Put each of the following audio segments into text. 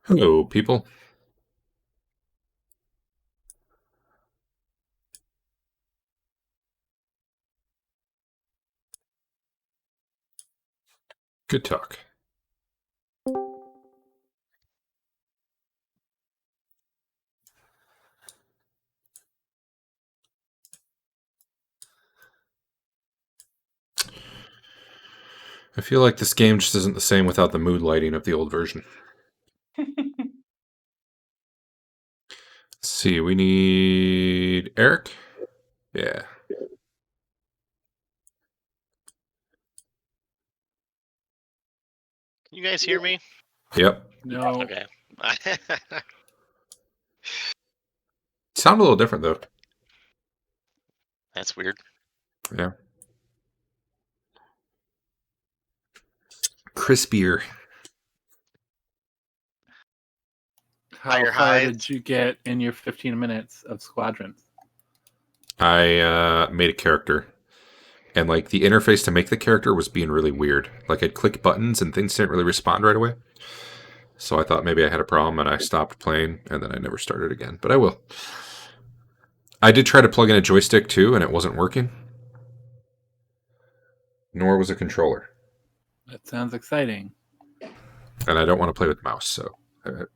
Hello, people. Good talk. I feel like this game just isn't the same without the mood lighting of the old version. Let's see, we need Eric. Yeah. You guys hear me? Yep. No. Okay. Sound a little different though. That's weird. Yeah. Crispier. How Higher far highs. did you get in your 15 minutes of squadrons? I made a character, and like the interface to make the character was being really weird. Like I'd click buttons and things didn't really respond right away. So I thought maybe I had a problem, and I stopped playing, and then I never started again. But I will. I did try to plug in a joystick too, and it wasn't working. Nor was a controller. That sounds exciting. And I don't want to play with mouse, so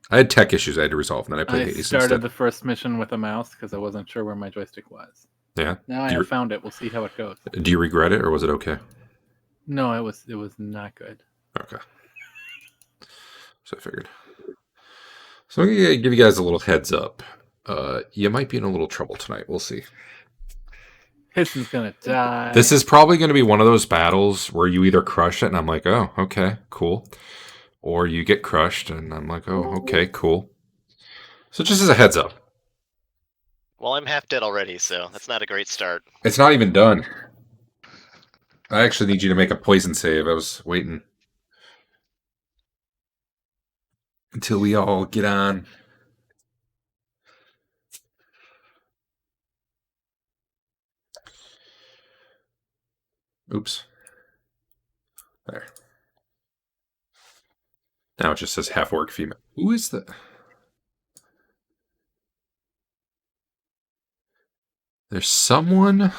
I had tech issues I had to resolve, and then I played I Hades started instead. the first mission with a mouse because I wasn't sure where my joystick was. Yeah. Now I have found it. We'll see how it goes. Do you regret it, or was it okay? No, it was not good. Okay. So I figured. So I'm going to give you guys a little heads up. You might be in a little trouble tonight. We'll see. Piston's gonna die. This is probably going to be one of those battles where you either crush it, and I'm like, oh, okay, cool. Or you get crushed, and I'm like, oh, okay, cool. So just as a heads up. Well, I'm half dead already, so that's not a great start. It's not even done. I actually need you to make a poison save. I was waiting until we all get on. Oops. There. Now it just says half orc female. Who is the... There's someone...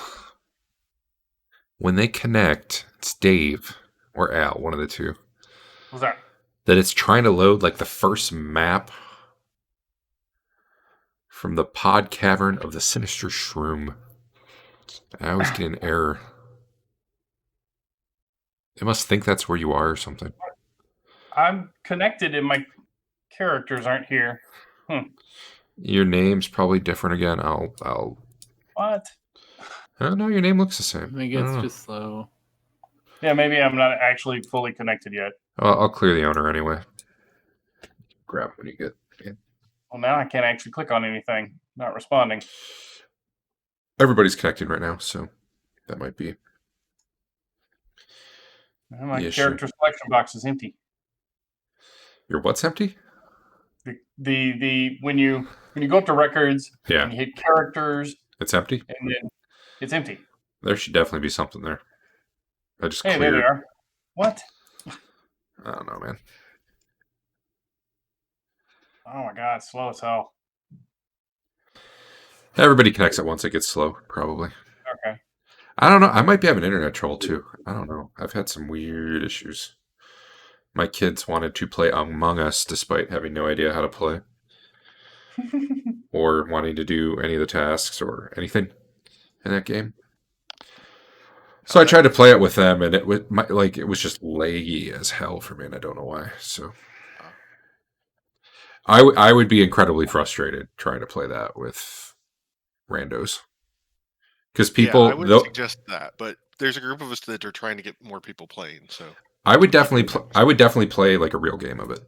When they connect, it's Dave or Al, one of the two. What's that? That it's trying to load like the first map from the pod cavern of the sinister shroom. I always get an error. They must think that's where you are or something. I'm connected and my characters aren't here. Your name's probably different again. I'll. What? I don't know. Your name looks the I same. think I it's don't know. just slow. Yeah, maybe I'm not actually fully connected yet. I'll clear the owner anyway. Grab it when you get in. Well, now I can't actually click on anything. Not responding. Everybody's connecting right now, so that might be. My the issue. character selection box is empty. Your what's empty? The when you go up to records, Yeah, and you hit characters, it's empty. and then it's empty. There should definitely be something there. I just Hey, cleared. there they are. What? I don't know, man. Oh my god, slow as hell. Everybody connects at once. It gets slow, probably. Okay. I don't know. I might be having internet trouble too. I don't know. I've had some weird issues. My kids wanted to play Among Us despite having no idea how to play or wanting to do any of the tasks or anything in that game. So I tried to play it with them, and it was just laggy as hell for me, and I don't know why. So I would be incredibly frustrated trying to play that with randos. Because people, I wouldn't suggest that, but there's a group of us that are trying to get more people playing. So I would definitely play like a real game of it.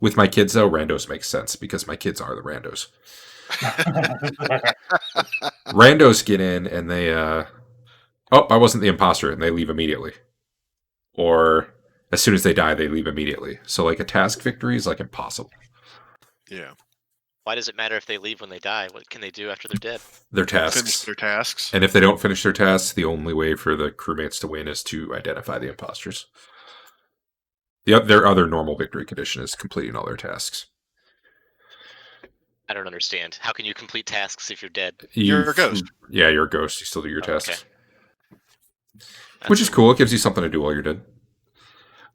With my kids, though, randos makes sense because my kids are the randos. Randos get in and they, oh, I wasn't the imposter, and they leave immediately. Or as soon as they die, they leave immediately. So like a task victory is like impossible. Yeah. Why does it matter if they leave when they die? What can they do after they're dead? Their tasks. Finish their tasks. And if they don't finish their tasks, the only way for the crewmates to win is to identify the imposters. Their other normal victory condition is completing all their tasks. I don't understand. How can you complete tasks if you're dead? You're a ghost. Yeah, you're a ghost. You still do your Oh, okay. tasks, That's which is so cool. weird. It gives you something to do while you're dead.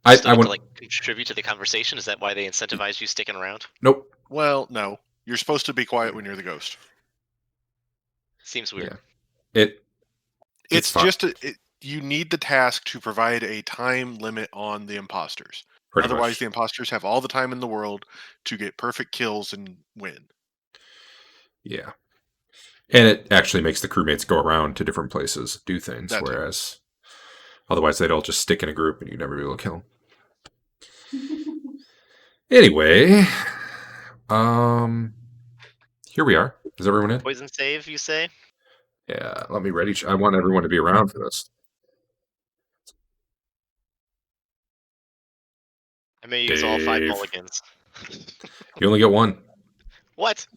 You still I get want to like contribute to the conversation. Is that why they incentivize you sticking around? nope. Well, no. You're supposed to be quiet when you're the ghost. Seems weird. Yeah. It's fine. You need the task to provide a time limit on the imposters. Pretty Otherwise, much. the imposters have all the time in the world to get perfect kills and win. Yeah. And it actually makes the crewmates go around to different places, do things, That too. whereas otherwise they'd all just stick in a group and you'd never be able to kill them. Anyway, here we are. Is everyone in? Poison save, you say? Yeah, let me ready. I want everyone to be around for this. I may use all 5 Dave. mulligans. You only get one. What?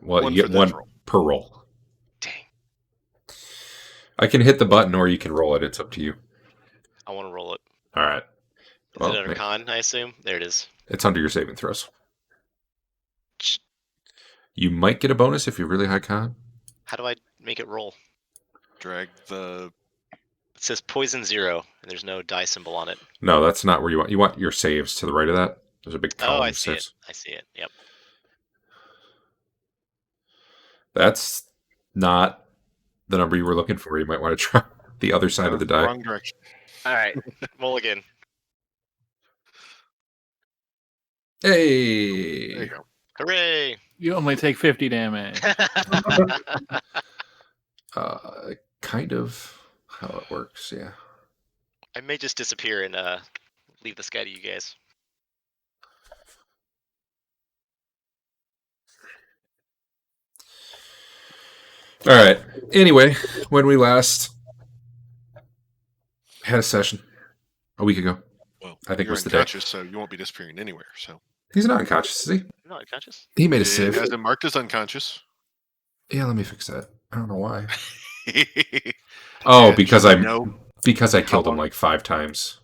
Well, One you for get this one roll. per roll. Dang. I can hit the button or you can roll it. It's up to you. I want to roll it. All right. Is Well, it under con, I assume? There it is. it's under your saving throws. Ch- You might get a bonus if you're really high con. How do I make it roll? Drag the. It says poison 0, and there's no die symbol on it. No, that's not where you want. You want your saves to the right of that. There's a big column Oh, I of see saves. it. I see it. Yep. That's not the number you were looking for. You might want to try the other side of the die. Wrong direction. All right. Mulligan. There Hey. you go. Hooray! You only take 50 damage. Kind of how it works. Yeah. I may just disappear and leave the sky to you guys. All right. Anyway, when we last had a session a week ago, Well, I think it you're was the day. unconscious, so you won't be disappearing anywhere. So He's not unconscious, is he? I'm not unconscious. He made a it save. has been marked as unconscious. Yeah, let me fix that. I don't know why. Oh, And because should we know. I killed him long- like 5 times.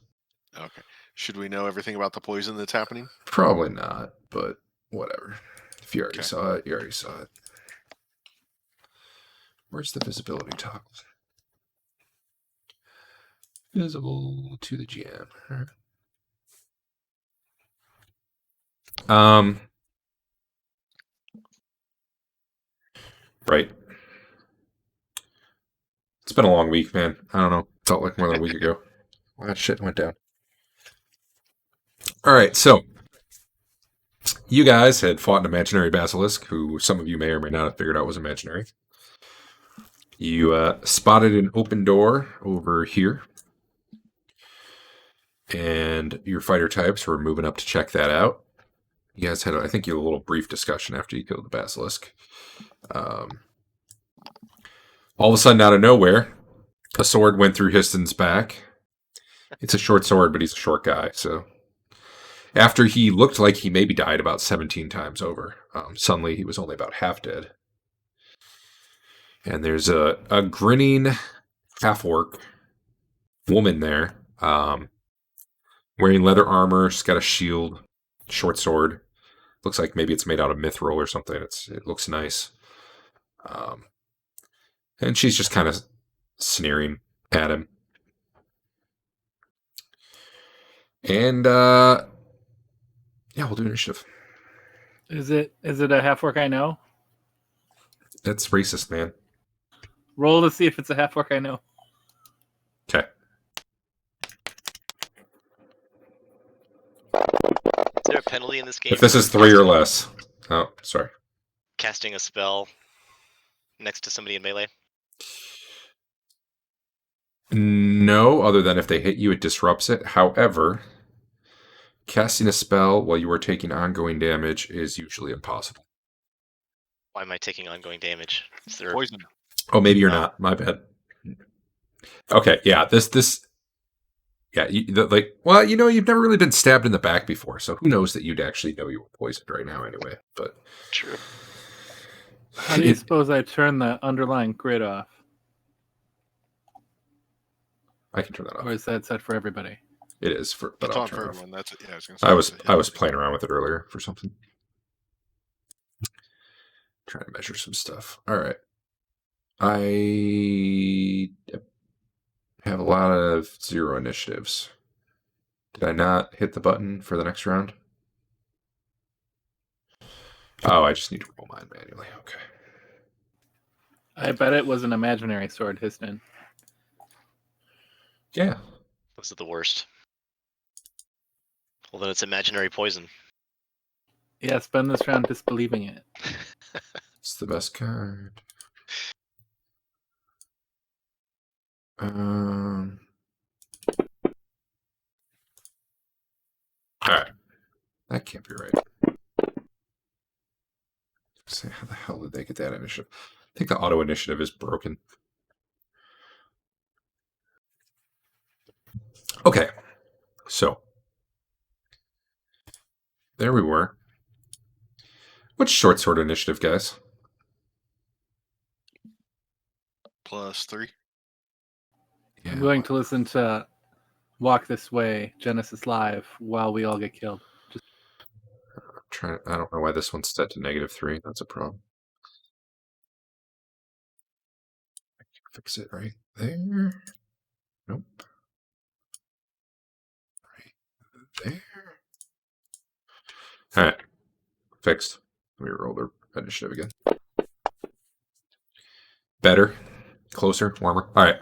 Okay. Should we know everything about the poison that's happening? Probably not, but whatever. If you already Okay. saw it, you already saw it. Where's the visibility toggle? Visible to the GM. All right. Right. It's been a long week, man. I don't know. Felt like more than a week ago. Wow, that shit went down. All right, so you guys had fought an imaginary basilisk, who some of you may or may not have figured out was imaginary. You spotted an open door over here, and your fighter types were moving up to check that out. You guys had, I think, you had a little brief discussion after you killed the basilisk. All of a sudden, out of nowhere, a sword went through Histon's back. It's a short sword, but he's a short guy, so after he looked like he maybe died about 17 times over, suddenly he was only about half dead. And there's a grinning half-orc woman there, wearing leather armor. She's got a shield, short sword. Looks like maybe it's made out of mithril or something. It looks nice. And she's just kind of sneering at him. And yeah, we'll do initiative. Is it a half orc I know? That's racist, man. Roll to see if it's a half orc I know. Okay. Is there a penalty in this game? If this for is 3 or casting- less. Oh, sorry. Casting a spell next to somebody in melee? No, other than if they hit you, it disrupts it. However, casting a spell while you are taking ongoing damage is usually impossible. Why am I taking ongoing damage? Is there... Poison. Oh, maybe you're Oh. not. My bad. Okay, yeah, yeah, well, you've never really been stabbed in the back before, so who knows that you'd actually know you were poisoned right now anyway, but... True. How do you suppose I turn the underlying grid off? I can turn that off. Or is that set for everybody? It is, but It's I'll on turn for it off. everyone. That's it. Yeah, I was gonna say. I was playing around with it earlier for something. Trying to measure some stuff. All right. I have a lot of 0 initiatives. Did I not hit the button for the next round? Oh, I just need to roll mine manually. Okay. I bet it was an imaginary sword, Histon. Yeah. Those are the worst. Well, then it's imaginary poison. Yeah, spend this round disbelieving it. It's the best card. All right. That can't be right. Say, how the hell did they get that initiative? I think the auto initiative is broken. Okay. So there we were. What's short sword initiative, guys? +3. Yeah, I'm going to listen to Walk This Way, Genesis Live, while we all get killed. I don't know why this one's set to -3. That's a problem. I can fix it right there. Nope. Right there. All right. Fixed. Let me roll the initiative again. Better. Closer. Warmer. All right.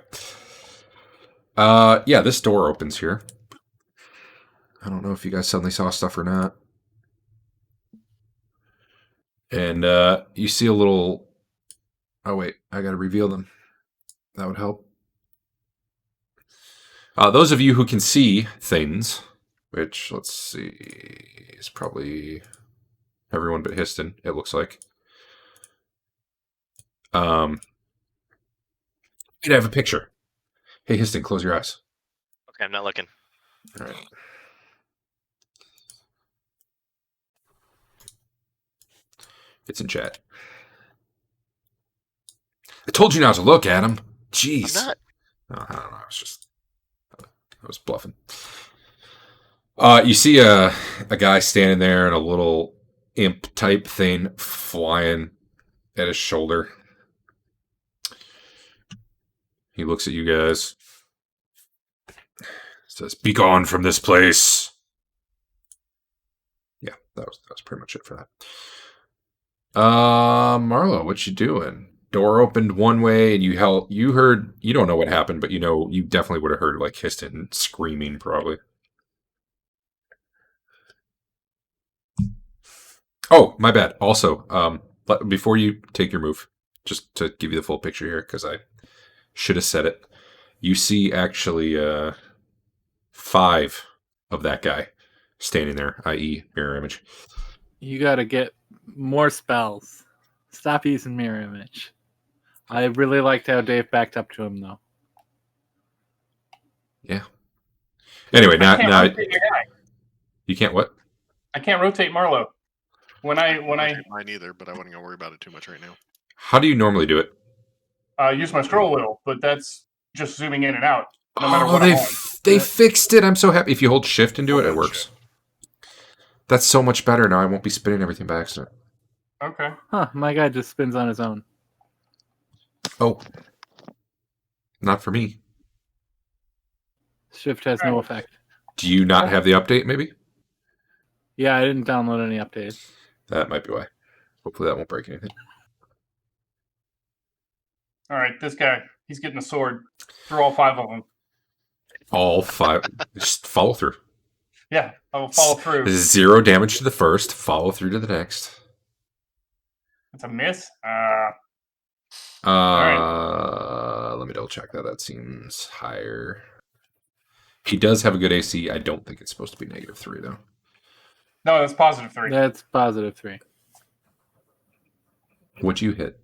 Yeah, this door opens here. I don't know if you guys suddenly saw stuff or not. And you see a little... Oh, wait. I got to reveal them. That would help. Those of you who can see things, which, let's see, is probably everyone but Histon, it looks like. Wait, I have a picture. Hey, Histon, close your eyes. Okay, I'm not looking. All right. It's in chat. I told you not to look at him. Jeez. I'm not. Oh, I don't know. I was bluffing. You see a guy standing there and a little imp type thing flying at his shoulder. He looks at you guys. Says, "Be gone from this place." Yeah, that was pretty much it for that. Marlo, what you doing? Door opened one way, and you heard. You don't know what happened, but you definitely would have heard like Histon screaming, probably. Oh, my bad. Also, before you take your move, just to give you the full picture here, because I should have said it. You see actually 5 of that guy standing there, i.e., mirror image. You gotta get more spells. Stop using mirror image. I really liked how Dave backed up to him, though. Yeah. Anyway, I now can't rotate your guy. you can't what? I can't rotate Marlo. When I Mine either, but I wasn't gonna worry about it too much right now. How do you normally do it? use my scroll wheel, but that's just zooming in and out, no matter Oh, what I'm on. they fixed it. I'm so happy. If you hold shift and do it, it Hold works. shift. That's so much better now. I won't be spinning everything by accident. Okay. Huh, my guy just spins on his own. Oh. Not for me. Shift has no effect. Do you not have the update, maybe? Yeah, I didn't download any updates. That might be why. Hopefully that won't break anything. All right, this guy, he's getting a sword through all 5 of them. All 5. Just follow through. Yeah, I will follow through. 0 damage to the first. Follow through to the next. It's a miss. Let me double check that. That seems higher. He does have a good AC. I don't think it's supposed to be -3 though. No, that's +3. That's +3. What'd you hit?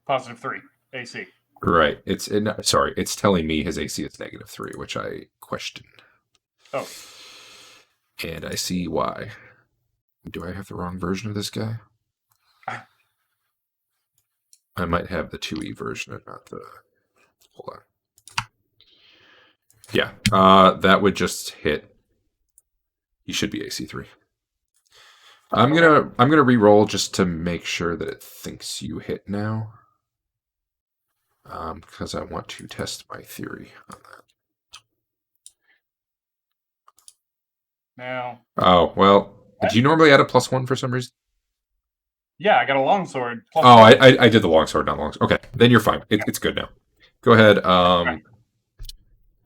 +3 AC. Right. It's telling me his AC is -3, which I question. Oh. And I see why. Do I have the wrong version of this guy? I might have the 2E version and not the... Hold on. Yeah, that would just hit. You should be AC3. I'm gonna re-roll just to make sure that it thinks you hit now. Because I want to test my theory on that. Now, Oh, well, do you normally add a +1 for some reason? yeah, I got a longsword. Plus Oh, one. I did the longsword, not long. Okay, then you're fine. It's good now. Go ahead.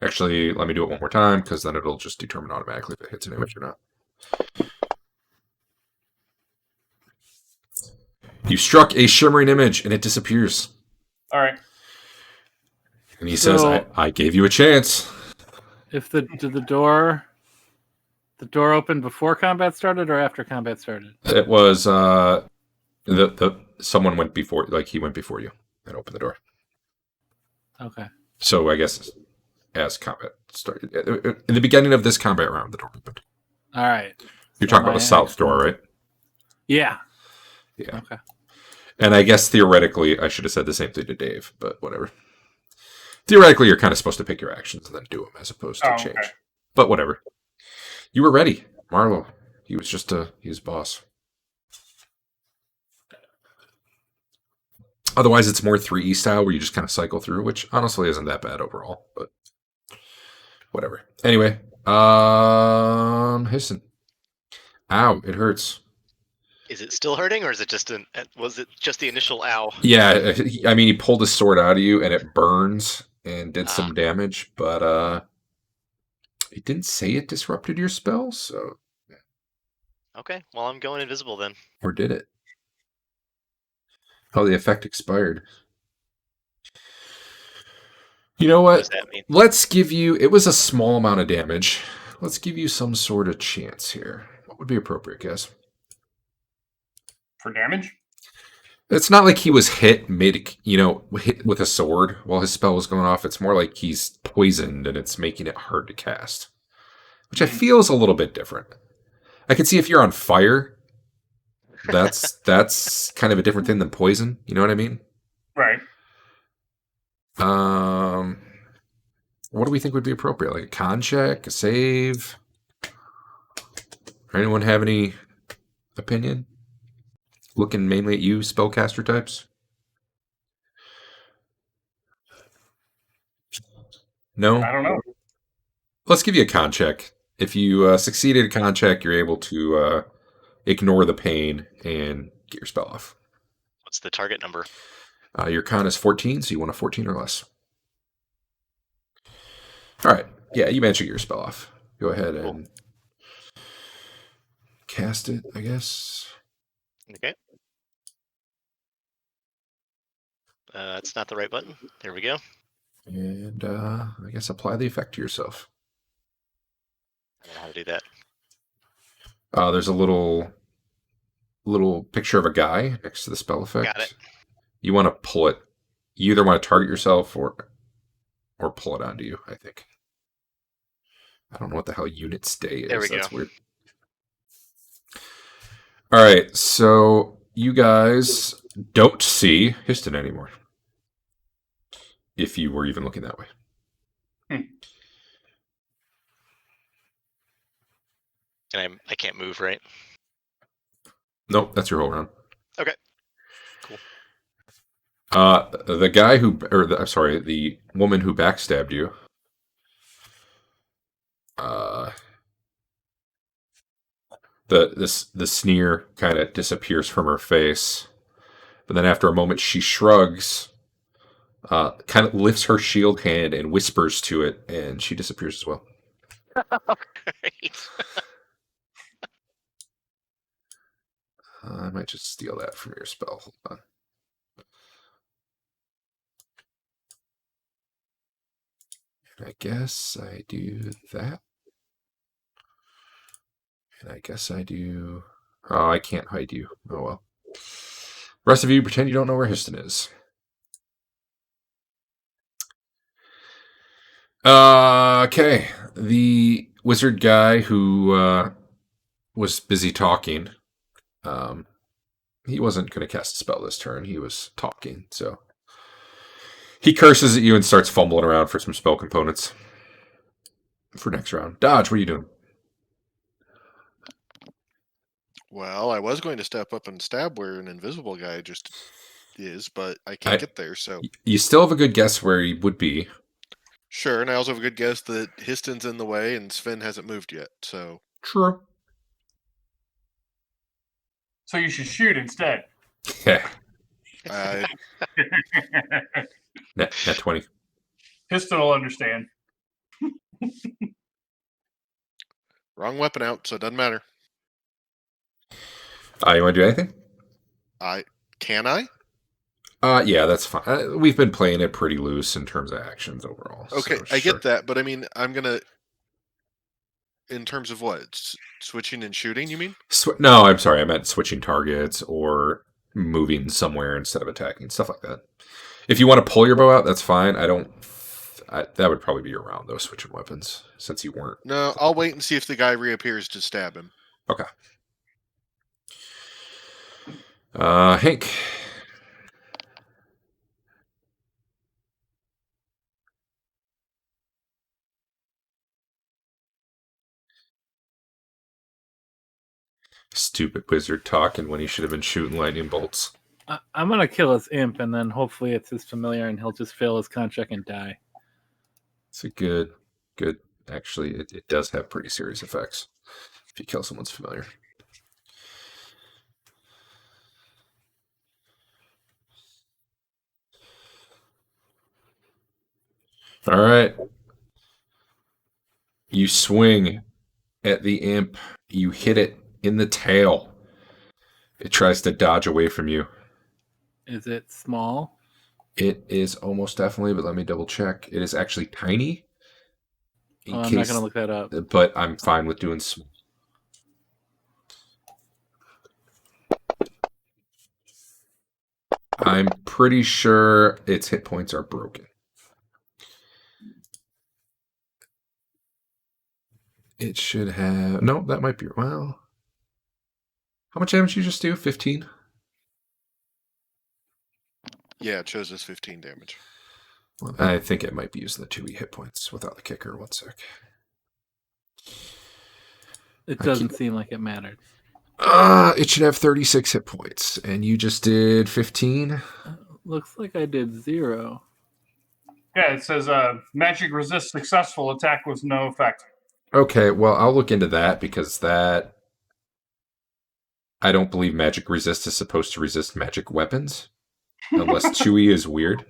Actually, let me do it one more time because then it'll just determine automatically if it hits an image or not. You struck a shimmering image and it disappears. All right. And he says, I gave you a chance. If did the door opened before combat started or after combat started? It was someone went before, like he went before you and opened the door. Okay. So I guess as combat started, in the beginning of this combat round, the door opened. All right. You're So talking about my the south action- door, right? Yeah. Yeah. Okay. And I guess theoretically, I should have said the same thing to Dave, but whatever. Theoretically, you're kind of supposed to pick your actions and then do them as opposed to change. Okay. But whatever. You were ready, Marlo. He was just he was boss. Otherwise, it's more 3E style where you just kind of cycle through, which honestly isn't that bad overall, but whatever. Anyway, Histon. Ow, it hurts. Is it still hurting, or is it just was it just the initial ow? Yeah, I mean, he pulled his sword out of you and it burns and did some damage, but it didn't say it disrupted your spell, so. Okay, well, I'm going invisible then. Or did it? Oh, the effect expired. You know What what? does that mean? Let's give you, it was a small amount of damage. Let's give you some sort of chance here. What would be appropriate, guys? For damage? It's not like he was hit hit with a sword while his spell was going off. It's more like he's poisoned and it's making it hard to cast, which I feel is a little bit different. I can see if you're on fire, that's kind of a different thing than poison. You know what I mean? Right. What do we think would be appropriate? Like a con check, a save? Anyone have any opinion? Looking mainly at you, spellcaster types. No? I don't know. Let's give you a con check. If you succeeded a con check, you're able to ignore the pain and get your spell off. What's the target number? Your con is 14, so you want a 14 or less. All right. Yeah, you managed to get your spell off. Go ahead and cast it, I guess. Okay. It's not the right button. There we go. And I guess apply the effect to yourself. I don't know how to do that. There's a little picture of a guy next to the spell effect. Got it. You want to pull it. You either want to target yourself or pull it onto you, I think. I don't know what the hell unit stay is. There we That's go. weird. All right, so you guys don't see Histon anymore. If you were even looking that way. And I can't move, right? Nope, that's your whole round. Okay. Cool. The guy the woman who backstabbed you. The sneer kind of disappears from her face, but then after a moment she shrugs, kind of lifts her shield hand and whispers to it, and she disappears as well. Great. I might just steal that from your spell. Hold on. And I guess I do that. And I guess I do... Oh, I can't hide you. Oh, well. Rest of you, pretend you don't know where Histon is. Okay. The wizard guy who was busy talking, he wasn't going to cast a spell this turn. He was talking, so... He curses at you and starts fumbling around for some spell components. for next round. Dodge, what are you doing? Well, I was going to step up and stab where an invisible guy just is, but I can't get there. So You still have a good guess where he would be. sure, and I also have a good guess that Histon's in the way and Sven hasn't moved yet. So True. So you should shoot instead. Yeah. I Net 20. Piston will understand. wrong weapon out, so it doesn't matter. You want to do anything? Can I? Yeah, that's fine. We've been playing it pretty loose in terms of actions overall. Okay, so I sure. get that, but I mean, I'm gonna. In terms of what? Switching and shooting, you mean? No, I'm sorry. I meant switching targets or moving somewhere instead of attacking, stuff like that. If you want to pull your bow out, that's fine. That would probably be your round, though, switching weapons, since you weren't. No, I'll wait and see if the guy reappears to stab him. Okay. Hank. Stupid wizard talking when he should have been shooting lightning bolts. I'm gonna kill his imp, and then hopefully it's his familiar, and he'll just fail his contract and die. It's a good. Actually, it does have pretty serious effects if you kill someone's familiar. All right. You swing at the imp. You hit it in the tail. It tries to dodge away from you. Is it small? It is almost definitely, but let me double check. It is actually tiny. I'm not gonna look that up. But I'm fine with doing small. I'm pretty sure its hit points are broken. It should have... No, that might be... Well... How much damage did you just do? 15? Yeah, it shows us 15 damage. Well, I think it might be using the 2E hit points without the kicker. 1 sec. It doesn't seem like it mattered. It should have 36 hit points, and you just did 15? Looks like I did 0. Yeah, it says magic resist successful attack was no effect. Okay, well, I'll look into that, because that... I don't believe magic resist is supposed to resist magic weapons, unless 2E is weird.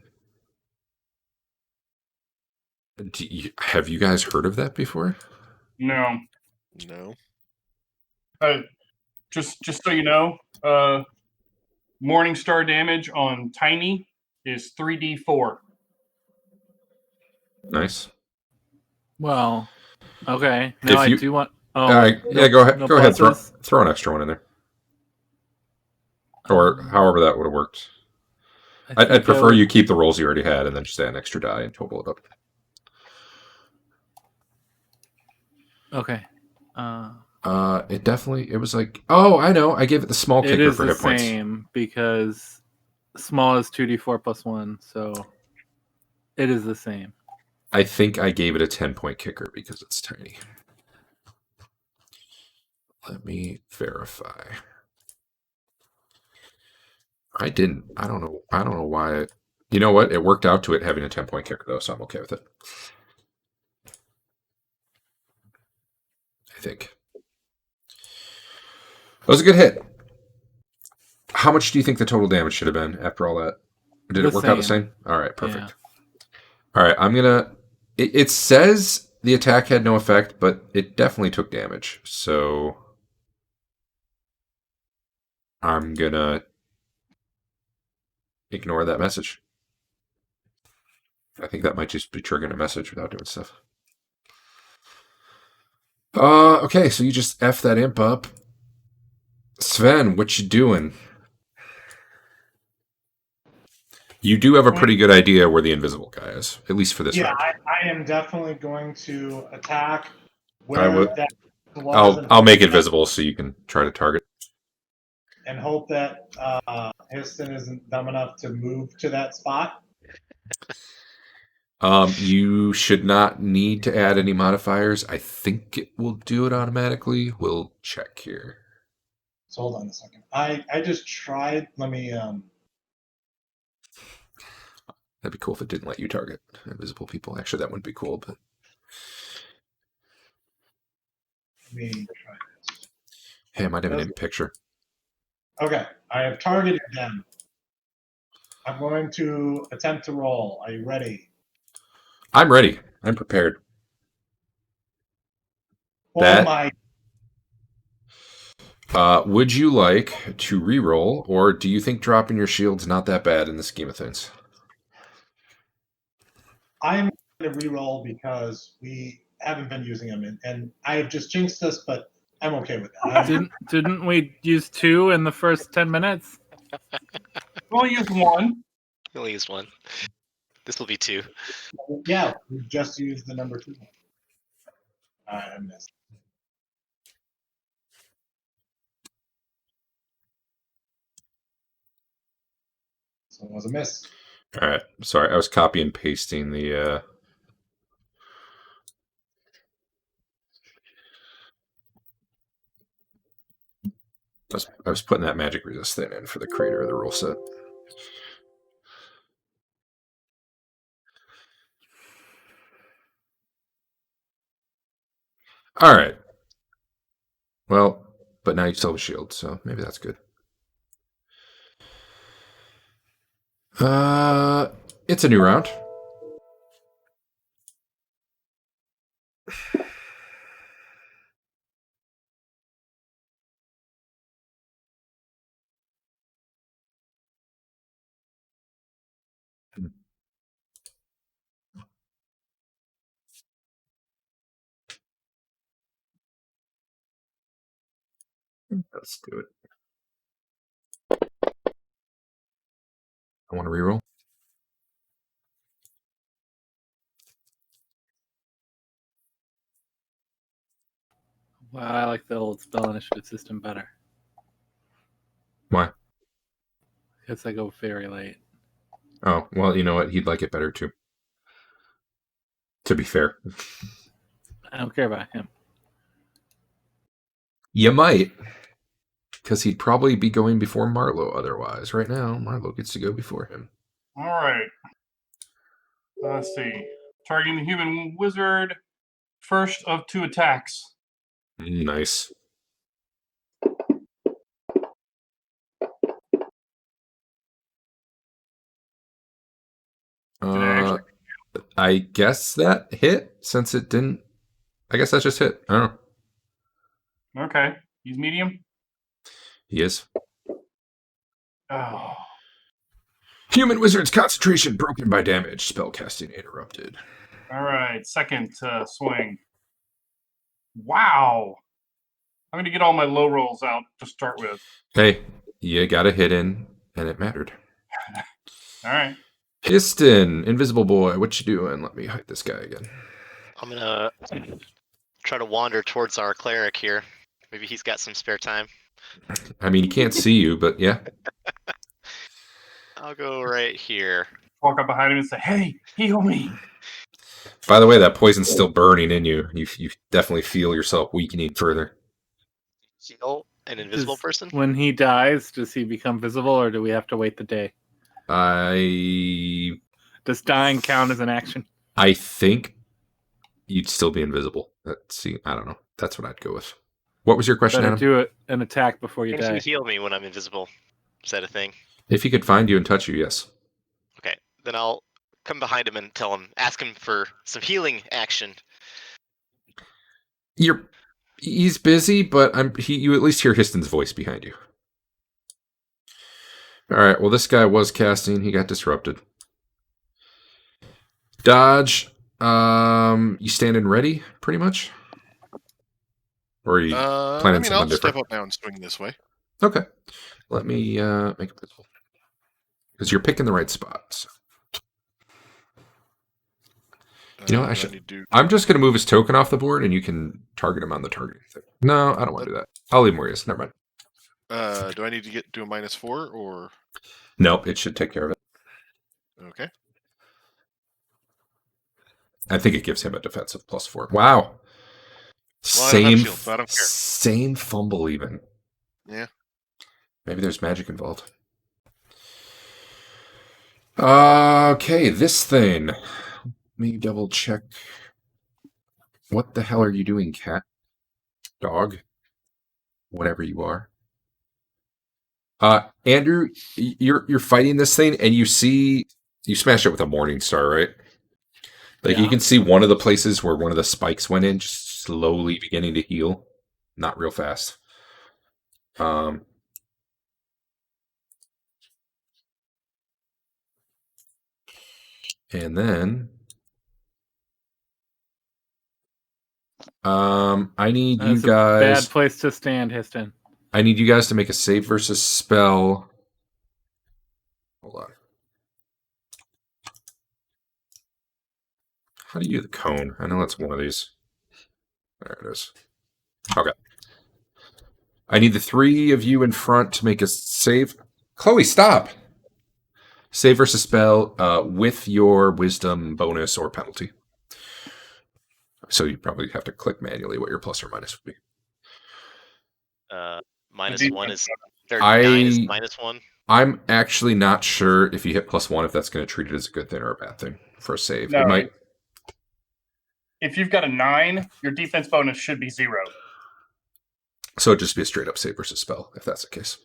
Have you guys heard of that before? No. No. Just so you know, Morningstar damage on Tiny is 3d4. Nice. Well, okay. Now I do want... Oh, all right, yeah, go ahead. No go ahead. pluses? Throw an extra one in there. Or however that would have worked. I'd prefer you keep the rolls you already had and then just add an extra die and total it up. Okay. It was like, oh, I know. I gave it the small kicker for hit points. It is the same because small is 2d4 plus 1, so it is the same. I think I gave it a 10-point kicker because it's tiny. Let me verify. I didn't. I don't know why. You know what? It worked out to it having a 10-point kicker, though, so I'm okay with it. I think. That was a good hit. How much do you think the total damage should have been after all that? Did it work out the same? All right, perfect. Yeah. All right, I'm going to... It says the attack had no effect, but it definitely took damage. So I'm going to ignore that message. I think that might just be triggering a message without doing stuff. Okay, so you just F that imp up. Sven, what you doing? You do have a pretty good idea where the invisible guy is, at least for this round. Yeah, I am definitely going to attack where that was. I'll make it visible so you can try to target. And hope that Histon isn't dumb enough to move to that spot. You should not need to add any modifiers. I think it will do it automatically. We'll check here. So hold on a second. I just tried. Let me. That'd be cool if it didn't let you target invisible people. Actually, that wouldn't be cool, but Let me try this. hey, I might have an imp picture. Okay, I have targeted them. I'm going to attempt to roll. Are you ready? I'm ready. I'm prepared. Oh That- my! Would you like to re-roll, or do you think dropping your shield's not that bad in the scheme of things? I'm going to re-roll because we haven't been using them, and I have just jinxed us, but I'm okay with that. Didn't we use 2 in the first 10 minutes? We'll use one. You only used one. This will be 2. Yeah, we just used the number 2. I missed. So it was a miss. All right. Sorry, I was copy and pasting the. I was putting that magic resist thing in for the creator of the rule set. All right. Well, but now you still have a shield, so maybe that's good. It's a new round. Let's do it. I want to reroll. Wow, I like the old spell initiative system better. Why? Because I go very late. Oh, well, you know what? He'd like it better too. To be fair. I don't care about him. You might. Because he'd probably be going before Marlowe otherwise. Right now, Marlowe gets to go before him. All right. Let's see. Targeting the human wizard. First of 2 attacks. Nice. I guess that hit since it didn't. I guess that just hit. I don't know. Okay. He's medium. He is. Oh. Human wizard's concentration broken by damage. Spellcasting interrupted. All right. Second swing. Wow. I'm going to get all my low rolls out to start with. Hey, you got a hit in, and it mattered. All right. Piston, invisible boy, what you doing? Let me hide this guy again. I'm gonna try to wander towards our cleric here. Maybe he's got some spare time. I mean, he can't see you, but yeah. I'll go right here. Walk up behind him and say, "Hey, heal me." By the way, that poison's still burning in you. You definitely feel yourself weakening further. Heal an invisible person? When he dies, does he become visible, or do we have to wait the day? Does dying count as an action? I think you'd still be invisible. Let's see. I don't know. That's what I'd go with. What was your question, Better Adam? do an attack before you Can die. you heal me when I'm invisible? Is that a thing? If he could find you and touch you, yes. Okay, then I'll come behind him and ask him for some healing action. He's busy, but you at least hear Histon's voice behind you. All right. Well, this guy was casting. He got disrupted. Dodge. You standing ready, pretty much? Or are you planning something I'll different? step up now and swing this way. Okay. Let me make it visible. Because you're picking the right spot. So. You know what? I'm just going to move his token off the board, and you can target him on the targeting thing. No, I don't want to do that. I'll leave him where he is. Never mind. Do I need to do a -4 or? Nope, it should take care of it. Okay. I think it gives him a defensive +4. Wow. Well, I don't have Same, shield, so I don't care. same fumble even. Yeah. Maybe there's magic involved. Okay, this thing. Let me double check. What the hell are you doing, cat? Dog? Whatever you are. Andrew, you're fighting this thing, and you smash it with a Morning Star, right? Like you Yeah. can see one of the places where one of the spikes went in, just slowly beginning to heal, not real fast. And then, I need you That's a guys. bad place to stand, Histon. I need you guys to make a save versus spell. Hold on. How do you do the cone? I know that's one of these. There it is. Okay. I need the 3 of you in front to make a save. Chloe, stop. Save versus spell with your wisdom bonus or penalty. So you probably have to click manually what your plus or minus would be. -1 is. Or I- 9 is -1. I'm actually not sure if you hit +1 if that's going to treat it as a good thing or a bad thing for a save. No. It might. If you've got a 9, your defense bonus should be 0. So it'd just be a straight up save versus spell if that's the case.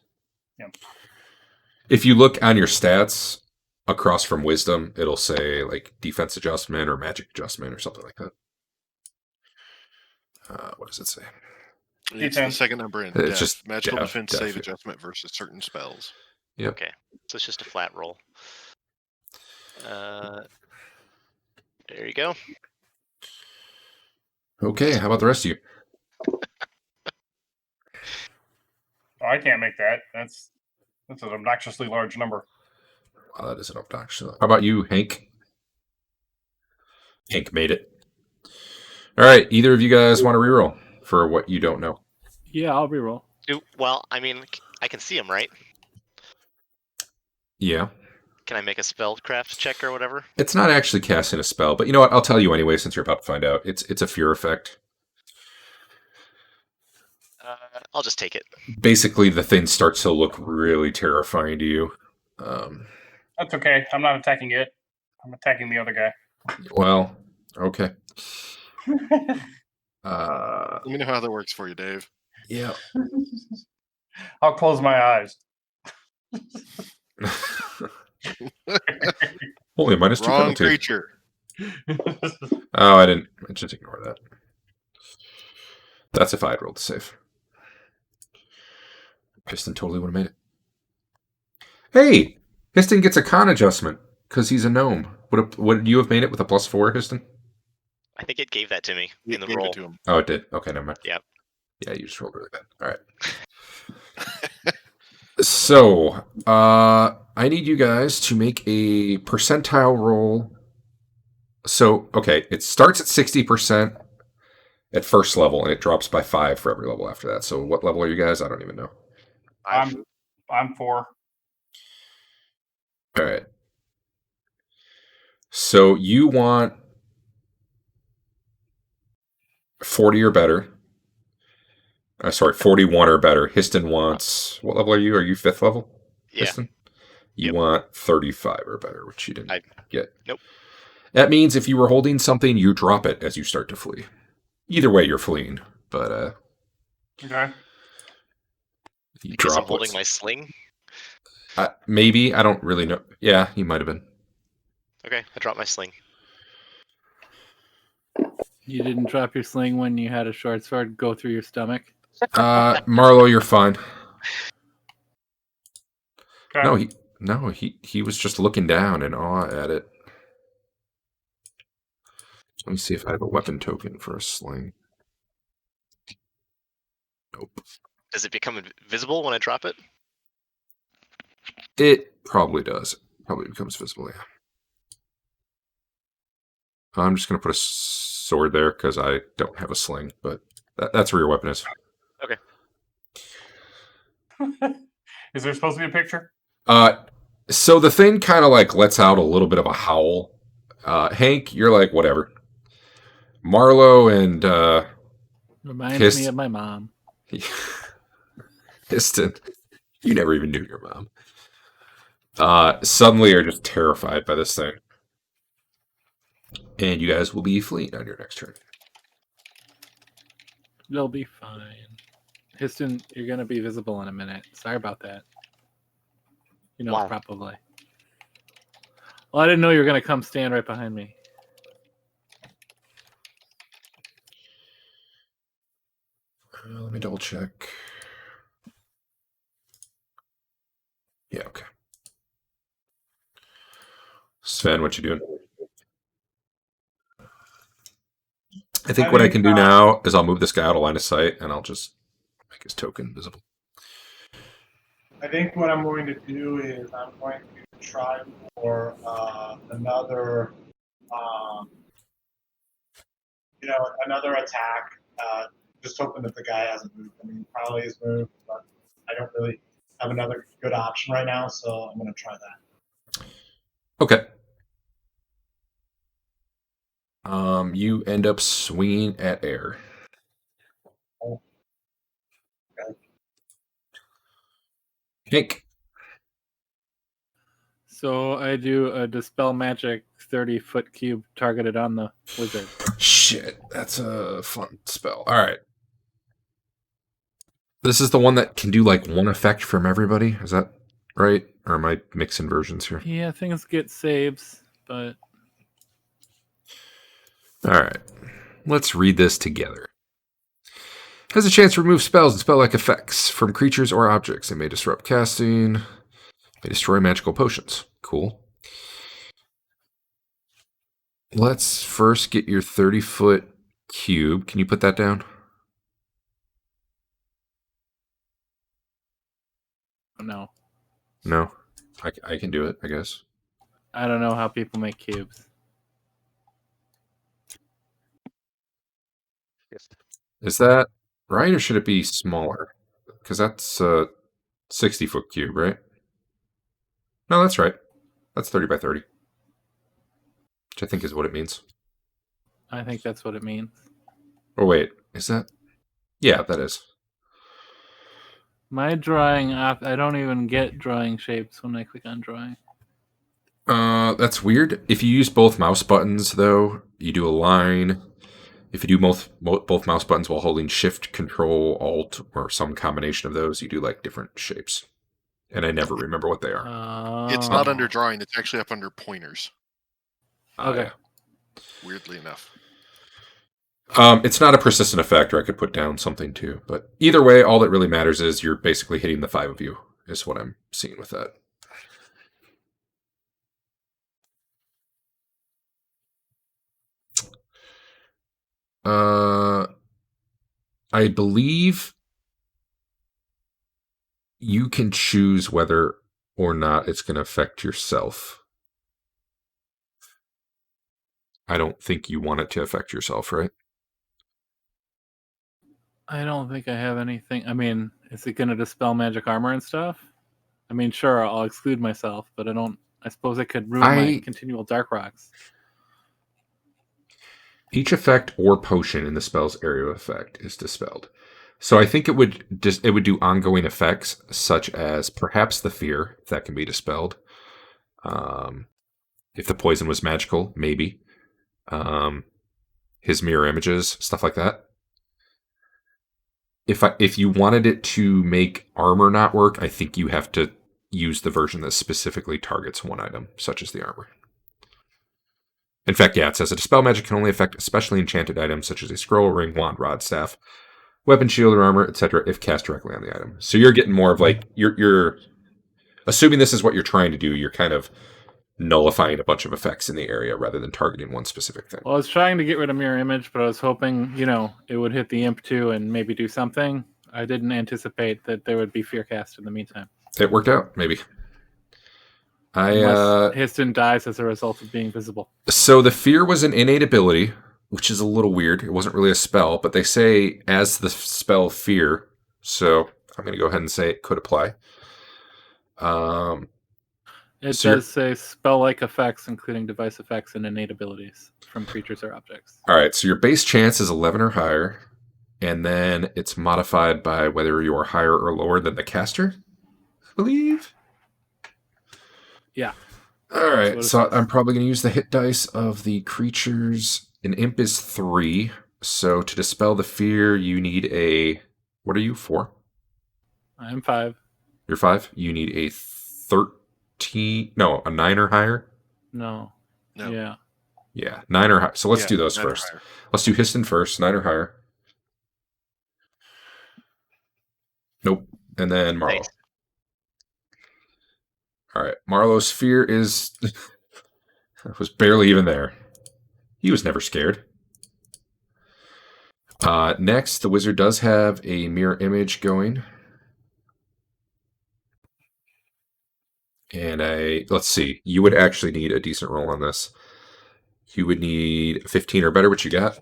Yeah. If you look on your stats across from wisdom, it'll say like defense adjustment or magic adjustment or something like that. What does it say? It's the second number in It's def. just Magical def, defense def, save yeah. adjustment versus certain spells. Yep. Okay, so it's just a flat roll. There you go. Okay, how about the rest of you? Oh, I can't make that. That's an obnoxiously large number. Wow, that is an obnoxious. How about you, Hank? Hank made it. All right, either of you guys want to reroll for what you don't know? Yeah, I'll reroll. Well, I mean, I can see him, right? Yeah. Can I make a spellcraft check or whatever? It's not actually casting a spell, but you know what? I'll tell you anyway since you're about to find out. It's a fear effect. I'll just take it. Basically, the thing starts to look really terrifying to you. That's okay. I'm not attacking it. I'm attacking the other guy. Well, okay. Let me know how that works for you, Dave. Yeah. I'll close my eyes. Only a -2 Wrong penalty. creature. Oh, I didn't. I just ignore that. That's if I had rolled the save. Piston totally would have made it. Hey, Histon gets a con adjustment because he's a gnome. Would you have made it with a +4, Histon? I think it gave that to me in the Gave it roll. to him. Oh, it did. Okay, never mind. Yep. Yeah, you just rolled really bad. All right. So, I need you guys to make a percentile roll. So, okay, it starts at 60% at first level, and it drops by 5 for every level after that. So, what level are you guys? I don't even know. I'm 4. All right. So, you want 40 or better. Sorry, 41 or better. Histon wants, what level are you? Are you 5th level? Yeah. Histon? You Yep. want 35 or better, which you didn't get. Nope. That means if you were holding something, you drop it as you start to flee. Either way, you're fleeing. But Okay. you I guess I'm drop holding what's- my sling. maybe. I don't really know. Yeah, you might have been. Okay, I dropped my sling. You didn't drop your sling when you had a short sword go through your stomach. Marlo, you're fine. Okay. No, he was just looking down in awe at it. Let me see if I have a weapon token for a sling. Nope. Does it become invisible when I drop it? It probably does. Probably becomes visible, yeah. I'm just going to put a sword there because I don't have a sling, but that's where your weapon is. Is there supposed to be a picture? So the thing kind of like lets out a little bit of a howl. Hank, you're like, whatever. Marlowe and Reminds me of my mom. Piston. You never even knew your mom. Suddenly are just terrified by this thing. And you guys will be fleeing on your next turn. They'll be fine. Histon, you're gonna be visible in a minute. Sorry about that. You know, Wow. probably. Well, I didn't know you were gonna come stand right behind me. Let me double check. Yeah, okay. Sven, what you doing? I think what I can do now is I'll move this guy out of line of sight and I'll just make his token visible. I think what I'm going to do is I'm going to try for another, another attack. Just hoping that the guy hasn't moved. I mean, he probably has moved, but I don't really have another good option right now, so I'm going to try that. Okay. You end up swinging at air. Oh. Okay. Hank. So I do a Dispel Magic 30-foot cube targeted on the wizard. Shit, that's a fun spell. All right. This is the one that can do like one effect from everybody. Is that right? Or am I mixing versions here? Yeah, things get saves, but All right. Let's read this together. Has a chance to remove spells and spell-like effects from creatures or objects. It may disrupt casting. May destroy magical potions. Cool. Let's first get your 30-foot cube. Can you put that down? no. No? I can do it, I guess. I don't know how people make cubes. Is that right, or should it be smaller? Because that's a 60-foot cube, right? No, that's right. That's 30 by 30. Which I think is what it means. I think that's what it means. Oh, wait. Is that? Yeah, that is. My drawing app, I don't even get drawing shapes when I click on drawing. That's weird. If you use both mouse buttons, though, you do a line. If you do both mouse buttons while holding Shift, Control, Alt, or some combination of those, you do like different shapes. And I never remember what they are. It's not under drawing. It's actually up under pointers. Okay. Yeah. Weirdly enough. It's not a persistent effect, or I could put down something too. But either way, all that really matters is you're basically hitting the 5 of you, is what I'm seeing with that. I believe you can choose whether or not it's going to affect yourself. I don't think you want it to affect yourself, right? I don't think I have anything. I mean, is it going to dispel magic armor and stuff? I mean, sure, I'll exclude myself, but I don't. I suppose it could ruin my continual dark rocks. Each effect or potion in the spell's area of effect is dispelled. So I think it would do ongoing effects, such as perhaps the fear, that can be dispelled. If the poison was magical, maybe. His mirror images, stuff like that. If you wanted it to make armor not work, I think you have to use the version that specifically targets one item, such as the armor. In fact, yeah, it says a dispel magic can only affect especially enchanted items such as a scroll, ring, wand, rod, staff, weapon, shield, or armor, etc., if cast directly on the item. So you're getting more of like you're assuming this is what you're trying to do. You're kind of nullifying a bunch of effects in the area rather than targeting one specific thing. Well, I was trying to get rid of mirror image, but I was hoping, it would hit the imp too and maybe do something. I didn't anticipate that there would be fear cast in the meantime. It worked out, maybe. Unless Histon dies as a result of being visible. So the fear was an innate ability, which is a little weird. It wasn't really a spell, but they say as the spell fear. So I'm going to go ahead and say it could apply. It So does say spell-like effects, including device effects and innate abilities from creatures or objects. all right, so your base chance is 11 or higher, and then it's modified by whether you are higher or lower than the caster, I believe. Yeah. All what right, it so says. I'm probably going to use the hit dice of the creatures. An imp is 3, so to dispel the fear, you need a... What are you, 4? I'm 5. You're 5? You need a 13... No, a 9 or higher? No. No. Yeah. Yeah, 9 or higher. So let's Yeah, do those 9 or first. higher. Let's do Histon first, 9 or higher. Nope. And then Marlowe. Nice. All right, Marlowe's fear is... was barely even there. He was never scared. Next, the wizard does have a mirror image going. And let's see, you would actually need a decent roll on this. You would need 15 or better, which you got.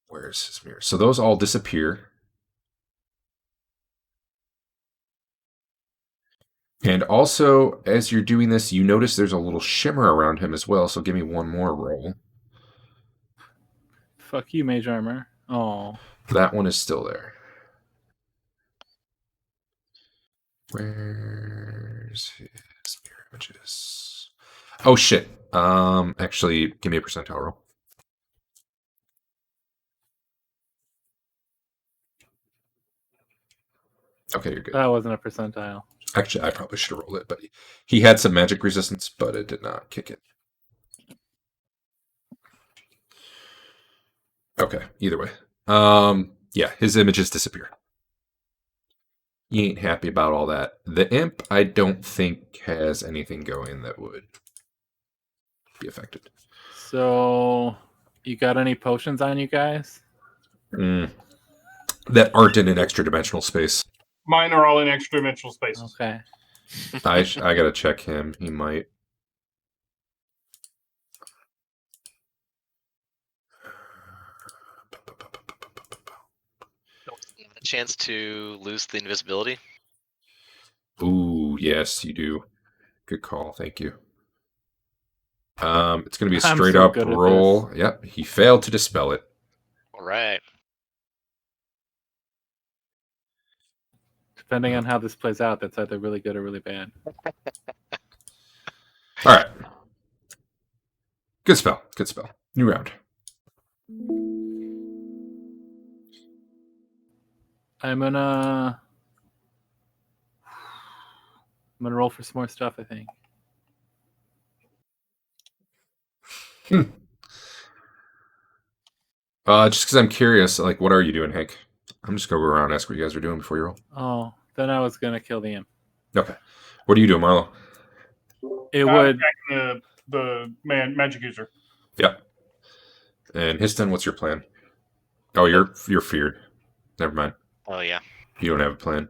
Where's his mirror? So those all disappear. And also, as you're doing this, you notice there's a little shimmer around him as well, so give me one more roll. Fuck you, mage armor. Oh. That one is still there. Where's his mirror images? Oh shit. Actually, give me a percentile roll. Okay, you're good. That wasn't a percentile. Actually, I probably should have rolled it, but he had some magic resistance, but it did not kick it. Okay, either way. Yeah, his images disappear. You ain't happy about all that. The imp, I don't think has anything going that would be affected. So, you got any potions on you guys? That aren't in an extra dimensional space. Mine are all in extra dimensional spaces. Okay. I gotta check him. He might. A chance to lose the invisibility. Ooh, yes, you do. Good call. Thank you. It's gonna be a I'm straight so up good at roll. Yep, he failed to dispel it. All right. Depending on how this plays out, that's either really good or really bad. All right. Good spell. Good spell. New round. I'm gonna roll for some more stuff, I think. Just because I'm curious, like, what are you doing, Hank? I'm just gonna go around and ask what you guys are doing before you roll. Oh, then I was gonna kill the imp. Okay. What are you doing, Marlo? It would. The magic user. Yep. And Histon, what's your plan? Oh, you're feared. Never mind. Oh yeah. You don't have a plan.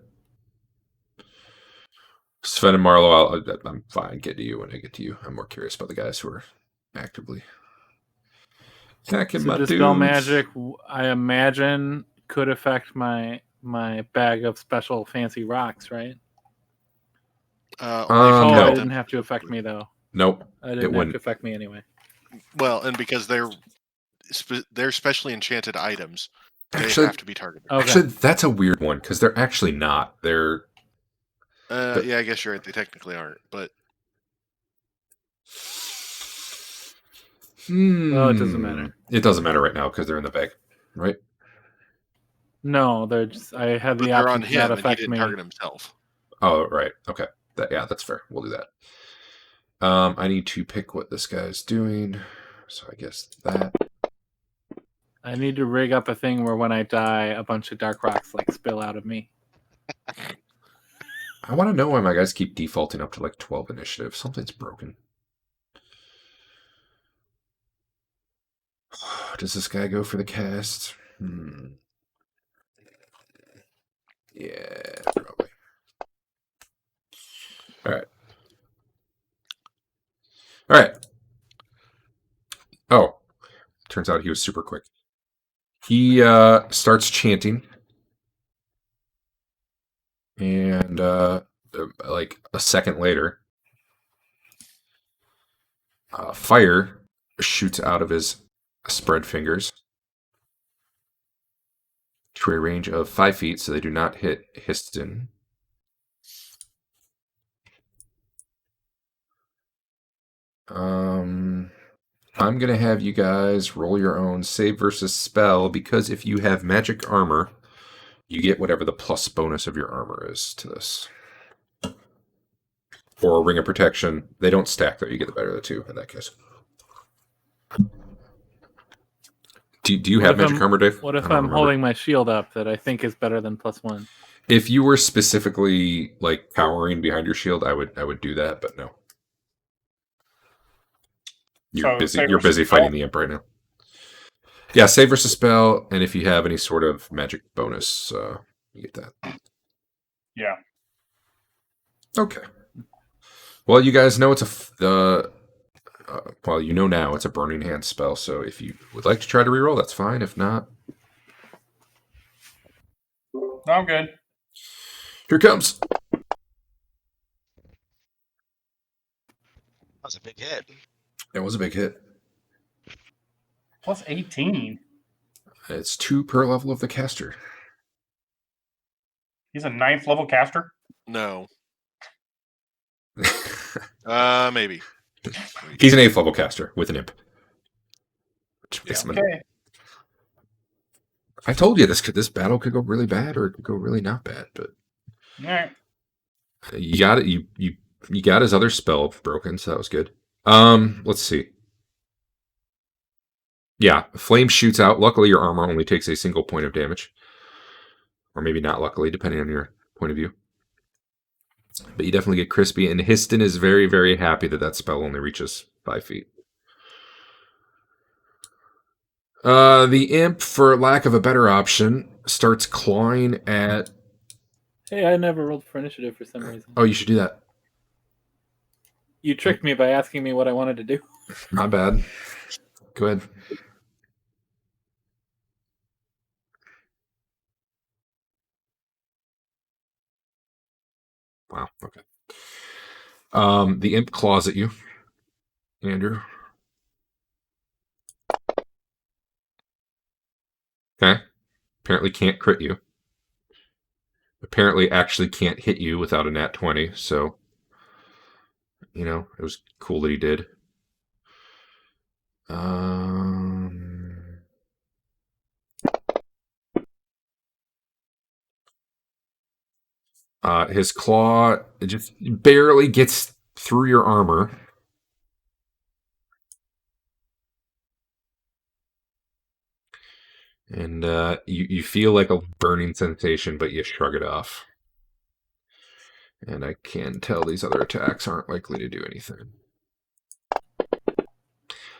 Sven and Marlo, I'm fine. Get to you when I get to you. I'm more curious about the guys who are actively attacking my Dispel dudes. magic, I imagine, could affect my bag of special fancy rocks, right? No. It didn't have to affect me though. Nope. It didn't have to affect me anyway. Well, and because they're specially enchanted items, they Actually, have to be targeted. Okay. Actually, that's a weird one because they're actually not. They're. Yeah, I guess you're right. They technically aren't, but Well, it doesn't matter. It doesn't matter right now because they're in the bag, right? No, they're just. I had the they're option on to him, not and he affect didn't me. target himself. Oh, right. Okay. That's fair. We'll do that. I need to pick what this guy's doing. So I guess that. I need to rig up a thing where when I die, a bunch of dark rocks like spill out of me. I want to know why my guys keep defaulting up to like 12 initiative. Something's broken. Does this guy go for the cast? Yeah, probably. All right. Oh, turns out he was super quick. He starts chanting. And like a second later, fire shoots out of his spread fingers to a range of 5 feet, so they do not hit Histon. I'm going to have you guys roll your own save versus spell, because if you have magic armor, you get whatever the plus bonus of your armor is to this. Or a ring of protection. They don't stack, though. You get the better of the two in that case. Do you have magic armor, Dave? What if I'm holding my shield up that I think is better than +1? If you were specifically like cowering behind your shield, I would do that, but no. You're busy fighting the imp right now. Yeah, save versus spell, and if you have any sort of magic bonus, you get that. Yeah. Okay. Well, you guys know it's well, you know now it's a Burning Hand spell, so if you would like to try to reroll, that's fine. If not... No, I'm good. Here it comes. That was a big hit. It was a big hit. Plus 18. It's 2 per level of the caster. He's a 9th level caster? No. Maybe. He's an 8th level caster with an imp. Which makes him Okay. I told you this battle could go really bad or it could go really not bad, but All right. you got it. You got his other spell broken, so that was good. Let's see. Yeah, flame shoots out. Luckily, your armor only takes a single point of damage, or maybe not. Luckily, depending on your point of view. But you definitely get crispy, and Histon is very, very happy that spell only reaches 5 feet. The imp, for lack of a better option, starts clawing at... Hey, I never rolled for initiative for some reason. Oh, you should do that. You tricked me by asking me what I wanted to do. Not bad. Go ahead. Wow, okay. The imp claws at you, Andrew. Okay. Apparently can't crit you. Apparently actually can't hit you without a nat 20, so... You know, it was cool that he did. His claw just barely gets through your armor. And you feel like a burning sensation, but you shrug it off. And I can tell these other attacks aren't likely to do anything.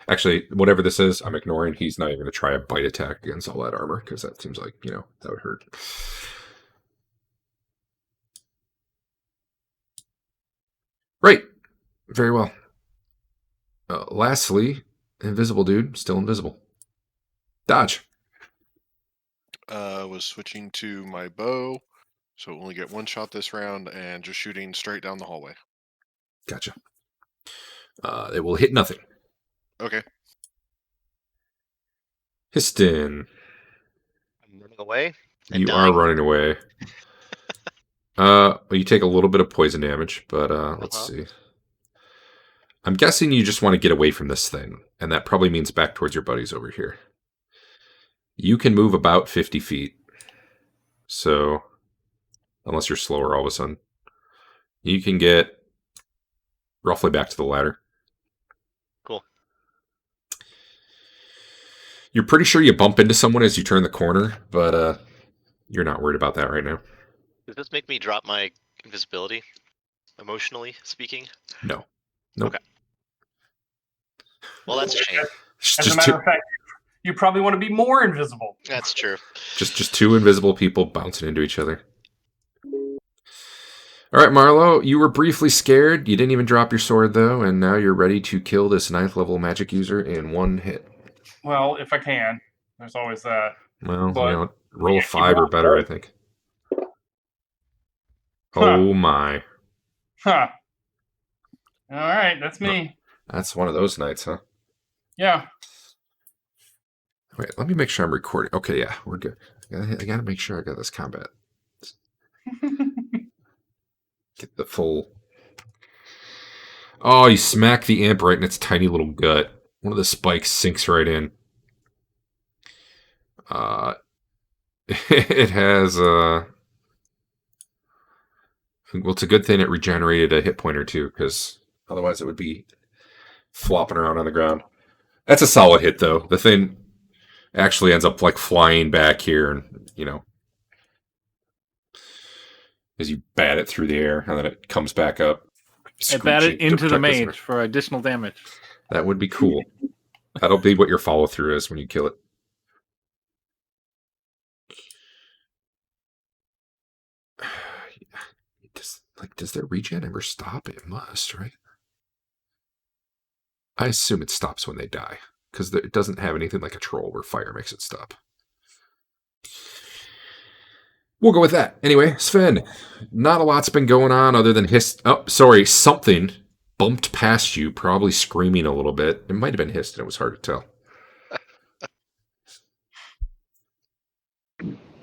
Actually, whatever this is, I'm ignoring. He's not even going to try a bite attack against all that armor, because that seems like, that would hurt. Right. Very well. Lastly, invisible dude, still invisible. Dodge. Was switching to my bow, so only get 1 shot this round, and just shooting straight down the hallway. Gotcha. It will hit nothing. Okay. Histon. I'm running away. You dying. are running away. You take a little bit of poison damage, but let's see. I'm guessing you just want to get away from this thing, and that probably means back towards your buddies over here. You can move about 50 feet. So, unless you're slower all of a sudden, you can get roughly back to the ladder. Cool. You're pretty sure you bump into someone as you turn the corner, but you're not worried about that right now. Does this make me drop my invisibility, emotionally speaking? No. Nope. Okay. Well, that's a shame. As a matter of fact, you probably want to be more invisible. That's true. Just 2 invisible people bouncing into each other. All right, Marlo, you were briefly scared. You didn't even drop your sword, though, and now you're ready to kill this 9th level magic user in 1 hit. Well, if I can. There's always that. Well, But roll a 5 or better, I think. Oh my. Huh. All right, that's me. That's one of those nights, huh? Yeah. Wait, let me make sure I'm recording. Okay, yeah, we're good. I gotta make sure I got this combat. Get the full. Oh, you smack the imp right in its tiny little gut. One of the spikes sinks right in. It has well, it's a good thing it regenerated a hit point or two, because otherwise it would be flopping around on the ground. That's a solid hit, though. The thing actually ends up like flying back here, and as you bat it through the air, and then it comes back up. I bat it screeching to into the protect us. mage for additional damage. That would be cool. That'll be what your follow through is when you kill it. Does their regen ever stop? It must, right? I assume it stops when they die, because it doesn't have anything like a troll where fire makes it stop. We'll go with that. Anyway, Sven, not a lot's been going on other than something bumped past you, probably screaming a little bit. It might have been hissed, and it was hard to tell.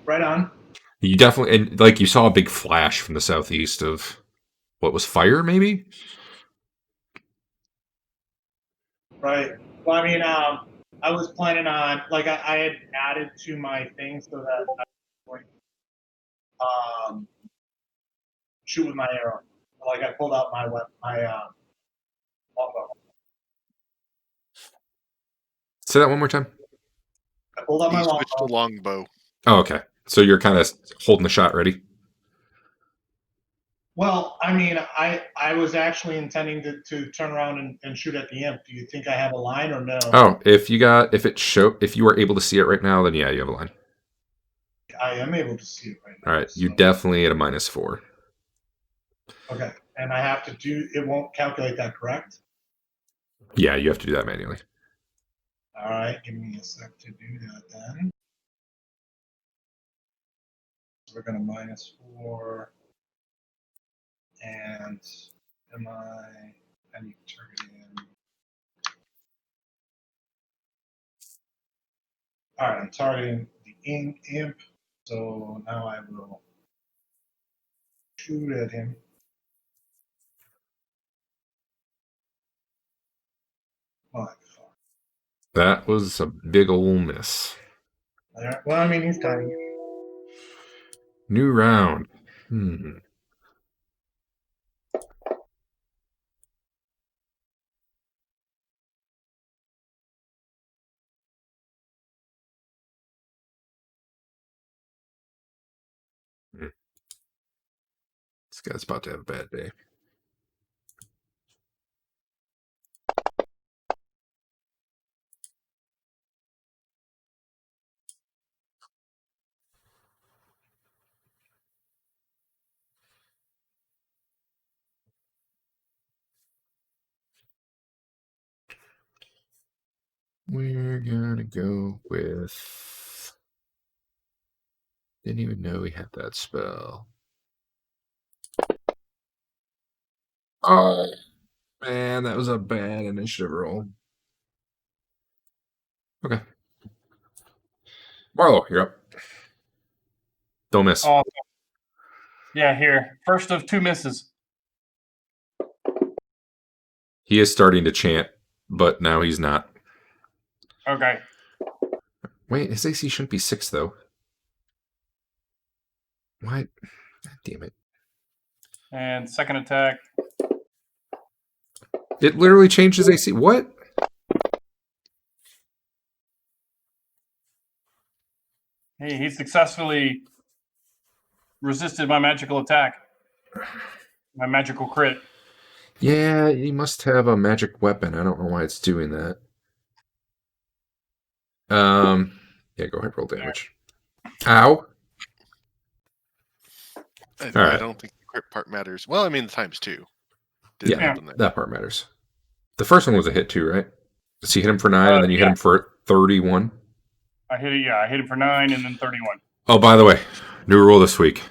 Right on. You definitely, and like you saw a big flash from the southeast of what was fire, maybe? Right. Well, I mean, I was planning on, like, I had added to my thing so that I was going to shoot with my arrow. Like, I pulled out my longbow. Say that one more time. I pulled out He my switched to longbow. longbow. Oh, okay. So you're kind of holding the shot ready. Well, I mean, I was actually intending to turn around and shoot at the imp. Do you think I have a line or no? Oh, if you were able to see it right now, then yeah, you have a line. I am able to see it right now. All right, you so- definitely at a -4. Okay, and I have to do. It won't calculate that, correct? Yeah, you have to do that manually. All right, give me a sec to do that then. So we're going to -4. And I need to target in. All right, I'm targeting the imp. So now I will shoot at him. Oh, fuck. That was a big ol' miss. All right, well, I mean, he's tiny. New round. This guy's about to have a bad day. We're gonna go with. Didn't even know we had that spell. Oh, man, that was a bad initiative roll. Okay. Marlo, you're up. Don't miss. Awesome. Yeah, here. First of 2 misses. He is starting to chant, but now he's not. Okay. Wait, his AC shouldn't be 6, though. Why? God damn it. And second attack. It literally changed his AC. What? He successfully resisted my magical attack. My magical crit. Yeah, he must have a magic weapon. I don't know why it's doing that. Yeah, go ahead, roll damage. Ow. I right. don't think the crit part matters. Well, I mean, the times 2. Did Yeah, happen there. that part matters. The first one was a hit too, right? So you hit him for 9, and then you hit him for 31. I hit it. Yeah, I hit it for 9 and then 31. Oh, by the way, new rule this week.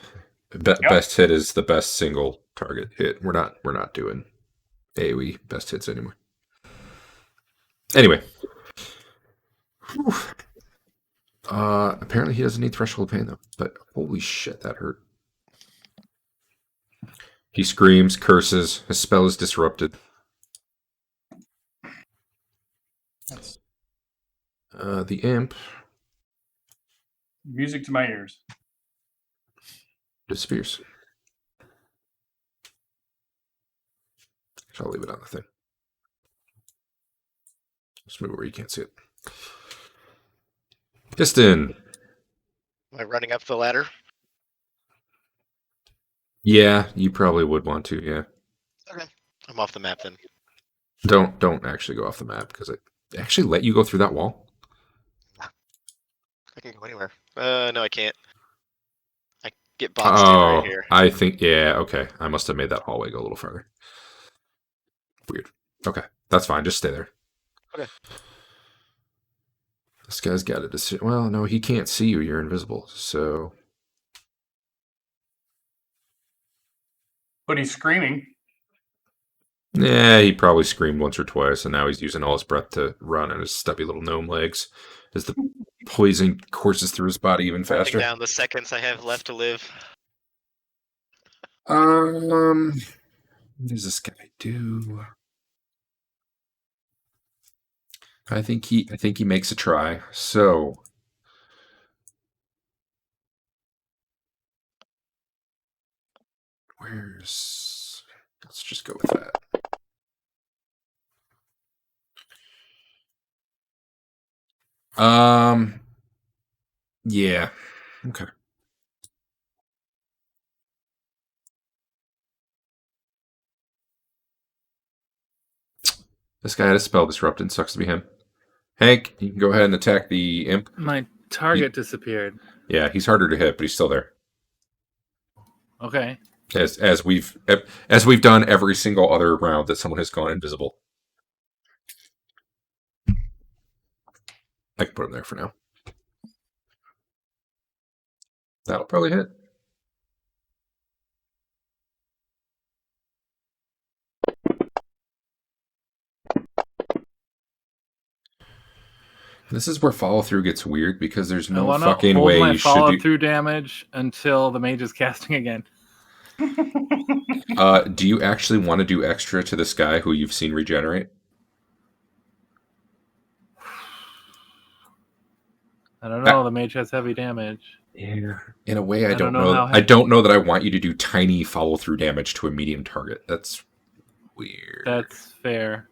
Best hit is the best single target hit. We're not doing AoE best hits anymore. Anyway. Whew. Apparently he doesn't need threshold pain though. But holy shit, that hurt. He screams, curses. His spell is disrupted. That's The imp music to my ears. disappears. I'll leave it on the thing. Just move it where you can't see it. Piston. Am I running up the ladder? Yeah, you probably would want to. Yeah. Okay. I'm off the map then. Don't actually go off the map because it actually let you go through that wall. I can go anywhere. No, I can't. I get boxed in right here. I think okay. I must have made that hallway go a little further. Weird. Okay, that's fine. Just stay there. Okay. This guy's got a decision. Well, no, he can't see you. You're invisible. So. But he's screaming. Yeah, he probably screamed once or twice, and now he's using all his breath to run on his stubby little gnome legs as the poison courses through his body even Counting faster. down the seconds I have left to live. What does this guy do? I think he makes a try. So let's just go with that. Yeah. Okay. This guy had a spell disrupted. Sucks to be him. Hank, you can go ahead and attack the imp. My target disappeared. Yeah, he's harder to hit, but he's still there. Okay. As we've done every single other round that someone has gone invisible. I can put him there for now. That'll probably hit. This is where follow through gets weird because there's no fucking way my you follow should through damage until the mage is casting again. do you actually want to do extra to this guy who you've seen regenerate? I don't know. The mage has heavy damage. Yeah. In a way, I don't know know. I don't know that I want you to do tiny follow through damage to a medium target. That's weird. That's fair.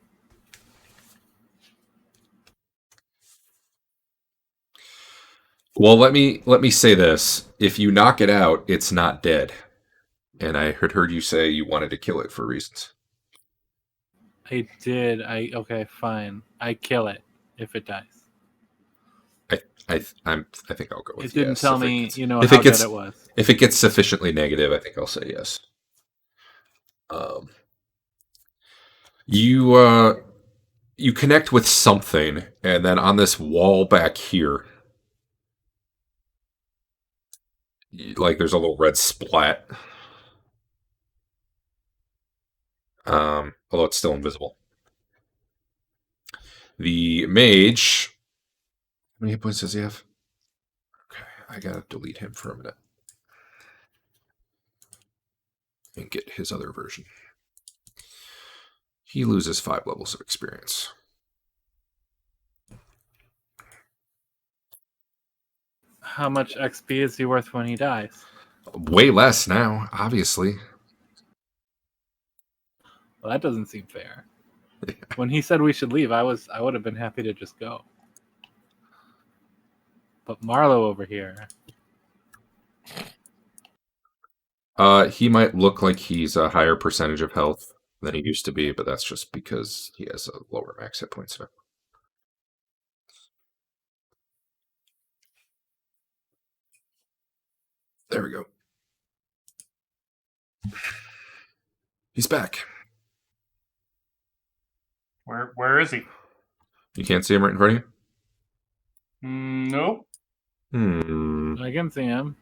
Well, let me say this. If you knock it out, it's not dead. And I had heard you say you wanted to kill it for reasons. I did. Okay, fine. I kill it if it dies. I think I'll go with it didn't yes. tell If me, gets, how if good it gets, it was. If it gets sufficiently negative, I think I'll say yes. You connect with something, and then on this wall back here, like there's a little red splat. Although it's still invisible. The mage. How many hit points does he have? Okay, I gotta delete him for a minute. And get his other version. He loses 5 levels of experience. How much XP is he worth when he dies? Way less now, obviously. Well, that doesn't seem fair. When he said we should leave, I would have been happy to just go. But Marlowe over here. He might look like he's a higher percentage of health than he used to be, but that's just because he has a lower max hit points now. There we go. He's back. Where is he? You can't see him right in front of Nope. you? I can see him.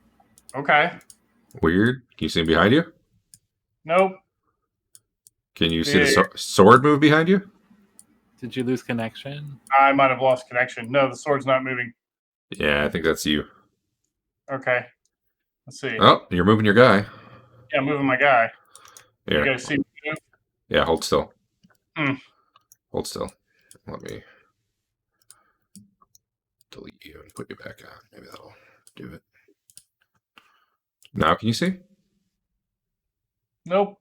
Okay. Weird. Can you see him behind you? Nope. Can you see the Yeah. sword move behind you? Did you lose connection? I might have lost connection. No, the sword's not moving. Yeah, I think that's you. Okay. Let's see. Oh, you're moving your guy. Yeah, I'm moving my guy. You Here. guys see me move? Yeah, hold still. Hmm. Hold still. Let me delete you and put you back on. Maybe that'll do it. Now can you see? Nope.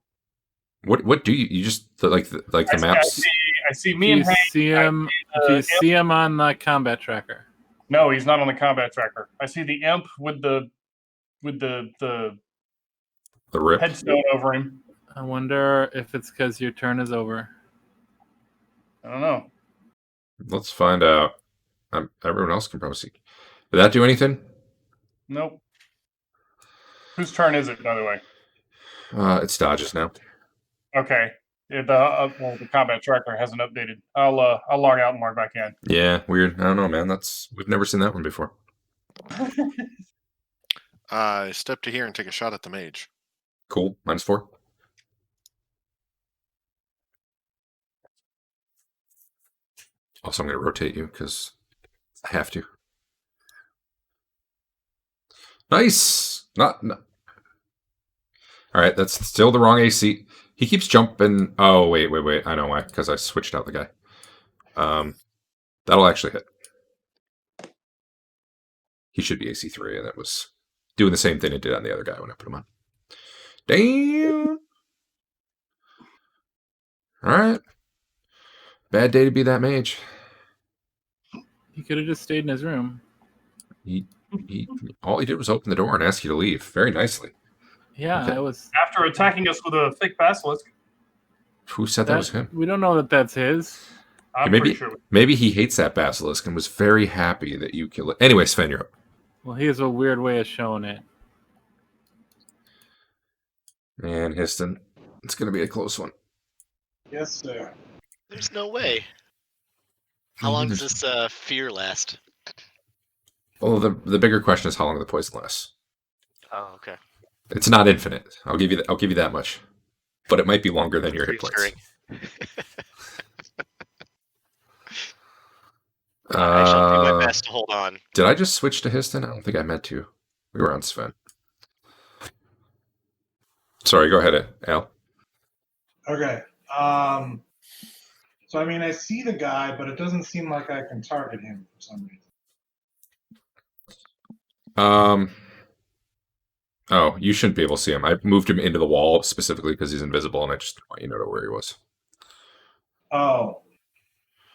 What do you just like the maps? I see Do me you and Hank. see him? Do you imp. see him on the combat tracker? No, he's not on the combat tracker. I see the imp with the The rip. headstone over him. I wonder if it's because your turn is over. I don't know. Let's find out. Everyone else can probably see. Did that do anything? Nope. Whose turn is it, by the way? It's Dodge's now. Okay. Yeah, the combat tracker hasn't updated. I'll log out and log back in. Yeah, weird. I don't know, man. We've never seen that one before. Step to here and take a shot at the mage. Cool. -4. Also, I'm going to rotate you because I have to. Nice. Not. All right, that's still the wrong AC. He keeps jumping. Oh, wait. I know why. Because I switched out the guy. That'll actually hit. He should be AC3, and that was doing the same thing it did on the other guy when I put him on. Damn. All right. Bad day to be that mage. He could have just stayed in his room. All he did was open the door and ask you to leave very nicely. Yeah, Okay. I was. After attacking us with a thick basilisk, Who said that was him? We don't know that that's his. I'm maybe, pretty sure. Maybe he hates that basilisk and was very happy that you killed it. Anyway, Sven, you're up. Well, he has a weird way of showing it. And Histon, it's going to be a close one. Yes, sir. There's no way. How long does this fear last? Well, the bigger question is how long the poison lasts. Oh, okay. It's not infinite. I'll give you that much, but it might be longer than your hit points. I shall do my best to hold on. Did I just switch to Histon? I don't think I meant to. We were on Sven. Sorry, go ahead, Al. Okay. So I mean, I see the guy, but it doesn't seem like I can target him for some reason. Oh, you shouldn't be able to see him. I moved him into the wall specifically because he's invisible, and I just want you to know where he was. Oh.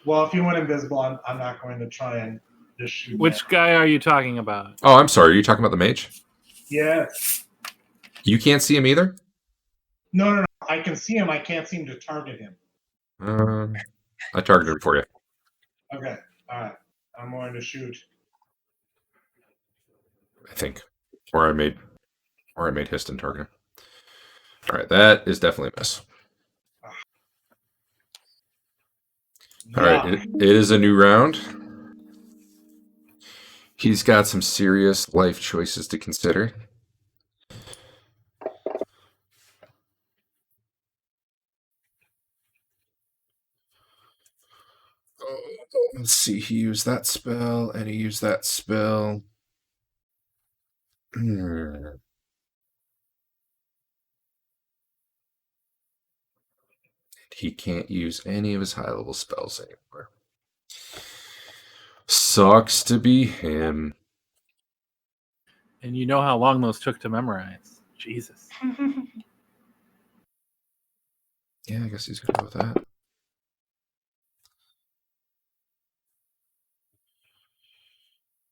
Well, if he went invisible, I'm not going to try and just shoot. Which guy are you talking about? Oh, I'm sorry. Are you talking about the mage? Yeah. You can't see him either? No. I can see him. I can't seem to target him. I targeted him for you. Okay. All right. I'm going to shoot. I think. Or I made Histon target him. All right, that is definitely a miss. All right, it is a new round. He's got some serious life choices to consider. Let's see, he used that spell, and he used that spell. He can't use any of his high-level spells anymore. Sucks to be him. And you know how long those took to memorize. Jesus. Yeah, I guess he's going to go with that.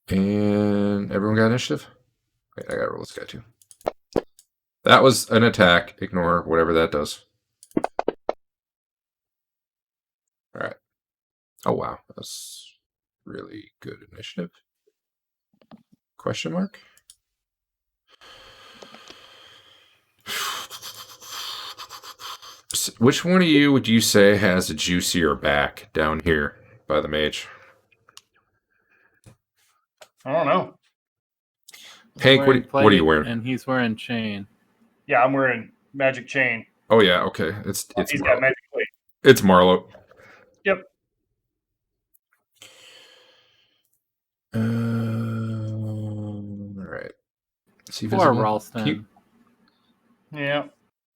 And everyone got initiative? Wait, I got to roll this guy too. That was an attack. Ignore whatever that does. All right. Oh, wow. That's really good initiative. Question mark? Which one of you would you say has a juicier back down here by the mage? I don't know. Hank, what are you plate, wearing? And he's wearing chain. Yeah, I'm wearing magic chain. Oh yeah, okay. It's He's got Marlo. magic plate. It's Marlo. Yep. All right. Is he Poor visible? Ralston. Yeah.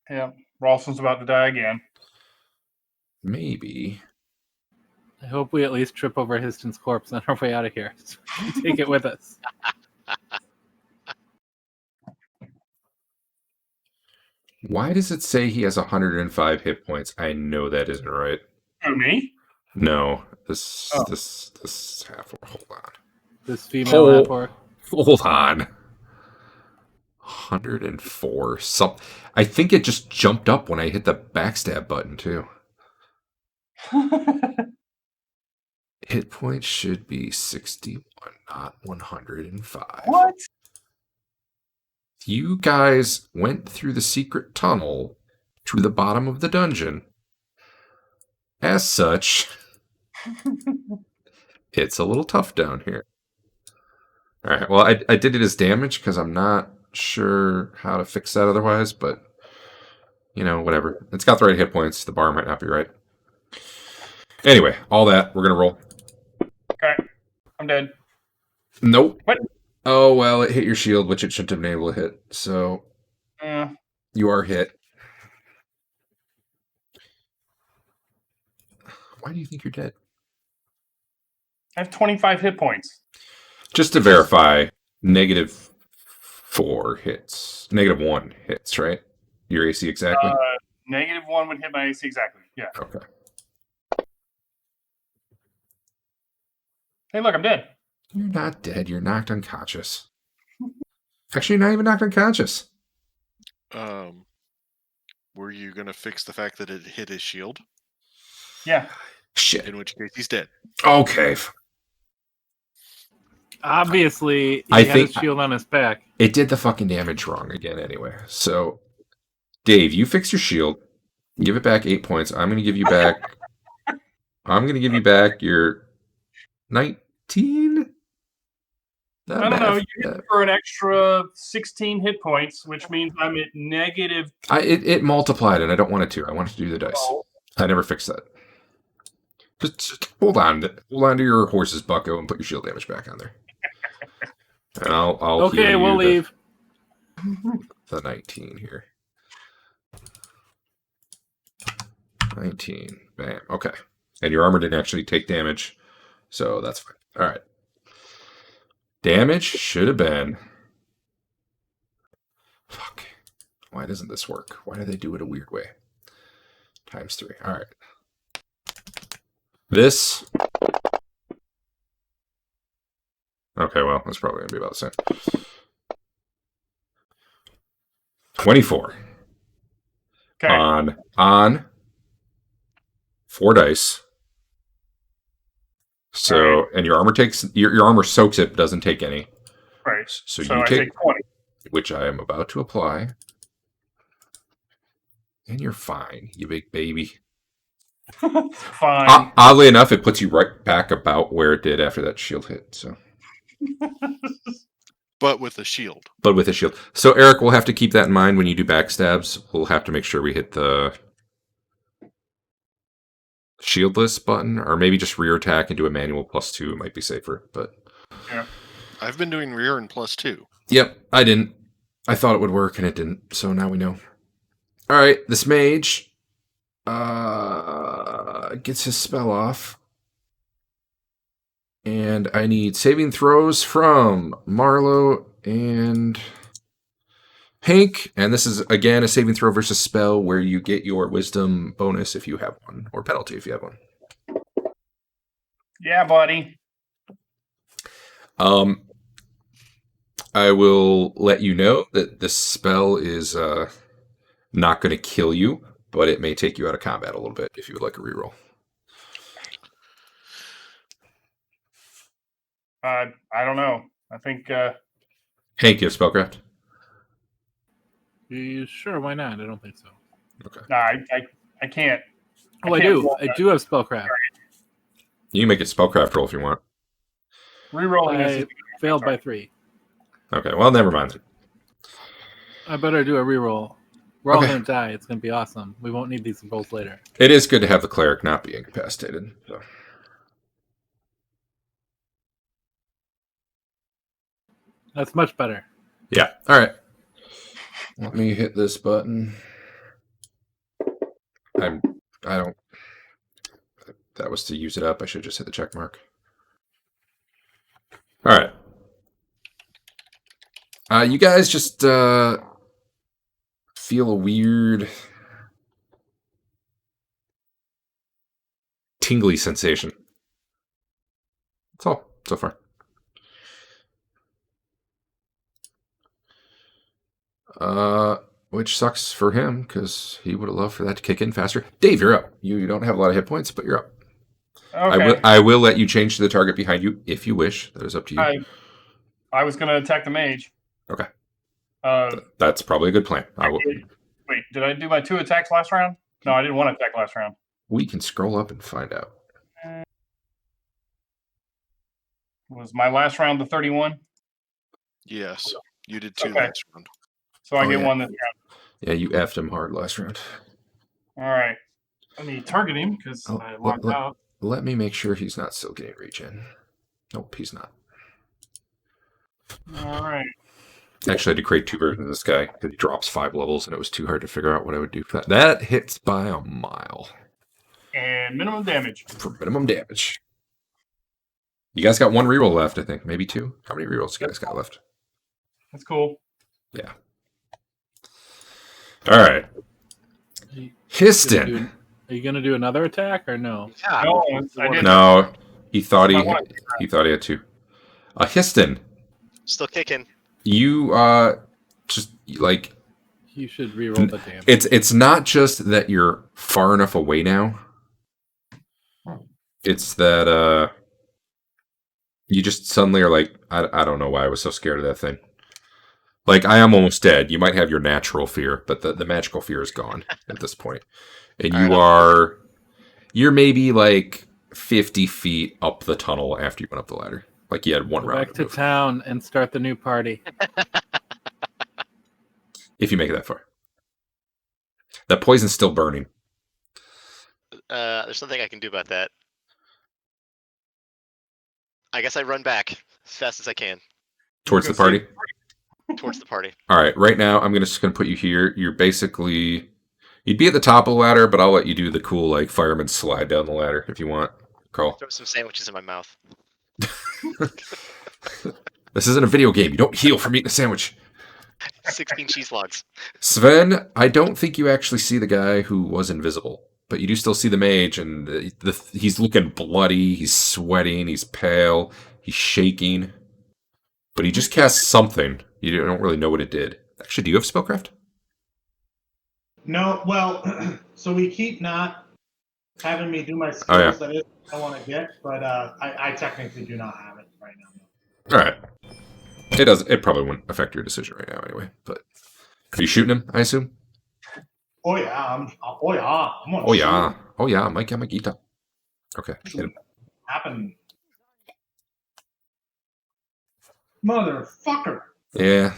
Yeah. Ralston's about to die again. Maybe. I hope we at least trip over Histon's corpse on our way out of here. So we can take it with us. Why does it say he has 105 hit points? I know that isn't right. Who, me? No, this Oh. this half. Hold on. This female half orc. Hold on. 104. I think it just jumped up when I hit the backstab button too. Hit points should be 61, not 105. What? You guys went through the secret tunnel to the bottom of the dungeon. As such, it's a little tough down here. All right, well, I did it as damage because I'm not sure how to fix that otherwise, but, you know, whatever. It's got the right hit points. The bar might not be right. Anyway, all that. We're going to roll. Okay. I'm dead. Nope. What? Oh, well, it hit your shield, which it shouldn't have been able to hit. So you are hit. Why do you think you're dead? I have 25 hit points. Just to verify, -4 hits. -1 hits, right? Your AC exactly? -1 would hit my AC exactly. Yeah. Okay. Hey, look, I'm dead. You're not dead. You're knocked unconscious. Actually, you're not even knocked unconscious. Were you going to fix the fact that it hit his shield? Yeah. Shit. In which case, he's dead. Okay. Obviously, I he had think- his shield on his back. It did the fucking damage wrong again anyway. So, Dave, you fix your shield. Give it back 8 points. I'm going to give you back... I'm going to give you back your 19? Not I don't bad. know. You hit me for an extra 16 hit points, which means I'm at negative. It multiplied, and I don't want it to. I want it to do the dice. Oh. I never fixed that. Just hold on to your horse's bucko and put your shield damage back on there. And I'll Okay, heal we'll you leave. the 19 here. 19. Bam. Okay. And your armor didn't actually take damage, so that's fine. All right. Damage should have been... Fuck. Why doesn't this work? Why do they do it a weird way? ×3. All right. This... Okay, well, that's probably going to be about the same. 24. Okay. On 4 dice. So, and your armor takes... Your armor soaks it, but doesn't take any. Right. So So you I take... take 20. Which I am about to apply. And you're fine, you big baby. Fine. Oddly enough, it puts you right back about where it did after that shield hit. So, But with a shield. but with a shield. So Eric, we'll have to keep that in mind when you do backstabs. We'll have to make sure we hit the shieldless button, or maybe just rear attack and do a manual +2. It might be safer, but Yeah. I've been doing rear and +2. yep, I didn't. I thought it would work, and it didn't. So now we know. All right, this mage gets his spell off. And I need saving throws from Marlo and Hank. And this is, again, a saving throw versus spell where you get your wisdom bonus if you have one, or penalty if you have one. Yeah, buddy. I will let you know that this spell is not going to kill you, but it may take you out of combat a little bit if you would like a reroll. I don't know. I think Hank, you have spellcraft? Sure, why not? I don't think so. Okay. nah, I can't. Oh, I can't do. roll I that. do have spellcraft. You can make a spellcraft roll if you want. Rerolling I is failed by 3. Okay, well, never mind. I better do a reroll. We're all Okay. gonna die. It's gonna be awesome. We won't need these rolls later. It is good to have the cleric not be incapacitated. So. That's much better. Yeah. All right. Let me hit this button. I don't. That was to use it up. I should just hit the check mark. All right. You guys just feel a weird tingly sensation. That's all so far. Which sucks for him because he would have loved for that to kick in faster. Dave, you're up. You don't have a lot of hit points, but you're up. Okay. I will let you change to the target behind you if you wish. That is up to you. I was going to attack the mage. Okay. Uh, That's probably a good plan. Wait, did I do my 2 attacks last round? No, I didn't want to attack last round. We can scroll up and find out. Was my last round the 31? Yes, you did 2 Okay. last round. So I Oh, get yeah. 1 this round. Yeah, you effed him hard last round. All right. Let me target him because Oh, I locked out. Let me make sure he's not still getting regen. Nope, he's not. All right. Actually, I had to create 2 versions of this guy because he drops 5 levels, and it was too hard to figure out what I would do for that. That hits by a mile And minimum damage. for minimum damage. You guys got 1 reroll left, I think. Maybe 2. How many rerolls you guys got left? That's cool. Yeah. All right. Histon. Are you gonna do another attack or no? Yeah. No, I didn't. No, he thought I wanted he thought he had 2. Histon, Still kicking. you just like You should reroll the damage. it's not just that you're far enough away now. It's that you just suddenly are like, I don't know why I was so scared of that thing. Like, I am almost dead. You might have your natural fear, but the magical fear is gone at this point. And you're maybe like 50 feet up the tunnel after you went up the ladder. Like you had 1 Go round. back to town and start the new party. If you make it that far. That poison's still burning. There's nothing I can do about that. I guess I run back as fast as I can Towards the party? towards the party. All right, right now I'm just going to put you here. You'd be at the top of the ladder, but I'll let you do the cool like fireman slide down the ladder if you want. Carl. Throw some sandwiches in my mouth. This isn't a video game. You don't heal from eating a sandwich. 16 cheese logs. Sven, I don't think you actually see the guy who was invisible, but you do still see the mage, and he's looking bloody, he's sweating, he's pale, he's shaking. But he just cast something. You don't really know what it did. Actually, do you have spellcraft? No, well, so we keep not having me do my skills Oh, yeah. that I want to get, but I technically do not have it right now. All right. It probably wouldn't affect your decision right now anyway. But are you shooting him? I assume. Oh yeah, I'm gonna Oh yeah. shoot Oh yeah. Mike Yamagita. Okay. Hit him. happen. Motherfucker. Yeah.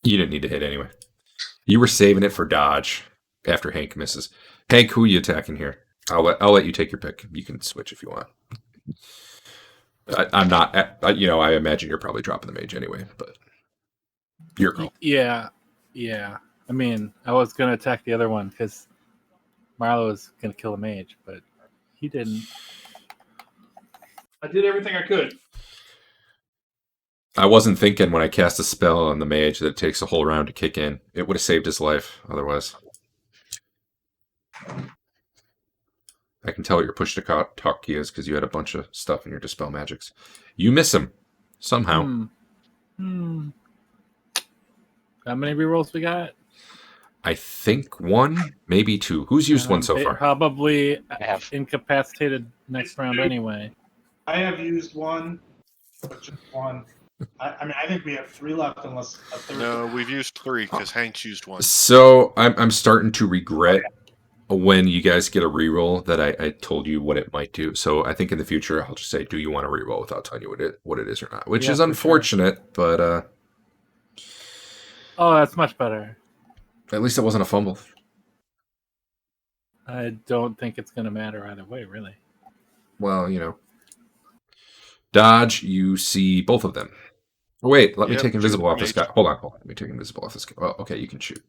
You didn't need to hit anyway. You were saving it for dodge after Hank misses. Hank, who are you attacking here? I'll let you take your pick. You can switch if you want. I'm not. I imagine you're probably dropping the mage anyway, but your call. Yeah. I mean, I was gonna attack the other one because Marlo was gonna kill the mage, but he didn't. I did everything I could. I wasn't thinking when I cast a spell on the mage that it takes a whole round to kick in. It would have saved his life otherwise. I can tell what your push to talk key is because you had a bunch of stuff in your dispel magics. You miss him somehow. How many rerolls we got? I think 1, maybe 2. Who's used one so far? Probably have. incapacitated next round anyway. I have used 1, but just 1. I mean, I think we have 3 left unless a third. No, we've used 3 because Hank's used 1. So I'm starting to regret when you guys get a reroll that I told you what it might do. So I think in the future I'll just say, do you want to reroll without telling you what it is or not? Which Yeah, is for sure. unfortunate, but Oh, that's much better. at least it wasn't a fumble. I don't think it's going to matter either way, really. Well, you know. Dodge, you see both of them. Oh, wait, let me Yep, take invisible shoot off this mage. guy. Hold on. Let me take invisible off this guy. Well, okay, you can shoot.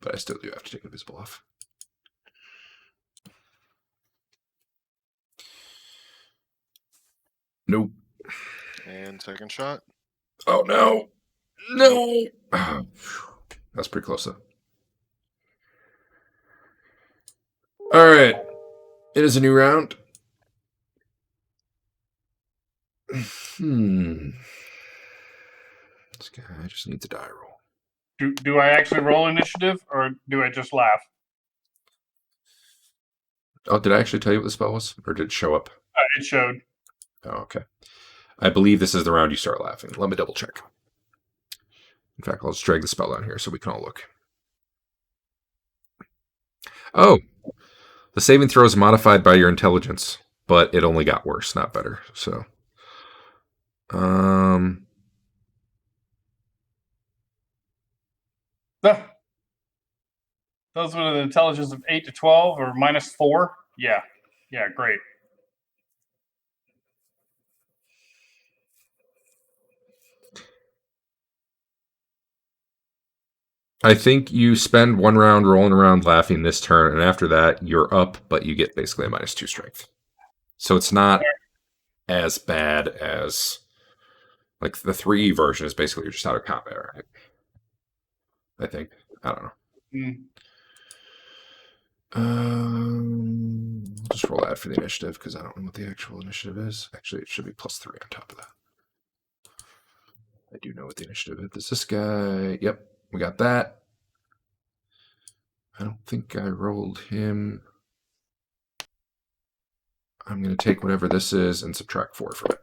But I still do have to take invisible off. Nope. And second shot. Oh, no. No. Oh, that's pretty close, though. All right. It is a new round. This guy just needs a die roll. Do I actually roll initiative, or do I just laugh? Oh, did I actually tell you what the spell was? Or did it show up? It showed. Oh, okay. I believe this is the round you start laughing. Let me double check. In fact, I'll just drag the spell down here so we can all look. Oh, the saving throw is modified by your intelligence, but it only got worse, not better. So, Those with an intelligence of 8 to 12 or -4. Yeah, great. I think you spend one round rolling around laughing this turn, and after that, you're up, but you get basically a -2 strength. So it's not as bad as, like, the 3 version is basically you're just out of combat, right? I think. I don't know. Just roll that for the initiative, because I don't know what the actual initiative is. Actually, it should be +3 on top of that. I do know what the initiative is. This guy. Yep, we got that. I don't think I rolled him. I'm going to take whatever this is and subtract 4 from it.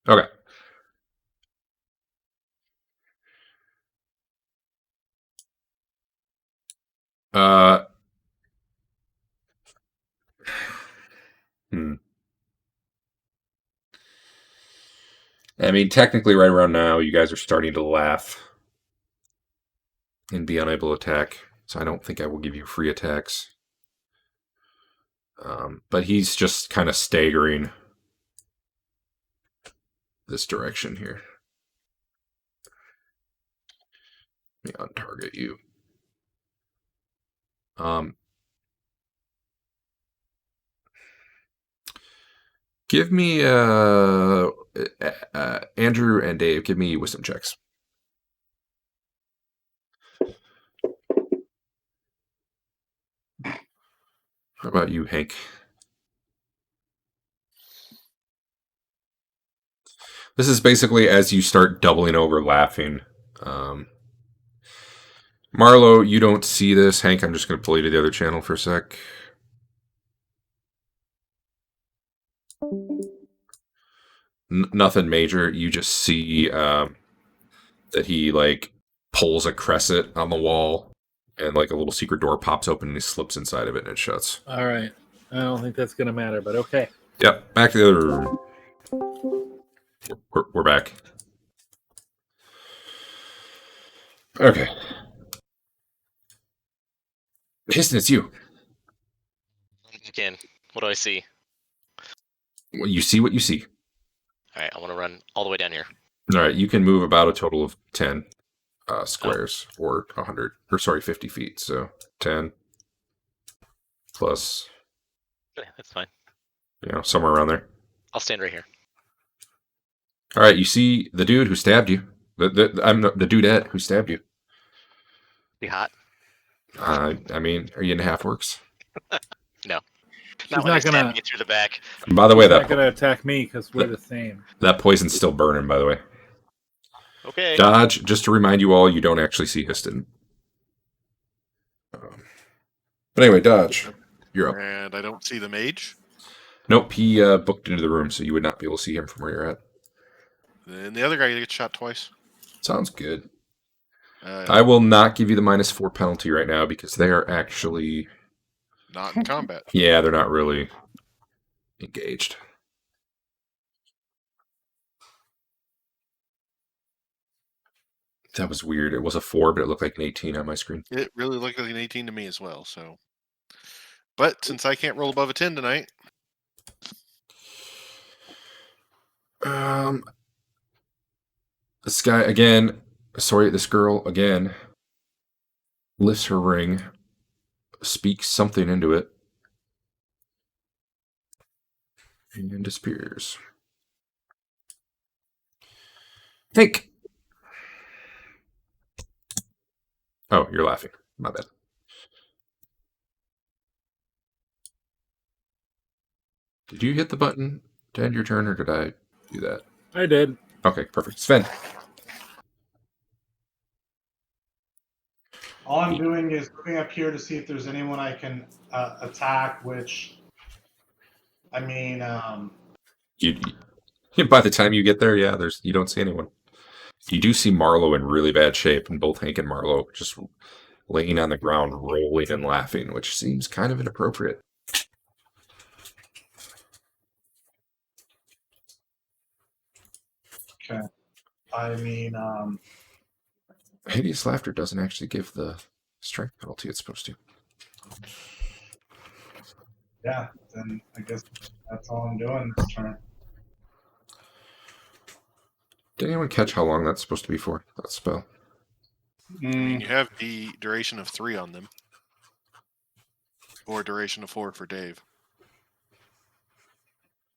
Okay. I mean, technically, right around now, you guys are starting to laugh and be unable to attack. So I don't think I will give you free attacks. But he's just kind of staggering this direction here. Let me untarget you. Give me Andrew and Dave. Give me wisdom checks. How about you, Hank? This is basically as you start doubling over laughing. Marlo, you don't see this. Hank, I'm just going to pull you to the other channel for a sec. Nothing major. You just see that he, like, pulls a crescent on the wall, and, like, a little secret door pops open, and he slips inside of it, and it shuts. All right. I don't think that's going to matter, but okay. Yep, back to the other room. We're back. Okay. Histon, it's you. Again, what do I see? Well, you see what you see. All right, I want to run all the way down here. All right, you can move about a total of 10 squares, or 100, or sorry, 50 feet. So 10 plus, Okay, that's fine. Somewhere around there. I'll stand right here. All right, you see the dude who stabbed you. I'm the dudette who stabbed you. Be hot? I mean, are you into half works? No. She's Not when not they gonna. stab me through the back. And by the way, She's not gonna attack me because we're the same. that poison's still burning. By the way. Okay. Dodge. Just to remind you all, you don't actually see Histon. But anyway, Dodge, you're up. And I don't see the mage. Nope, he booked into the room, so you would not be able to see him from where you're at. Then the other guy gets shot twice. Sounds good. I will not give you the -4 penalty right now because they are actually not in combat. Yeah, they're not really engaged. That was weird. It was a 4, but it looked like an 18 on my screen. It really looked like an 18 to me as well. So, but since I can't roll above a 10 tonight, this guy again. Sorry, this girl again lifts her ring, speaks something into it, and disappears. Think. Oh, you're laughing. My bad. Did you hit the button to end your turn, or did I do that? I did. Okay, perfect. Sven. All I'm doing is looking up here to see if there's anyone I can attack. Which, I mean, By the time you get there, yeah, you don't see anyone. You do see Marlowe in really bad shape, and both Hank and Marlowe just laying on the ground, rolling and laughing, which seems kind of inappropriate. okay. I mean, Hideous laughter doesn't actually give the strength penalty it's supposed to. yeah. Then I guess that's all I'm doing this turn. Did anyone catch how long that's supposed to be for, that spell? I mean, you have the duration of 3 on them, or duration of 4 for Dave.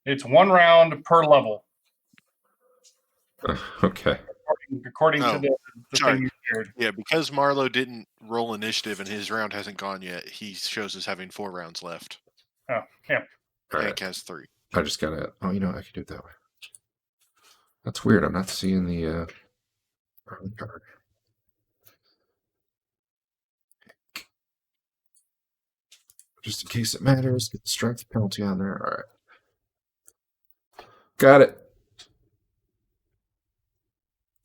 It's 1 round per level, Okay. according to the sorry. thing you shared. Yeah, because Marlowe didn't roll initiative and his round hasn't gone yet, he shows as having 4 rounds left. Oh, yeah. All Hank right. has 3. I just gotta. Oh, I could do it that way. That's weird. I'm not seeing the card. Just in case it matters, get the strength penalty on there. All right. Got it.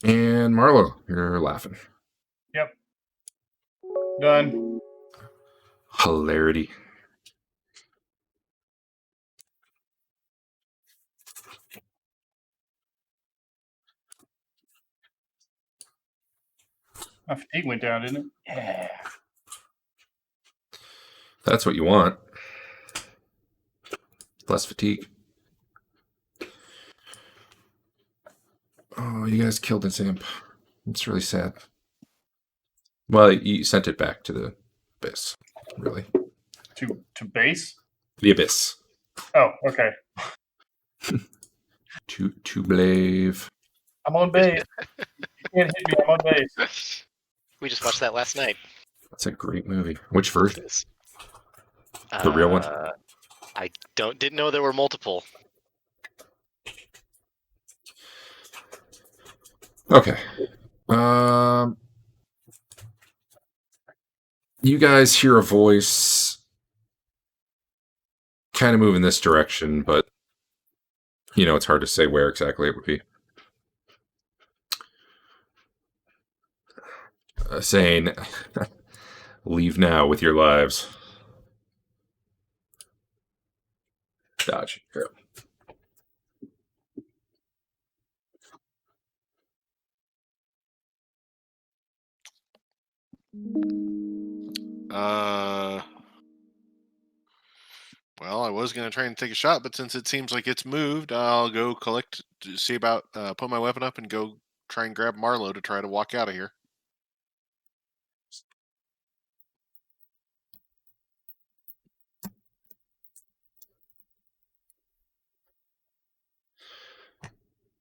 And Marlowe, you're laughing. Yep. Done. Hilarity. My fatigue went down, didn't it? Yeah. That's what you want. Less fatigue. Oh, you guys killed this imp. It's really sad. Well, you sent it back to the abyss, really. To base? The abyss. Oh, okay. To Blave. I'm on base. You can't hit me. I'm on base. We just watched that last night. That's a great movie. Which version? The The real one? I didn't know there were multiple. Okay. You guys hear a voice kind of move in this direction, but it's hard to say where exactly it would be. Saying, leave now with your lives. Dodge. Here. Well, I was going to try and take a shot, but since it seems like it's moved, I'll go collect, see about, put my weapon up and go try and grab Marlowe to try to walk out of here.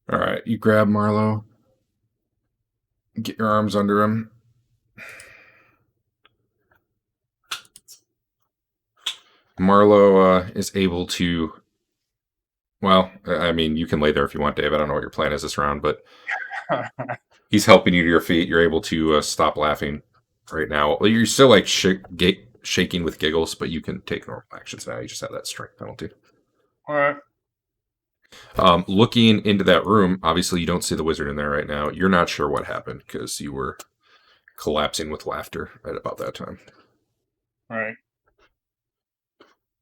All right, you grab Marlowe. Get your arms under him. Marlowe is able to. Well, I mean, you can lay there if you want, Dave. I don't know what your plan is this round, but he's helping you to your feet. You're able to stop laughing right now. You're still like shaking with giggles, but you can take normal actions now. You just have that strength penalty. All right. Looking into that room, obviously you don't see the wizard in there right now. You're not sure what happened because you were collapsing with laughter right about that time. All right.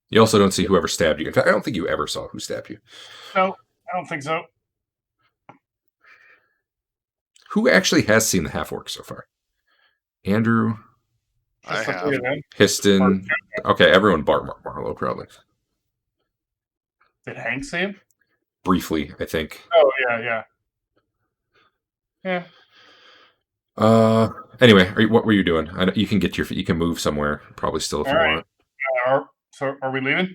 You also don't see whoever stabbed you. In fact, I don't think you ever saw who stabbed you. No, I don't think so. Who actually has seen the half-orc so far? Andrew, I Just the have. three of them. Histon. Okay, everyone bar Marlowe, probably. Did Hank see him? Briefly, I think. Oh, yeah. Anyway, what were you doing? I know, you can get you can move somewhere, probably still if All you right. want. So are we leaving?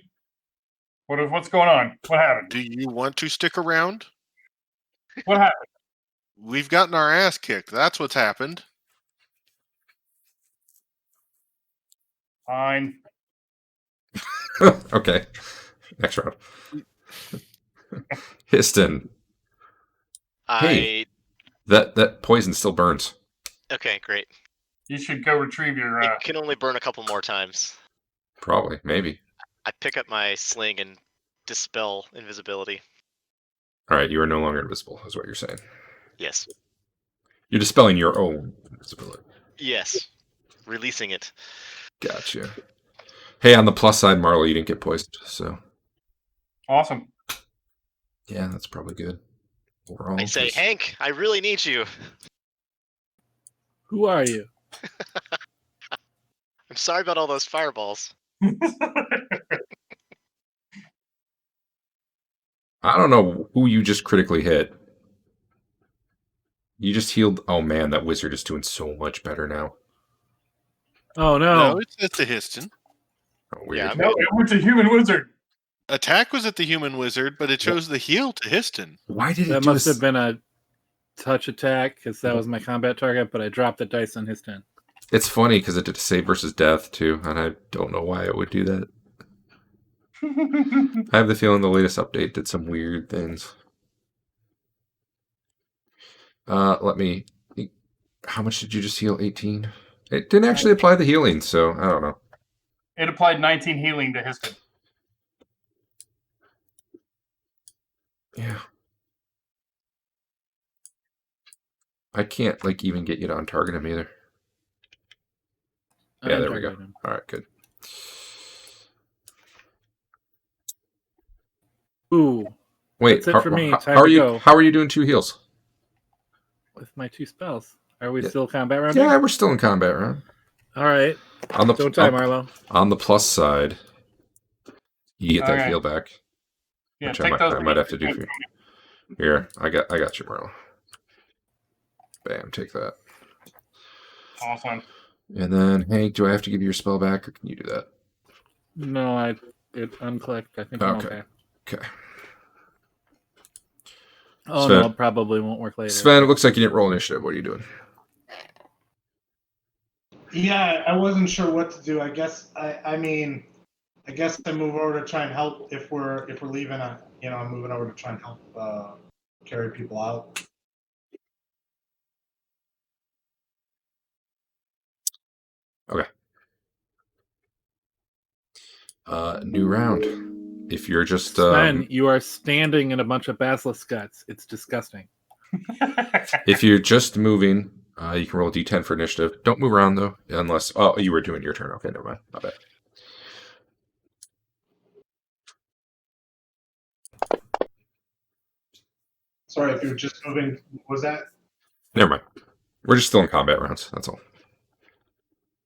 What's going on? What happened? Do you want to stick around? What happened? We've gotten our ass kicked. That's what's happened. Fine. Okay. Next round. Histon. Hey. That poison still burns. Okay, great. You should go retrieve your. It can only burn a couple more times. Probably, maybe. I pick up my sling and dispel invisibility. All right, you are no longer invisible, is what you're saying. Yes. You're dispelling your own invisibility. Yes. Releasing it. Gotcha. Hey, on the plus side, Marlo, you didn't get poisoned, so Awesome. yeah, that's probably good. Overall, I say, Hank, I really need you. Who are you? I'm sorry about all those fireballs. I don't know who you just critically hit. You just healed. Oh man, that wizard is doing so much better now. Oh No, no! it's a Histon. Oh, weird. Yeah, No, it went to human wizard. Attack was at the human wizard, but it chose the heal to Histon. Why did it That do must this? have been a touch attack because that was my combat target, but I dropped the dice on his turn. It's funny because it did save versus death too, and I don't know why it would do that. I have the feeling the latest update did some weird things. Let me. How much did you just heal? 18. It didn't actually apply the healing, so I don't know. It applied 19 healing to Histon. Yeah. I can't even get you to untarget him either. Yeah, there we go. All right, good. Ooh. Wait, That's it for me. Time how are to you? go. How are you doing 2 heals? With my 2 spells. Are we Yeah. still combat round? Yeah, we're still in combat round. All right. On the Don't die, Marlo. On the plus side, you get that Okay. heal back. Yeah, Which take those. I might have to do for you. Here, I got you, Marlo. Bam, take that. Awesome. And then, Hank, do I have to give you your spell back, or can you do that? No, it unclicked. I think I'm Okay. okay. Okay. Oh Sven. no, it probably won't work later. Sven, it looks like you didn't roll initiative. What are you doing? Yeah, I wasn't sure what to do. I guess I guess I move over to try and help if we're leaving. I'm moving over to try and help carry people out. Okay. New round. If you're just Sven, you are standing in a bunch of basilisk guts. It's disgusting. if you're just moving, you can roll a d10 for initiative. Don't move around though, unless you were doing your turn. Okay, never mind. My bad. Sorry, if you're just moving, was that? Never mind. We're just still in combat rounds. That's all.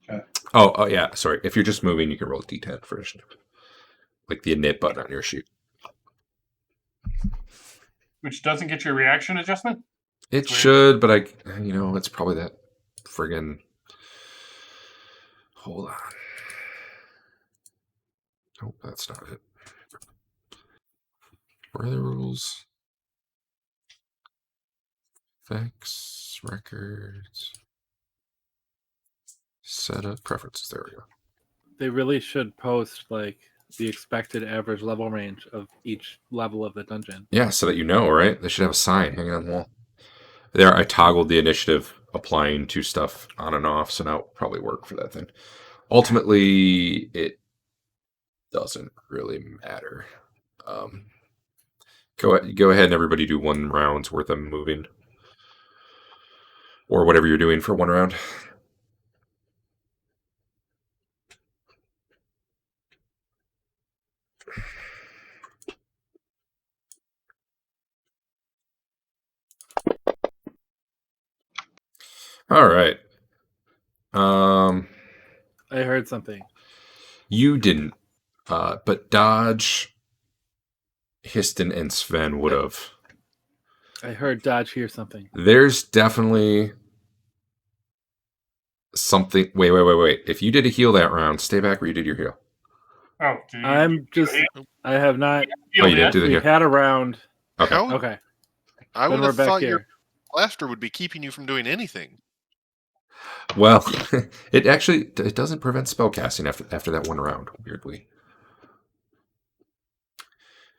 Okay. Oh yeah. Sorry. If you're just moving, you can roll a d10 for initiative, like the init button on your sheet. Which doesn't get your reaction adjustment? It should, but it's probably that friggin'. Hold on. Nope, that's not it. Where are the rules? Effects, records, setup, preferences. There we go. They really should post like the expected average level range of each level of the dungeon. Yeah, so that you know, right? They should have a sign hanging on the wall. There, I toggled the initiative applying to stuff on and off, so now it'll probably work for that thing. Ultimately, it doesn't really matter. Go ahead and everybody do 1 round's worth of moving. Or whatever you're doing for 1 round. All right. I heard something. You didn't, but Dodge, Histon, and Sven would have. I heard Dodge hear something. There's definitely something. Wait. If you did a heal that round, stay back where you did your heal. Oh, dude. I'm just. I have not. Oh, you didn't do the We heal. had a round. Okay. How? Okay. I Then would we're have back thought your here. laughter would be keeping you from doing anything. Well, it doesn't prevent spellcasting after that one round. Weirdly,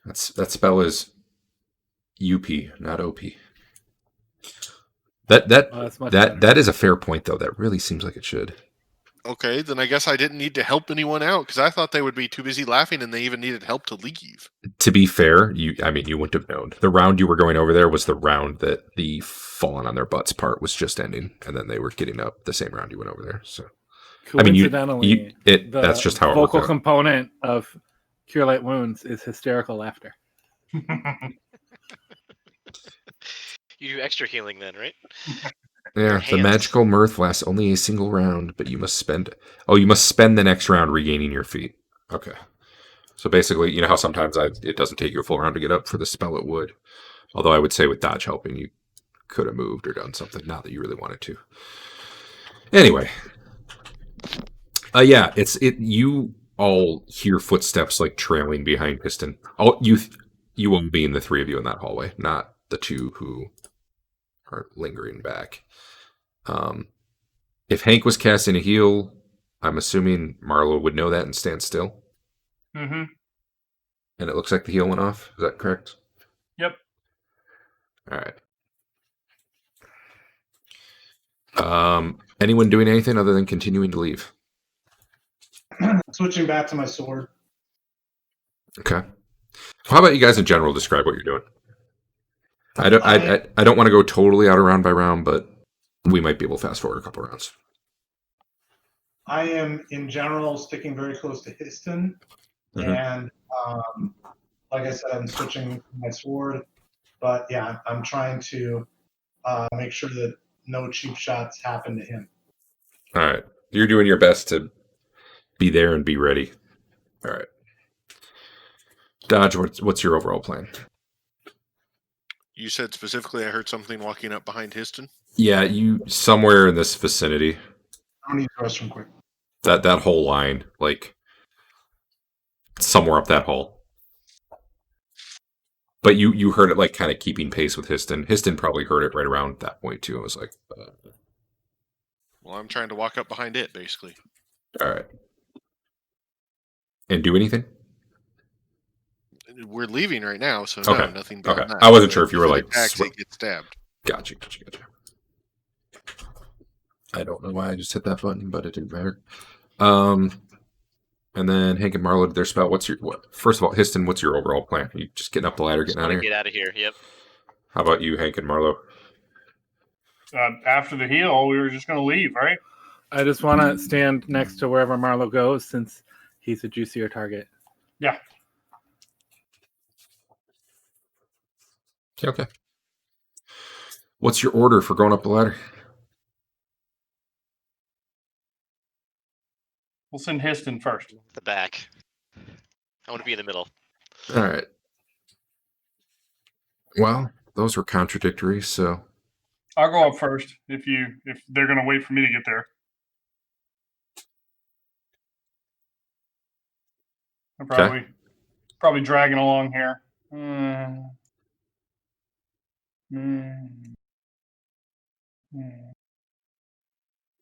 that spell is UP, not OP. That's much better. That is a fair point, though. That really seems like it should. Okay, then I guess I didn't need to help anyone out because I thought they would be too busy laughing and they even needed help to leave. To be fair, you wouldn't have known. The round you were going over there was the round that the fallen on their butts part was just ending, and then they were getting up the same round you went over there. So I mean, Coincidentally, that's just how it vocal worked out. component of Cure Light Wounds is hysterical laughter. You do extra healing then, right? Yeah, the hands. magical mirth lasts only a single round, but you must spend the next round regaining your feet. Okay. So basically, you know how sometimes it doesn't take you a full round to get up for the spell, it would. Although I would say with dodge helping, you could have moved or done something, not that you really wanted to. Anyway. Yeah, you all hear footsteps like trailing behind Piston. You won't be in the three of you in that hallway, not the two who are lingering back. If Hank was casting a heal, I'm assuming Marlo would know that and stand still. Mm-hmm. And it looks like the heal went off. Is that correct? Yep. All right. Anyone doing anything other than continuing to leave? Switching back to my sword. Okay. How about you guys in general describe what you're doing? I don't want to go totally out of round by round, but we might be able to fast forward a couple rounds. I am in general sticking very close to Histon, and like I said, I'm switching my sword. But yeah, I'm trying to make sure that no cheap shots happen to him. All right. You're doing your best to be there and be ready. All right. Dodge, what's your overall plan? You said specifically I heard something walking up behind Histon. Yeah, you somewhere in this vicinity. I need the restroom quick. That whole line, like somewhere up that hall. But you heard it like kind of keeping pace with Histon. Histon probably heard it right around that point too. It was like, Well, I'm trying to walk up behind it, basically. all right. And do anything? We're leaving right now, so no, Okay. nothing beyond Okay. that. I wasn't sure if you were it like attacks, it gets stabbed. Gotcha. I don't know why I just hit that button, but it didn't matter. And then Hank and Marlo did their spell. First of all, Histon, what's your overall plan? You just getting up the ladder, getting out of here? Get out of here. Yep. How about you, Hank and Marlo? After the heal, we were just going to leave, right? I just want to stand next to wherever Marlo goes since he's a juicier target. Yeah. Okay. What's your order for going up the ladder? We'll send Histon first. The back. I want to be in the middle. All right. Well, those were contradictory, so I'll go up first if they're going to wait for me to get there. I'm probably dragging along here.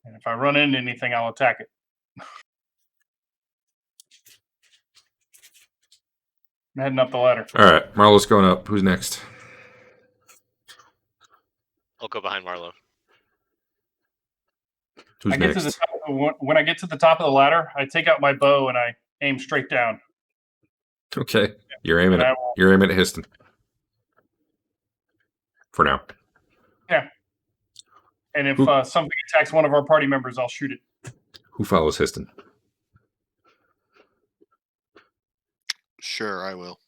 And if I run into anything, I'll attack it. I'm heading up the ladder. all right. Marlo's going up. Who's next? I'll go behind Marlo. Who's Get to the next? top, when I get to the top of the ladder, I take out my bow and I aim straight down. Okay. You're aiming at Histon. For now. Yeah. And if something attacks one of our party members, I'll shoot it. Who follows Histon? Sure, I will.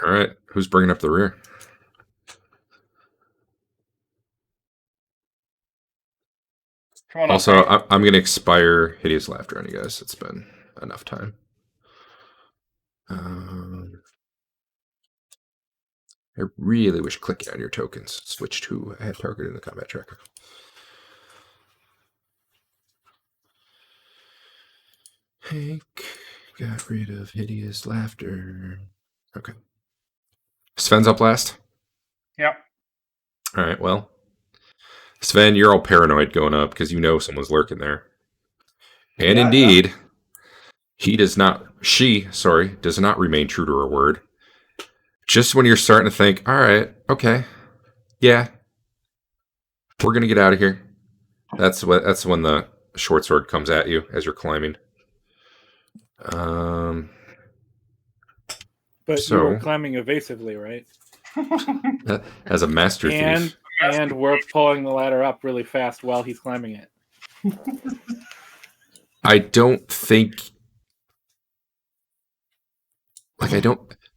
All right. Who's bringing up the rear? Come on Also, up, I'm going to expire Hideous Laughter on you guys. It's been enough time. I really wish clicking on your tokens switched to I have target in the combat tracker. Hank got rid of Hideous Laughter. Okay. Sven's up last? Yep. All right, well. Sven, you're all paranoid going up because you know someone's lurking there. And Yeah, indeed, does not remain true to her word. Just when you're starting to think, all right, okay, yeah, we're going to get out of here. That's when the short sword comes at you as you're climbing. But So- you were climbing evasively, right? As a master thief. And we're pulling the ladder up really fast while he's climbing it. I don't think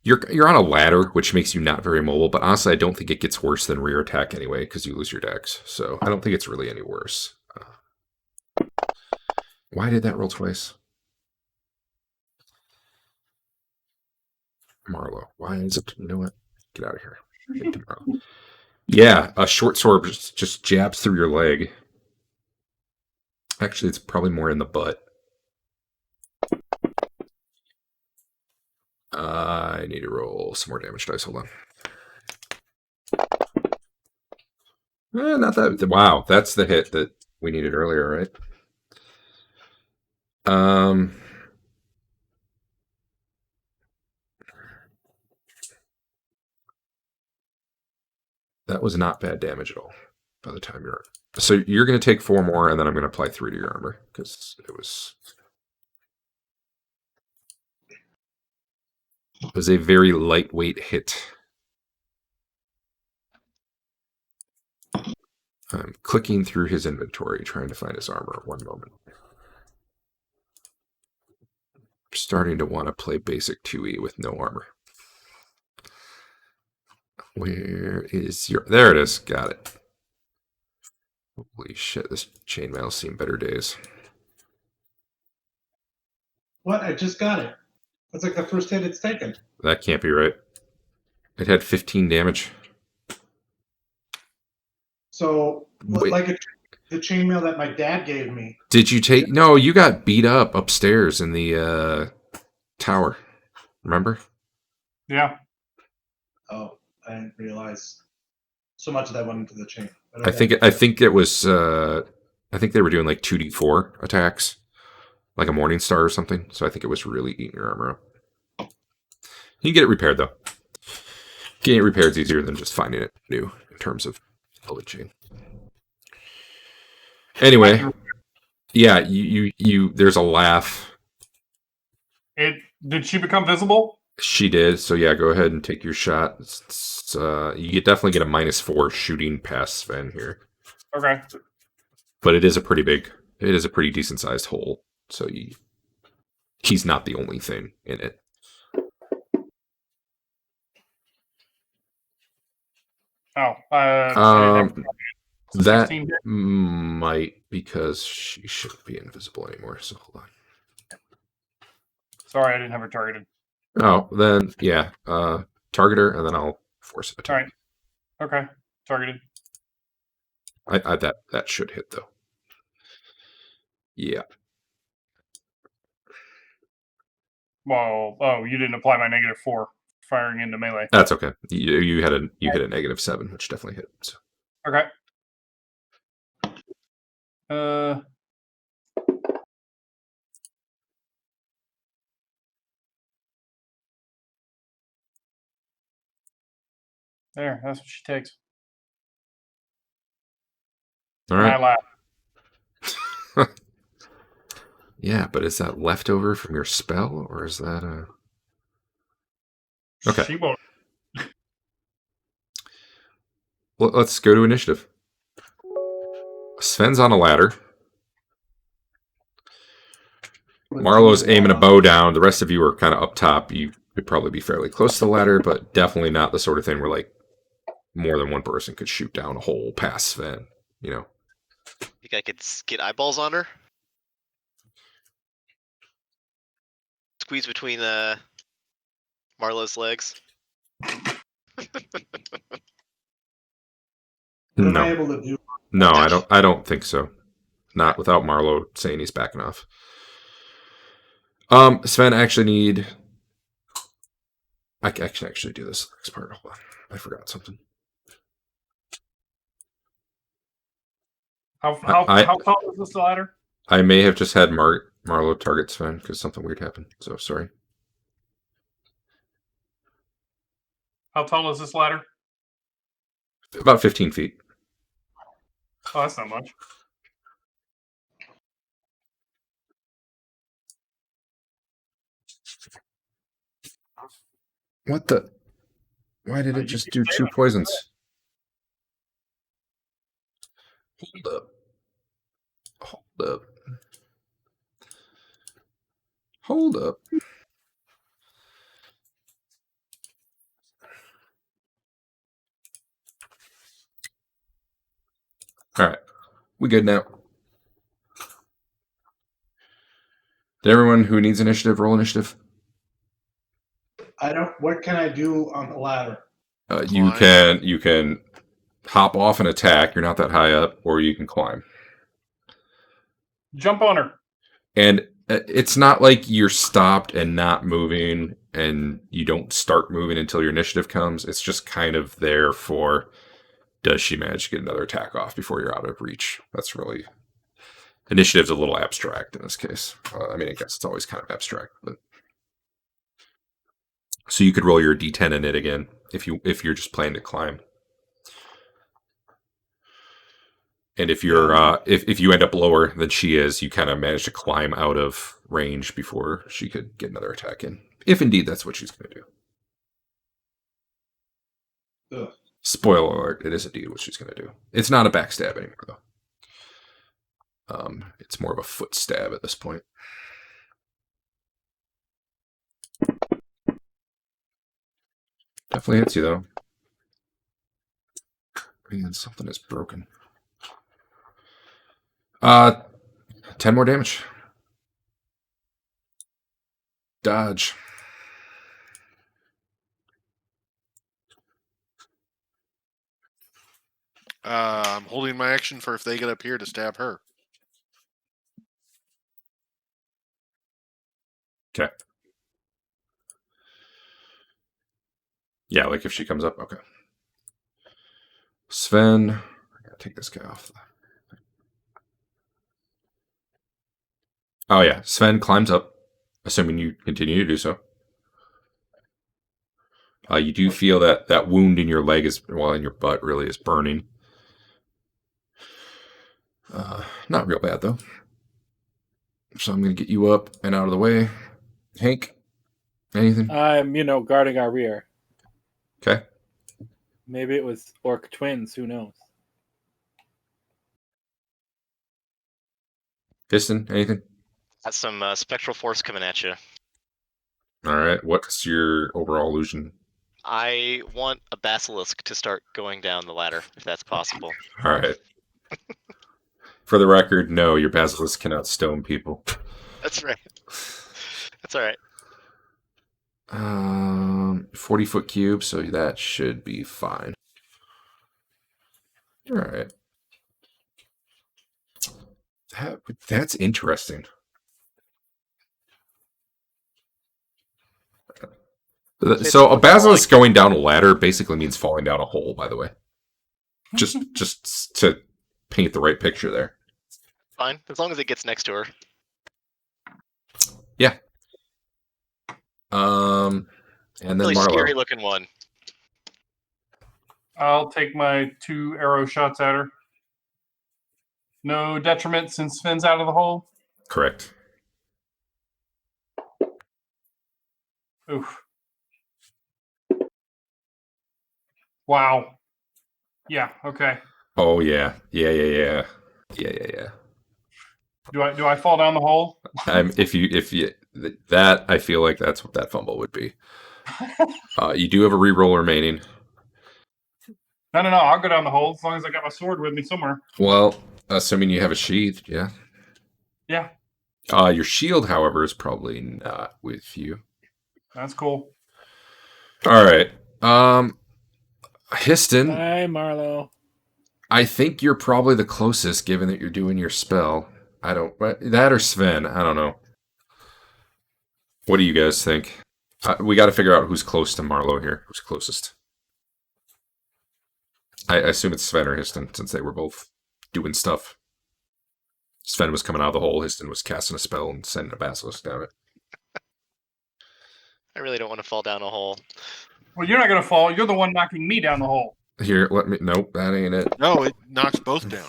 you're on a ladder, which makes you not very mobile, but honestly I don't think it gets worse than rear attack anyway, because you lose your dex. So I don't think it's really any worse. Why did that roll twice? Marlowe. Why is it? You know what? Get out of here. Get to Marlowe. Yeah, a short sword just jabs through your leg. Actually, it's probably more in the butt. I need to roll some more damage dice. Hold on. Not that. Wow, that's the hit that we needed earlier, right? That was not bad damage at all. By the time so you're going to take 4 more, and then I'm going to apply 3 to your armor because it was a very lightweight hit. I'm clicking through his inventory, trying to find his armor. One moment. I'm starting to want to play basic 2E with no armor. Where is your... There it is. Got it. Holy shit, this chainmail's seen better days. What? I just got it. That's like the first hit it's taken. That can't be right. It had 15 damage. So, Wait. like the chainmail that my dad gave me. Did you take... No, you got beat up upstairs in the tower. Remember? Yeah. Oh, I didn't realize so much of that went into the chain. But I think it was... I think they were doing like 2d4 attacks. Like a Morning Star or something. So I think it was really eating your armor up. You can get it repaired, though. Getting it repaired is easier than just finding it new in terms of bullet chain. Anyway, yeah, you there's a laugh. Did she become visible? She did, so yeah, go ahead and take your shot. You definitely get a -4 shooting past Sven here. Okay. But it is a pretty decent sized hole. So he's not the only thing in it. Oh, I didn't have that 16 hit? might, because she shouldn't be invisible anymore. So hold on. Sorry, I didn't have her targeted. Oh, then yeah, target her, and then I'll force it. All right. Okay, targeted. That should hit though. Yeah. Well, oh, you didn't apply my -4 firing into melee. That's okay. You hit a -7, which definitely hit. So. Okay. There, that's what she takes. All And I right. laugh. Yeah, but is that leftover from your spell, or is that a... Okay. She won't. Well, let's go to initiative. Sven's on a ladder. Marlowe's aiming a bow down. The rest of you are kind of up top. You could probably be fairly close to the ladder, but definitely not the sort of thing where like more than one person could shoot down a hole past Sven, you know. Think I could get eyeballs on her? Squeeze between Marlo's legs. What am I No, able to do? no, I don't think so. Not without Marlo saying he's backing off. Sven, I actually need. I can actually do this next part. Hold on, I forgot something. How tall is this ladder? I may have just had Marlo target Sven because something weird happened. So sorry. How tall is this ladder? About 15 feet. Oh, that's not much. What the? Why did it just do 2 poisons? Hold up. Hold up. Hold up. All right. We good now. Did everyone who needs initiative roll initiative? I don't. What can I do on the ladder? You can hop off and attack. You're not that high up, or you can climb. Jump on her. And it's not like you're stopped and not moving, and you don't start moving until your initiative comes. It's just kind of there for, does she manage to get another attack off before you're out of reach? That's really, initiative's a little abstract in this case. I mean, I guess it's always kind of abstract, but so you could roll your D10 in it again if you're just planning to climb. And if you're if you end up lower than she is, you kind of manage to climb out of range before she could get another attack in. If indeed that's what she's going to do. Ugh. Spoiler alert, it is indeed what she's going to do. It's not a backstab anymore, though. It's more of a foot stab at this point. Definitely hits you, though. Man, something is broken. 10 more damage. Dodge. I'm holding my action for if they get up here to stab her. Okay. Yeah, like if she comes up. Okay. Sven. I gotta take this guy off. Oh, yeah. Sven climbs up, assuming you continue to do so. You do feel that wound in your leg is, well, in your butt really is burning. Not real bad, though. So I'm going to get you up and out of the way. Hank, anything? I'm, guarding our rear. Okay. Maybe it was orc twins. Who knows? Piston, anything? Got some spectral force coming at you. All right. What's your overall illusion? I want a basilisk to start going down the ladder, if that's possible. All right. For the record, no, your basilisk cannot stone people. That's right. That's all right. 40-foot cube, so that should be fine. All right. That's interesting. So a basilisk going down a ladder basically means falling down a hole, by the way. Just to paint the right picture there. Fine, as long as it gets next to her. Yeah. And then Really Marlo. scary looking one. I'll take my 2 arrow shots at her. No detriment since Sven's out of the hole. Correct. Oof. Wow. Yeah. Okay. Oh yeah. Yeah. Do I fall down the hole? If you that, I feel like that's what that fumble would be. You do have a reroll remaining. No. I'll go down the hole as long as I got my sword with me somewhere. Well, Assuming you have a sheath, yeah. Yeah, Your shield, however, is probably not with you. that's cool. All right. Histon, Hi, Marlo. I think you're probably the closest, given that you're doing your spell. That or Sven. I don't know. What do you guys think? We got to figure out who's close to Marlowe here. Who's closest? I assume it's Sven or Histon, since they were both doing stuff. Sven was coming out of the hole. Histon was casting a spell and sending a basilisk down it. I really don't want to fall down a hole. Well, you're not gonna fall. You're the one knocking me down the hole. Here, let me. Nope, that ain't it. No, it knocks both down.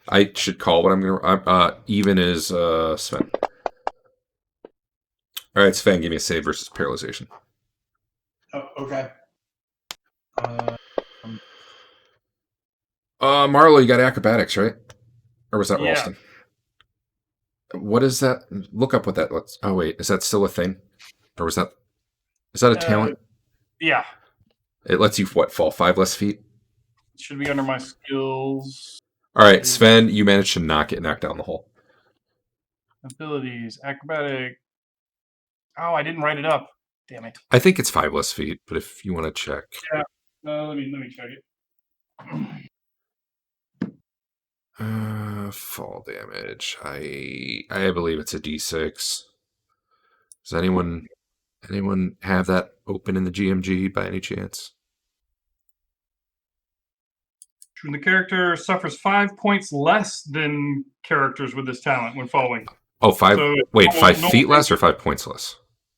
I should call what I'm gonna. Even is Sven. All right, Sven, give me a save versus paralyzation. Oh, okay. Marlo, you got acrobatics, right? Or was that Yeah. Ralston? What is that? Look up what that looks. Oh wait, is that still a thing? Or was that? Is that a talent? Yeah, It lets you what? Fall 5 less feet. it should be under my skills. All right, Sven, you managed to knock down the hole. Abilities, acrobatic. Oh, I didn't write it up. Damn it. I think it's 5 less feet, but if you want to check, Let me check it. fall damage. I believe it's a D6. Does anyone have that open in the GMG by any chance? When the character suffers 5 points less than characters with this talent when falling. Oh, 5. So Wait, normal- 5 normal feet less or damage. 5 points less?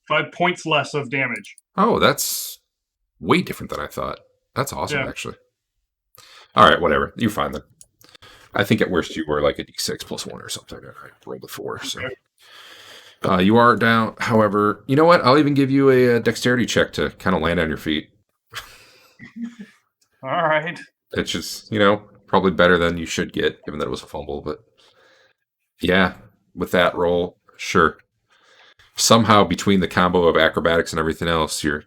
5 points less of damage. Oh, that's way different than I thought. That's awesome, Yeah. actually. All right, whatever. You're fine then. I think at worst you were like a D6 plus 1 or something. I rolled a 4, so. You are down. However, you know what? I'll even give you a dexterity check to kind of land on your feet. All right. It's just, probably better than you should get, given that it was a fumble. But yeah, with that roll, sure. Somehow between the combo of acrobatics and everything else, you're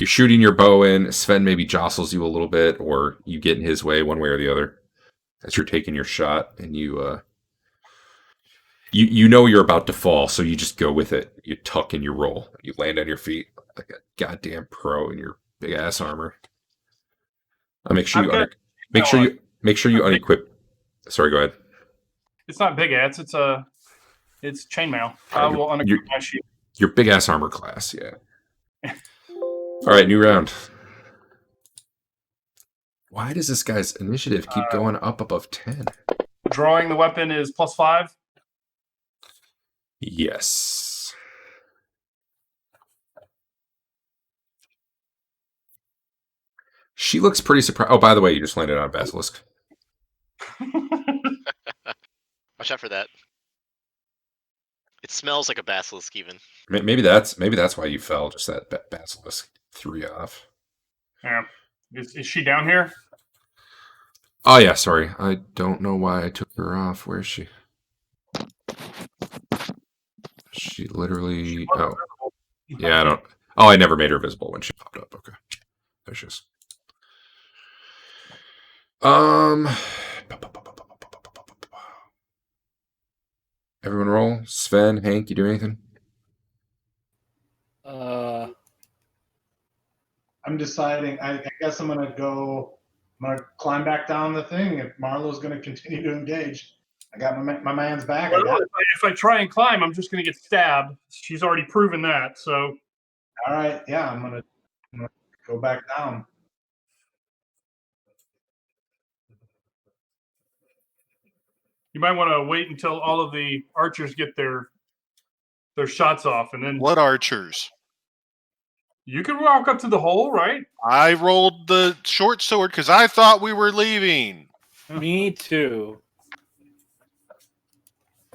shooting your bow in. Sven maybe jostles you a little bit, or you get in his way one way or the other as you're taking your shot, and you know you're about to fall, so you just go with it. You tuck and you roll. You land on your feet like a goddamn pro in your big ass armor. Make sure you unequip. Sorry, go ahead. It's not big ads. It's chainmail. I will unequip my shield. Your big ass armor class, yeah. All right, new round. Why does this guy's initiative keep going up above 10? Drawing the weapon is +5. Yes. She looks pretty surprised. Oh, by the way, you just landed on a basilisk. Watch out for that. It smells like a basilisk, even. Maybe that's why you fell. Just that basilisk threw you off. Yeah. Is she down here? Oh yeah, sorry. I don't know why I took her off. Where is she? She literally. Oh, yeah. I don't. Oh, I never made her visible when she popped up. Okay, there she is. Everyone roll. Sven, Hank, you do anything? I'm deciding. I guess I'm gonna climb back down the thing. If Marlo's gonna continue to engage, I got my man's back. Well, if I try and climb, I'm just going to get stabbed. She's already proven that. So. All right. Yeah, I'm gonna go back down. You might want to wait until all of the archers get their shots off, and then. What archers? You can walk up to the hole, right? I rolled the short sword because I thought we were leaving. Me too.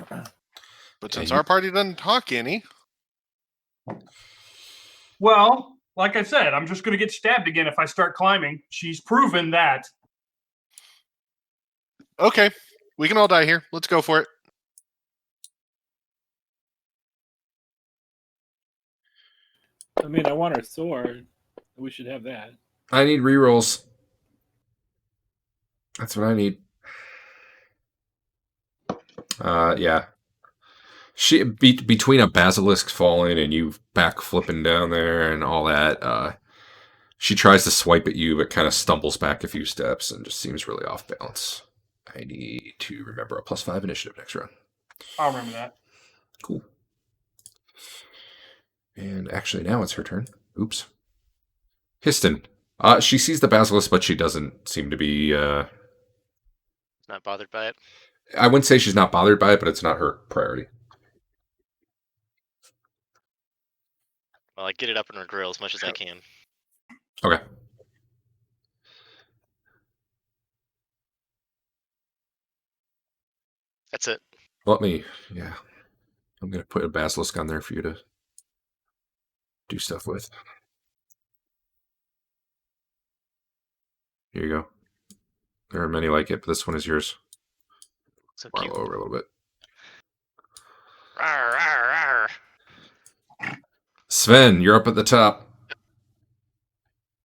But since our party doesn't talk any. Well, like I said, I'm just going to get stabbed again if I start climbing. She's proven that. Okay, we can all die here. Let's go for it. I mean, I want her sword. We should have that. I need rerolls. That's what I need. Yeah. She between a basilisk falling and you back flipping down there and all that, she tries to swipe at you but kind of stumbles back a few steps and just seems really off balance. I need to remember a +5 initiative next round. I'll remember that. Cool. And actually now it's her turn. Oops. Histon. She sees the basilisk, but she doesn't seem to be Not bothered by it. I wouldn't say she's not bothered by it, but it's not her priority. Well, I get it up in her grill as much as I can. Okay. That's it. I'm going to put a basilisk on there for you to do stuff with. Here you go. There are many like it, but this one is yours. So cute. Marlow over a little bit. Rawr, rawr, rawr. Sven, you're up at the top.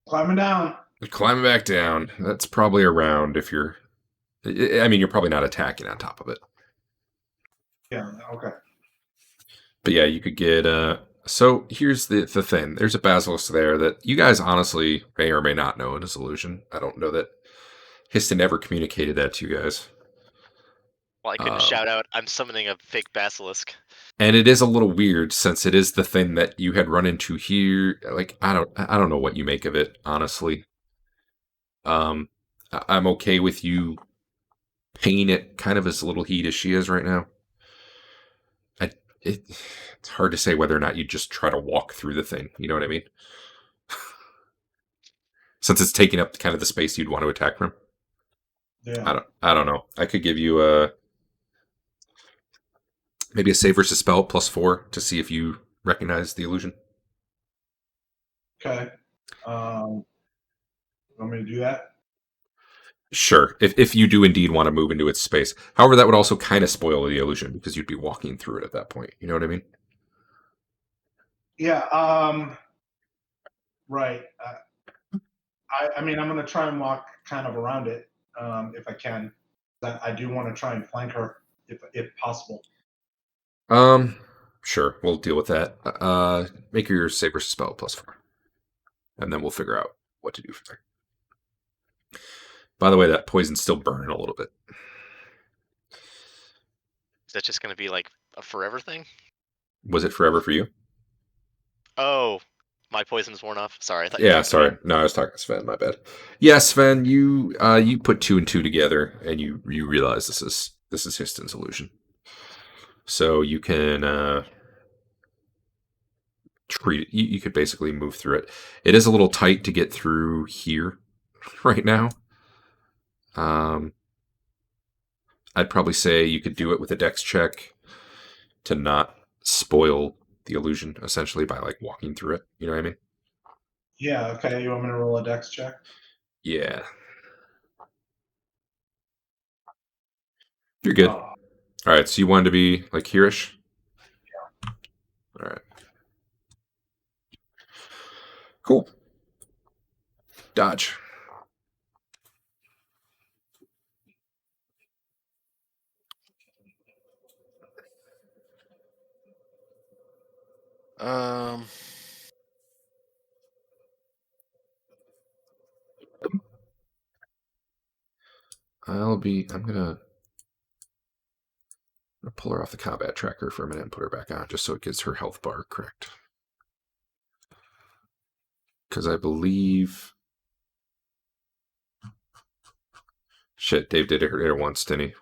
Climbing down. Climbing back down. That's probably a round if you're... I mean, you're probably not attacking on top of it. Yeah, okay. But yeah, you could get... So here's the thing. There's a basilisk there that you guys honestly may or may not know it is illusion. I don't know that Histon ever communicated that to you guys. Well, I couldn't shout out, I'm summoning a fake basilisk. And it is a little weird since it is the thing that you had run into here. Like, I don't know what you make of it, honestly. I'm okay with you paying it kind of as little heat as she is right now. It's hard to say whether or not you just try to walk through the thing. You know what I mean? Since it's taking up kind of the space you'd want to attack from. Yeah. I don't know. I could give you maybe a save versus spell +4 to see if you recognize the illusion. Okay. Want me to do that? Sure, if you do indeed want to move into its space. However, that would also kind of spoil the illusion because you'd be walking through it at that point. You know what I mean? Yeah. Right. I mean, I'm going to try and walk kind of around it if I can. I do want to try and flank her if possible. Sure, we'll deal with that. Make your save versus spell +4, and then we'll figure out what to do from there. By the way, that poison's still burning a little bit. Is that just going to be like a forever thing? Was it forever for you? Oh, my poison's worn off. Sorry. I thought Yeah, sorry. No, I was talking to Sven. My bad. Yeah, Sven, you put 2 and 2 together, and you realize this is Histon's illusion. So you can treat it. You could basically move through it. It is a little tight to get through here right now. I'd probably say you could do it with a dex check to not spoil the illusion, essentially, by like walking through it. You know what I mean? Yeah, okay. You want me to roll a dex check? Yeah. You're good. Oh, All right, so you wanted to be like here-ish? Yeah. All right. Cool. Dodge. I'm gonna pull her off the combat tracker for a minute and put her back on just so it gets her health bar correct. Because I believe... Shit, Dave did hit her once, didn't he?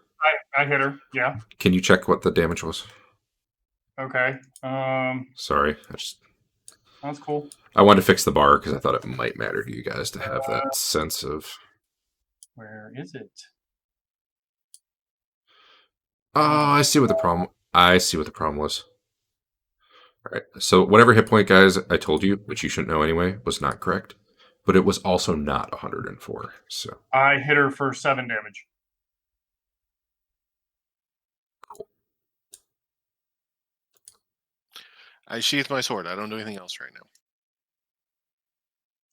I hit her. Yeah. Can you check what the damage was? Okay. Sorry, That's cool. I wanted to fix the bar because I thought it might matter to you guys to have that sense of... Where is it? Oh, I see what the problem was. All right, so whatever hit point, guys, I told you, which you shouldn't know anyway, was not correct. But it was also not 104, so... I hit her for 7 damage. Cool. I sheathed my sword. I don't do anything else right now.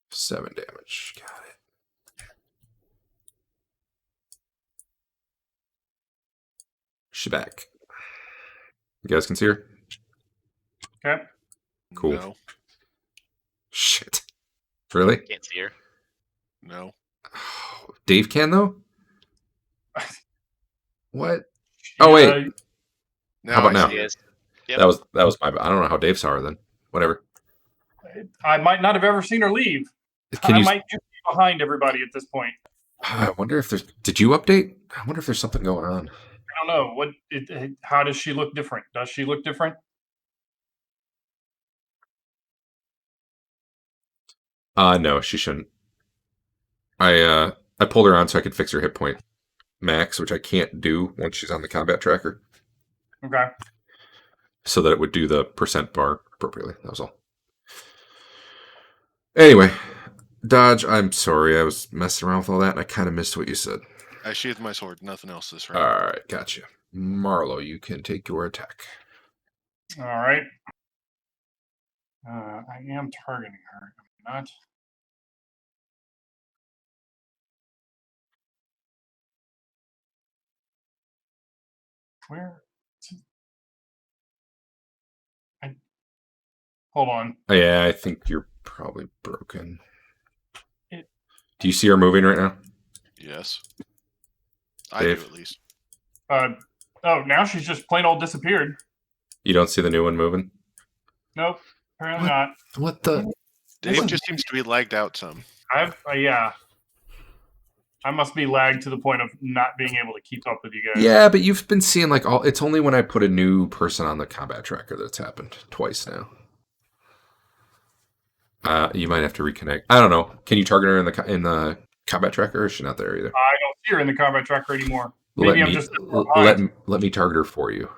7 damage. Got it. She's back. You guys can see her? Okay. Cool. No. Shit. Really? Can't see her. No. Dave can, though? What? Oh, wait. Now How about I now? see She it. is. Yep. That was my bad. I don't know how Dave saw her then. Whatever. I might not have ever seen her leave. Can I you? might just be behind everybody at this point. I wonder if there's. Did you update? I wonder if there's something going on. I don't know. How does she look different? Does she look different? No, she shouldn't. I pulled her on so I could fix her hit point max, which I can't do once she's on the combat tracker, Okay. so that it would do the percent bar appropriately. That was all. Anyway, Dodge, I'm sorry. I was messing around with all that, and I kind of missed what you said. I sheathed my sword. Nothing else this All round. right, gotcha. Marlo, you can take your attack. All right. I am targeting her. Am I not? Where? Hold on. Oh, yeah, I think you're probably broken. It- Do you see her moving right now? Yes. I Dave? do at least. Oh, now she's just plain old disappeared. You don't see the new one moving? Nope. Apparently What? not. What the? Dave just seems to be lagged out some. Yeah. I must be lagged to the point of not being able to keep up with you guys. Yeah, but you've been seeing like all. It's only when I put a new person on the combat tracker that's happened twice now. You might have to reconnect. I don't know. Can you target her in the combat tracker? Or is she not there either? I don't see her in the combat tracker anymore. Maybe I'm just let me target her for you.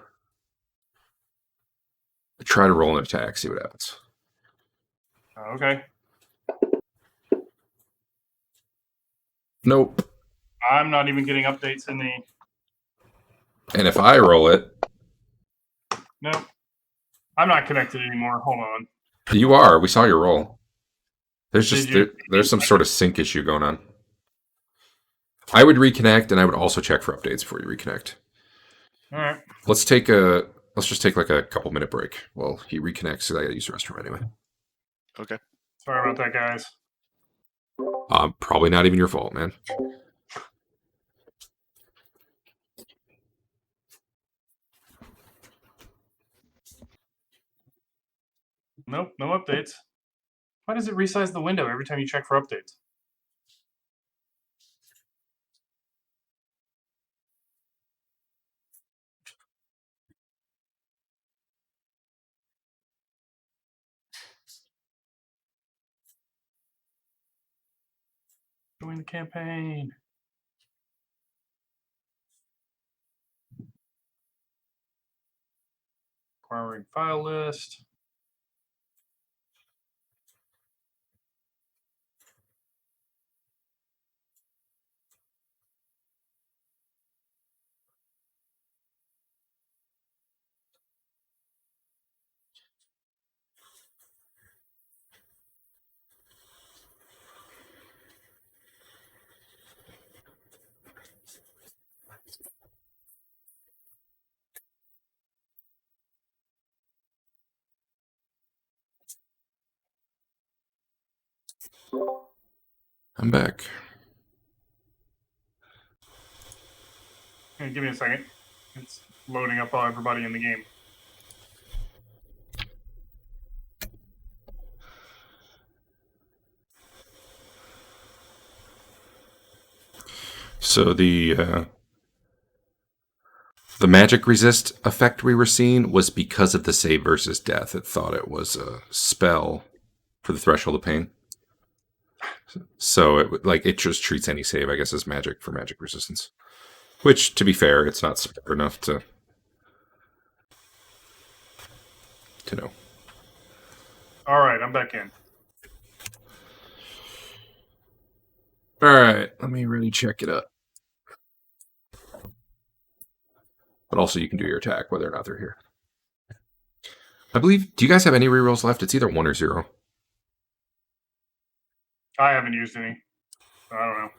Try to roll an attack. See what happens. Okay. Nope. I'm not even getting updates in the. And if I roll it, Nope. I'm not connected anymore. Hold on. you are. We saw your roll. There's just Did you- there's some sort of sync issue going on. I would reconnect, and I would also check for updates before you reconnect. All right. Let's just take like a couple minute break while he reconnects. Cause I gotta use the restroom anyway. Okay. Sorry about that, guys. Probably not even your fault, man. Nope. No updates. Why does it resize the window every time you check for updates? Join the campaign. Acquiring file list. I'm back. Give me a second. It's loading up everybody in the game. So the magic resist effect we were seeing was because of the save versus death. It thought it was a spell for the threshold of pain. So it just treats any save, I guess, as magic for magic resistance. Which, to be fair, it's not smart enough to know. All right, I'm back in. All right, let me really check it up. But also, you can do your attack whether or not they're here. I believe. Do you guys have any rerolls left? It's either 1 or 0. I haven't used any. So I don't know.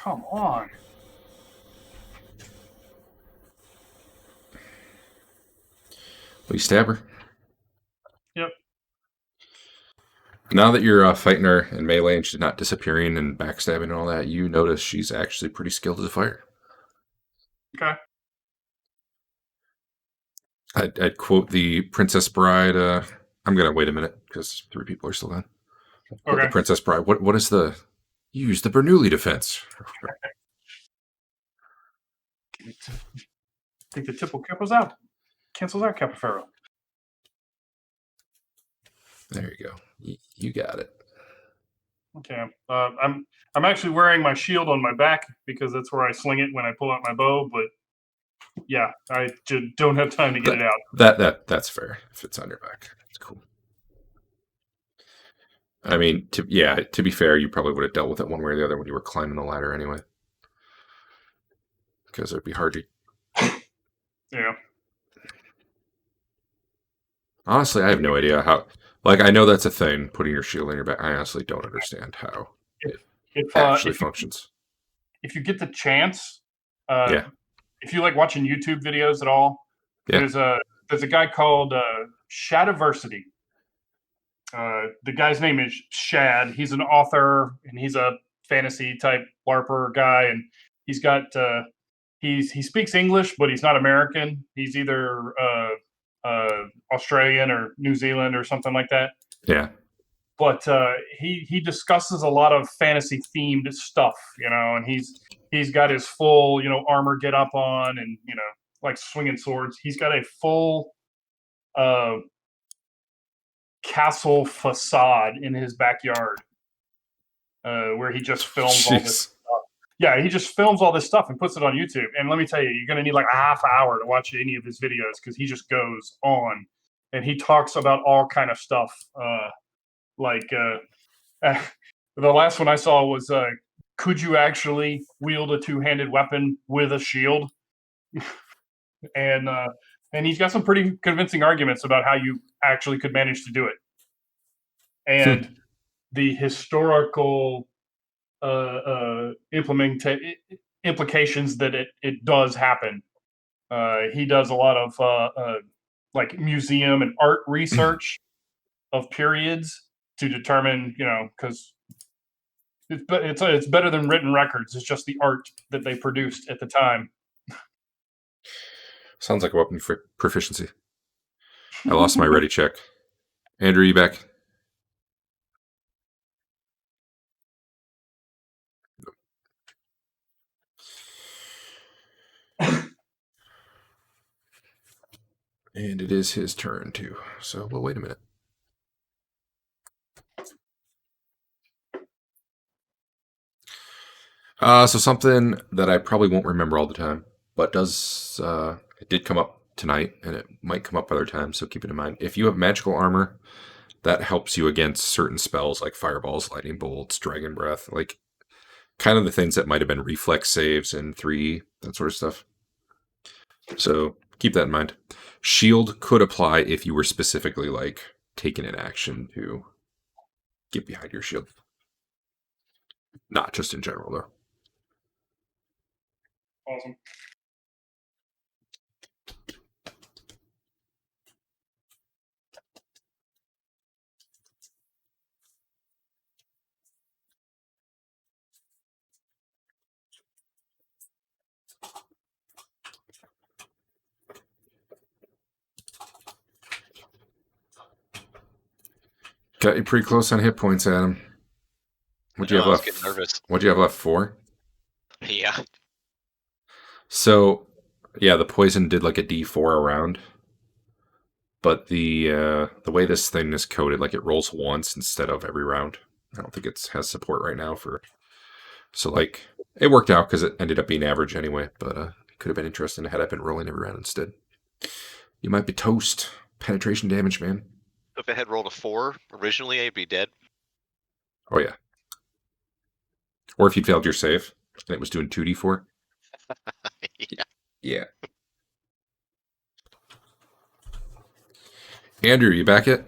Come on. Will you stab her? Yep. Now that you're fighting her in melee and she's not disappearing and backstabbing and all that, you notice she's actually pretty skilled as a fighter. Okay. I'd quote the Princess Bride. I'm going to wait a minute because 3 people are still gone. Quote Okay. the Princess Bride. What is the... Use the Bernoulli defense. I think the tip will cancels out Capoferro. There you go. You got it. Okay. I'm actually wearing my shield on my back because that's where I sling it when I pull out my bow. But yeah, I just don't have time to get it out. That's fair. If it's on your back, it's cool. I mean, to be fair, you probably would have dealt with it one way or the other when you were climbing the ladder anyway, because it'd be hard to. Yeah. Honestly, I have no idea how. Like, I know that's a thing, putting your shield on your back. I honestly don't understand how it actually functions. If you get the chance, Yeah. if you like watching YouTube videos at all, Yeah. there's a guy called Shadiversity. The guy's name is Shad. He's an author and he's a fantasy type LARPer guy, and he's got he speaks English, but he's not American. He's either Australian or New Zealand or something like that. Yeah. But he discusses a lot of fantasy themed stuff, and he's got his full armor get up on, and like swinging swords. He's got a full castle facade in his backyard where he just films all this stuff. Yeah, he just films all this stuff and puts it on YouTube. And let me tell you, you're going to need like a half hour to watch any of his videos because he just goes on and he talks about all kind of stuff. The last one I saw was, could you actually wield a two-handed weapon with a shield? And he's got some pretty convincing arguments about how you actually could manage to do it. And the historical implications that it does happen. He does a lot of like museum and art research of periods to determine, because it's better than written records. It's just the art that they produced at the time. Sounds like a weapon for proficiency. I lost my ready check. Andrew, you back? And it is his turn too. So we'll wait a minute. So something that I probably won't remember all the time, but it did come up tonight, and it might come up other times, so keep it in mind. If you have magical armor, that helps you against certain spells like fireballs, lightning bolts, dragon breath, like kind of the things that might have been reflex saves in 3, that sort of stuff. So keep that in mind. Shield could apply if you were specifically like taking an action to get behind your shield. Not just in general, though. Awesome. Got you pretty close on hit points, Adam. What do you have left? I was getting nervous. What do you have left? 4? Yeah. So, yeah, the poison did like a D4 a round, but the way this thing is coded, like it rolls once instead of every round. I don't think it has support right now for. So like it worked out because it ended up being average anyway, but it could have been interesting had I been rolling every round instead. You might be toast. Penetration damage, man. If it had rolled a 4 originally, I'd be dead. Oh yeah. Or if you'd failed your save and it was doing 2d4. Yeah. Yeah. Andrew, you back yet?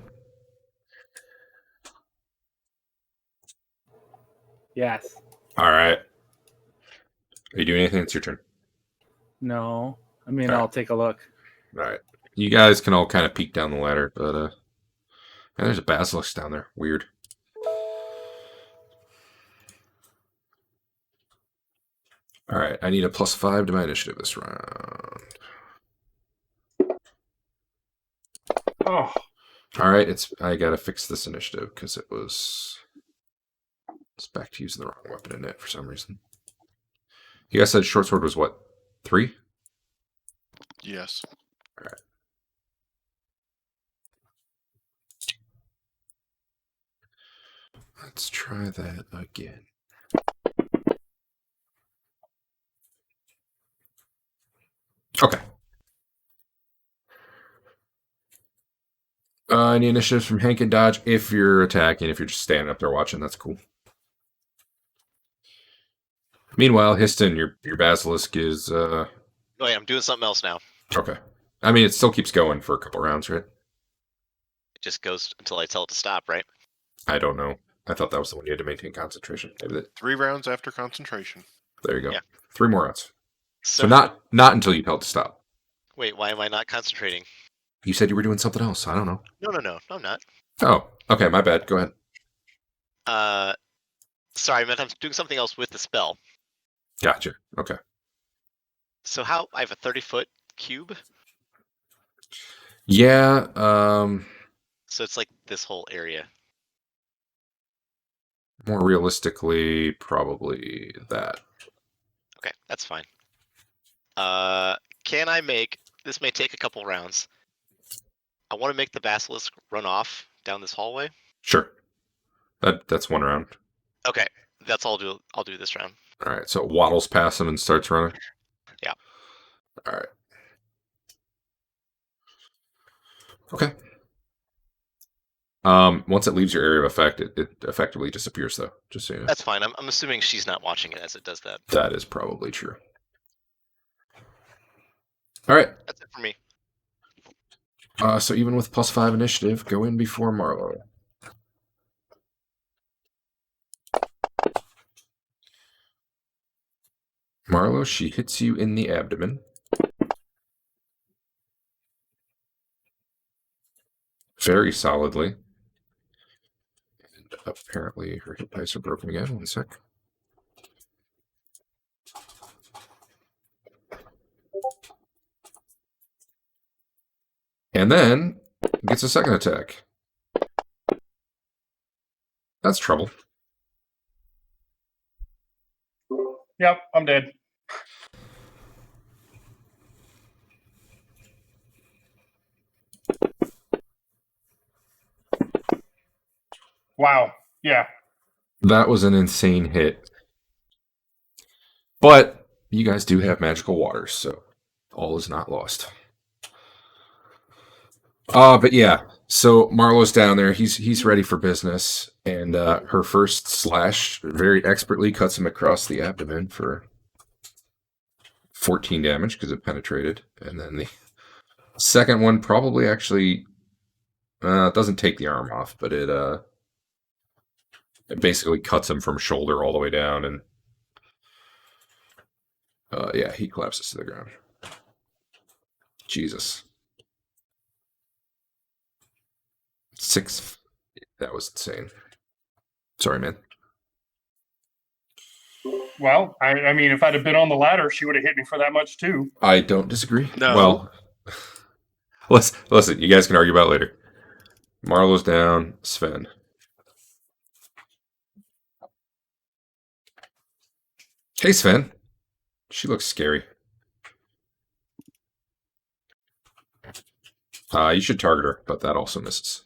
Yes. All right. Are you doing anything? It's your turn. No. I mean, All right. I'll take a look. All right. You guys can all kind of peek down the ladder, but man, there's a basilisk down there. Weird. All right. I need a +5 to my initiative this round. Oh, All right. I gotta fix this initiative because it's back to using the wrong weapon in it for some reason. You guys said short sword was what? 3? Yes. Let's try that again. Okay. Any initiatives from Hank and Dodge? If you're attacking, if you're just standing up there watching, that's cool. Meanwhile, Histon, your basilisk is Oh yeah, I'm doing something else now. okay. I mean, it still keeps going for a couple rounds, right? It just goes until I tell it to stop, right? I don't know. I thought that was the one you had to maintain concentration. Maybe that. 3 rounds after concentration. There you go. Yeah. 3 more rounds. So, So not until you tell it to stop. wait, why am I not concentrating? You said you were doing something else. I don't know. No, I'm not. Oh, okay. My bad. Go ahead. Sorry, I meant I'm doing something else with the spell. Gotcha. Okay. So how I have a 30-foot cube, Yeah. so it's like this whole area. More realistically, probably that. Okay, that's fine. Can I make this? May take a couple rounds. I want to make the basilisk run off down this hallway. Sure. That's 1 round. Okay, that's all. I'll do this round. All right. So it waddles past him and starts running. Yeah. All right. Okay. Once it leaves your area of effect, it effectively disappears, though. Just so you know. That's fine. I'm assuming she's not watching it as it does that. That is probably true. All right. That's it for me. So even with +5 initiative, go in before Marlowe. Marlowe, she hits you in the abdomen. Very solidly. And apparently her hit dice are broken again. 1 sec. And then gets a second attack. That's trouble. yep, I'm dead. Wow. Yeah. That was an insane hit. But you guys do have magical waters, so all is not lost. But yeah, so Marlowe's down there. He's ready for business, and her first slash very expertly cuts him across the abdomen for 14 damage because it penetrated, and then the second one probably actually doesn't take the arm off, but it basically cuts him from shoulder all the way down, and yeah, he collapses to the ground. Jesus. 6. That was insane. Sorry, man. Well, I mean, if I'd have been on the ladder, she would have hit me for that much too. I don't disagree. No. Well, listen, you guys can argue about it later. Marlowe's down. Sven. Hey, Sven. She looks scary. You should target her, but that also misses.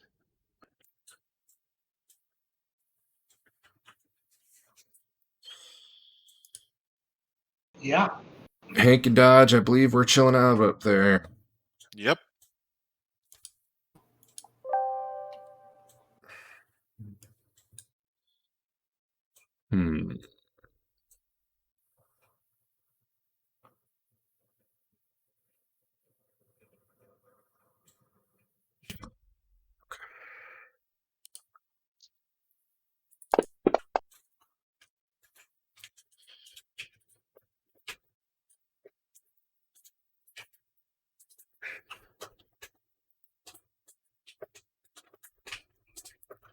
Yeah. Hank and Dodge, I believe we're chilling out up there. Yep. Hmm.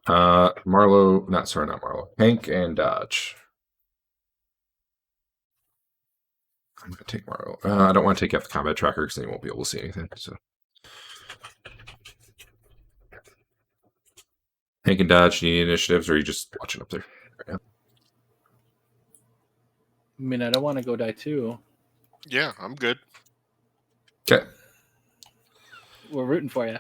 Marlo, not Marlo. Hank and Dodge. I'm going to take Marlo. I don't want to take out the combat tracker because then you won't be able to see anything. So Hank and Dodge, need initiatives, or are you just watching up there right now? I mean, I don't want to go die too. Yeah, I'm good. Okay. We're rooting for you.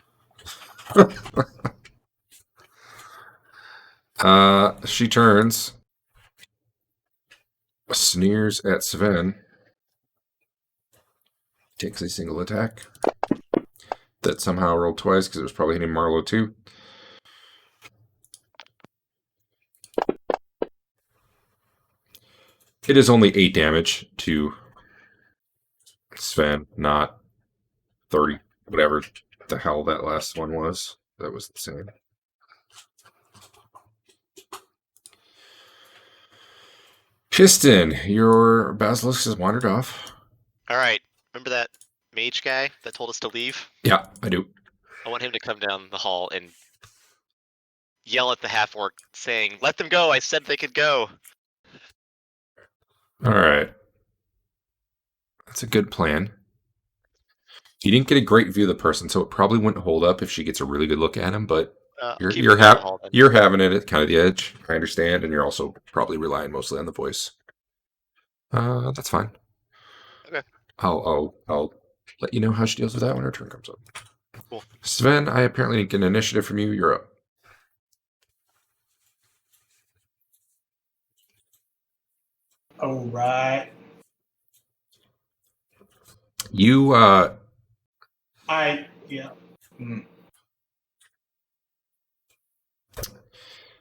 She turns, sneers at Sven, takes a single attack. That somehow rolled twice because it was probably hitting Marlo too. It is only 8 damage to Sven, not 30, whatever the hell that last one was. That was the same. Piston, your basilisk has wandered off. All right. Remember that mage guy that told us to leave? Yeah, I do. I want him to come down the hall and yell at the half-orc saying, "Let them go! I said they could go!" All right. That's a good plan. You didn't get a great view of the person, so it probably wouldn't hold up if she gets a really good look at him, but you're having it at kind of the edge. I understand, and you're also probably relying mostly on the voice. That's fine. Okay. I'll let you know how she deals with that when her turn comes up. Cool. Sven, I apparently didn't get an initiative from you. You're up. All right. You yeah. Mm.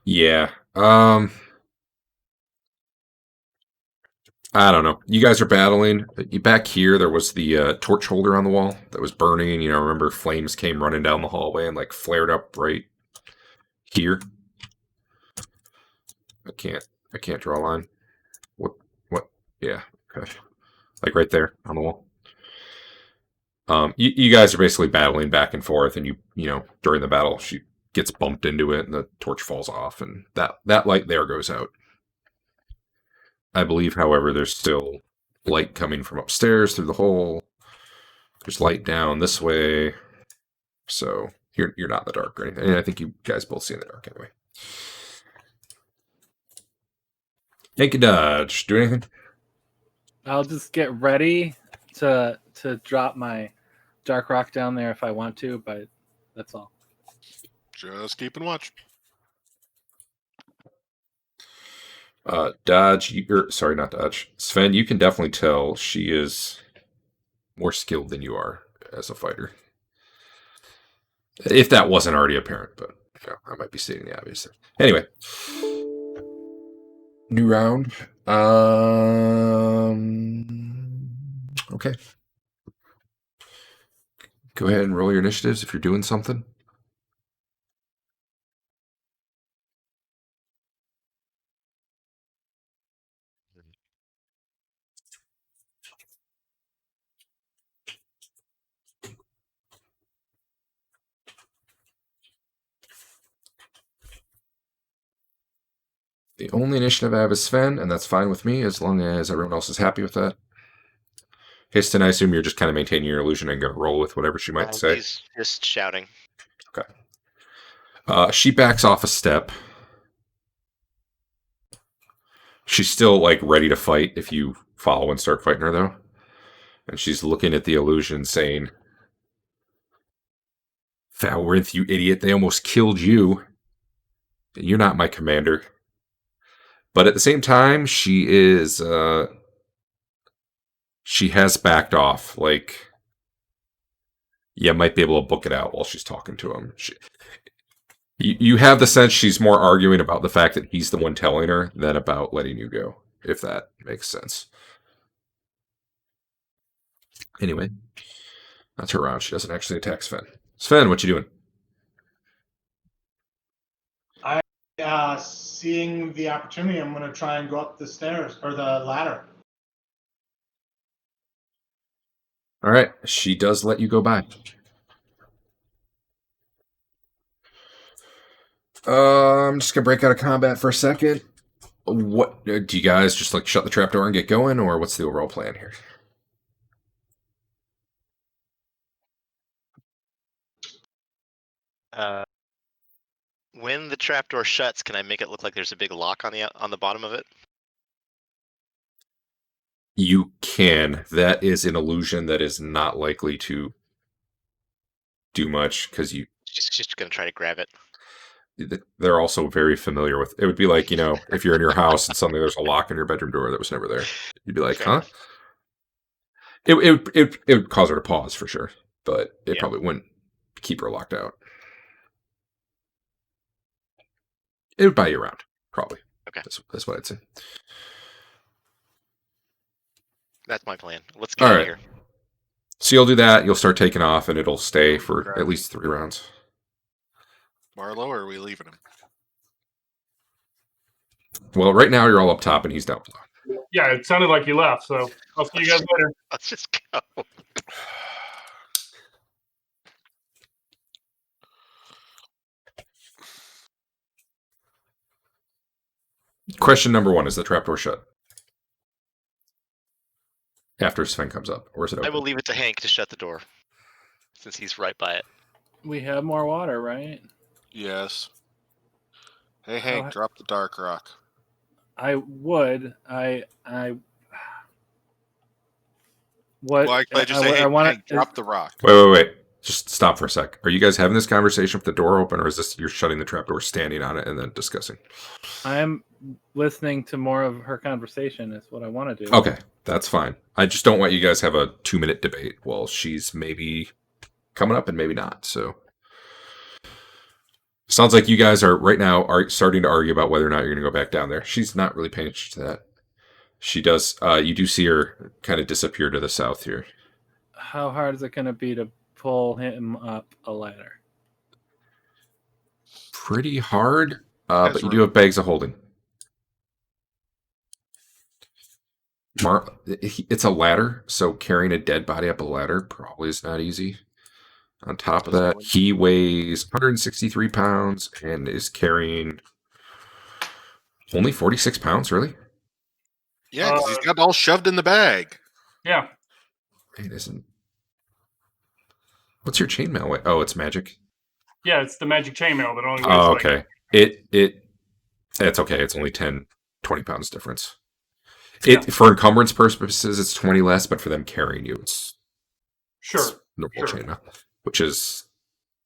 Yeah. I don't know. You guys are battling. Back here, there was the torch holder on the wall that was burning. You know, remember flames came running down the hallway and like flared up right here. I can't draw a line. What? Yeah. Okay. Like right there on the wall. You guys are basically battling back and forth, and you know during the battle she gets bumped into it, and the torch falls off, and that light there goes out. I believe, however, there's still light coming from upstairs through the hole. There's light down this way, so you're not in the dark or anything. And I think you guys both see in the dark anyway. Take a dodge. Do anything? I'll just get ready to drop my dark rock down there if I want to, but that's all. Just keeping watch. Dodge, sorry, not Dodge. Sven, you can definitely tell she is more skilled than you are as a fighter. If that wasn't already apparent, but I might be stating the obvious. Anyway, new round. Okay. Go ahead and roll your initiatives if you're doing something. The only initiative I have is Sven, and that's fine with me as long as everyone else is happy with that. Histon, I assume you're just kind of maintaining your illusion and going to roll with whatever she might say. He's just shouting. Okay. She backs off a step. She's still like ready to fight if you follow and start fighting her, though. And she's looking at the illusion saying, Valrinth, you idiot, they almost killed you. You're not my commander. But at the same time, she has backed off. Like, might be able to book it out while she's talking to him. You have the sense she's more arguing about the fact that he's the one telling her than about letting you go, if that makes sense. Anyway, that's her round. She doesn't actually attack Sven. Sven, what you doing? Seeing the opportunity, I'm going to try and go up the stairs or the ladder. All right. She does let you go by. I'm just gonna break out of combat for a second. What do you guys just like shut the trapdoor and get going, or what's the overall plan here? When the trapdoor shuts, can I make it look like there's a big lock on the bottom of it? You can. That is an illusion that is not likely to do much because Just gonna try to grab it. they're also very familiar with it. Would be like, if you're in your house and suddenly there's a lock on your bedroom door that was never there. You'd be like, Fair huh? enough. It would cause her to pause for sure, but it Yeah. probably wouldn't keep her locked out. It would buy you around, probably. Okay. That's what I'd say. That's my plan. Let's get All out right. of here. So you'll do that. You'll start taking off, and it'll stay for at least 3 rounds. Marlo, or are we leaving him? Well, right now you're all up top, and he's down below. Yeah, it sounded like you left, so I'll see you guys later. Let's just go. Question number 1: is the trapdoor shut? After Sven comes up, or is it open? I will leave it to Hank to shut the door, since he's right by it. We have more water, right? Yes. Hey, Hank, drop the dark rock. I would. I what? Well, I just say, hey, Hank, drop the rock. Wait. Just stop for a sec. Are you guys having this conversation with the door open, or is this you're shutting the trapdoor, standing on it, and then discussing? I'm listening to more of her conversation. Is what I want to do. Okay, that's fine. I just don't want you guys have a 2-minute debate. Well, she's maybe coming up and maybe not. So sounds like you guys are right now are starting to argue about whether or not you're going to go back down there. She's not really paying attention to that. She does. You do see her kind of disappear to the south here. How hard is it going to be to pull him up a ladder? Pretty hard, but you do have bags of holding. It's a ladder, so carrying a dead body up a ladder probably is not easy. On top of that, he weighs 163 pounds and is carrying only 46 pounds, really? Yeah, because he's got it all shoved in the bag. Yeah. It isn't. What's your chainmail weigh? Oh, it's magic? Yeah, it's the magic chainmail that only weighs Oh, okay. It's okay. It's only 10, 20 pounds difference. For encumbrance purposes, it's 20 less, but for them carrying you, it's normal chainmail. What is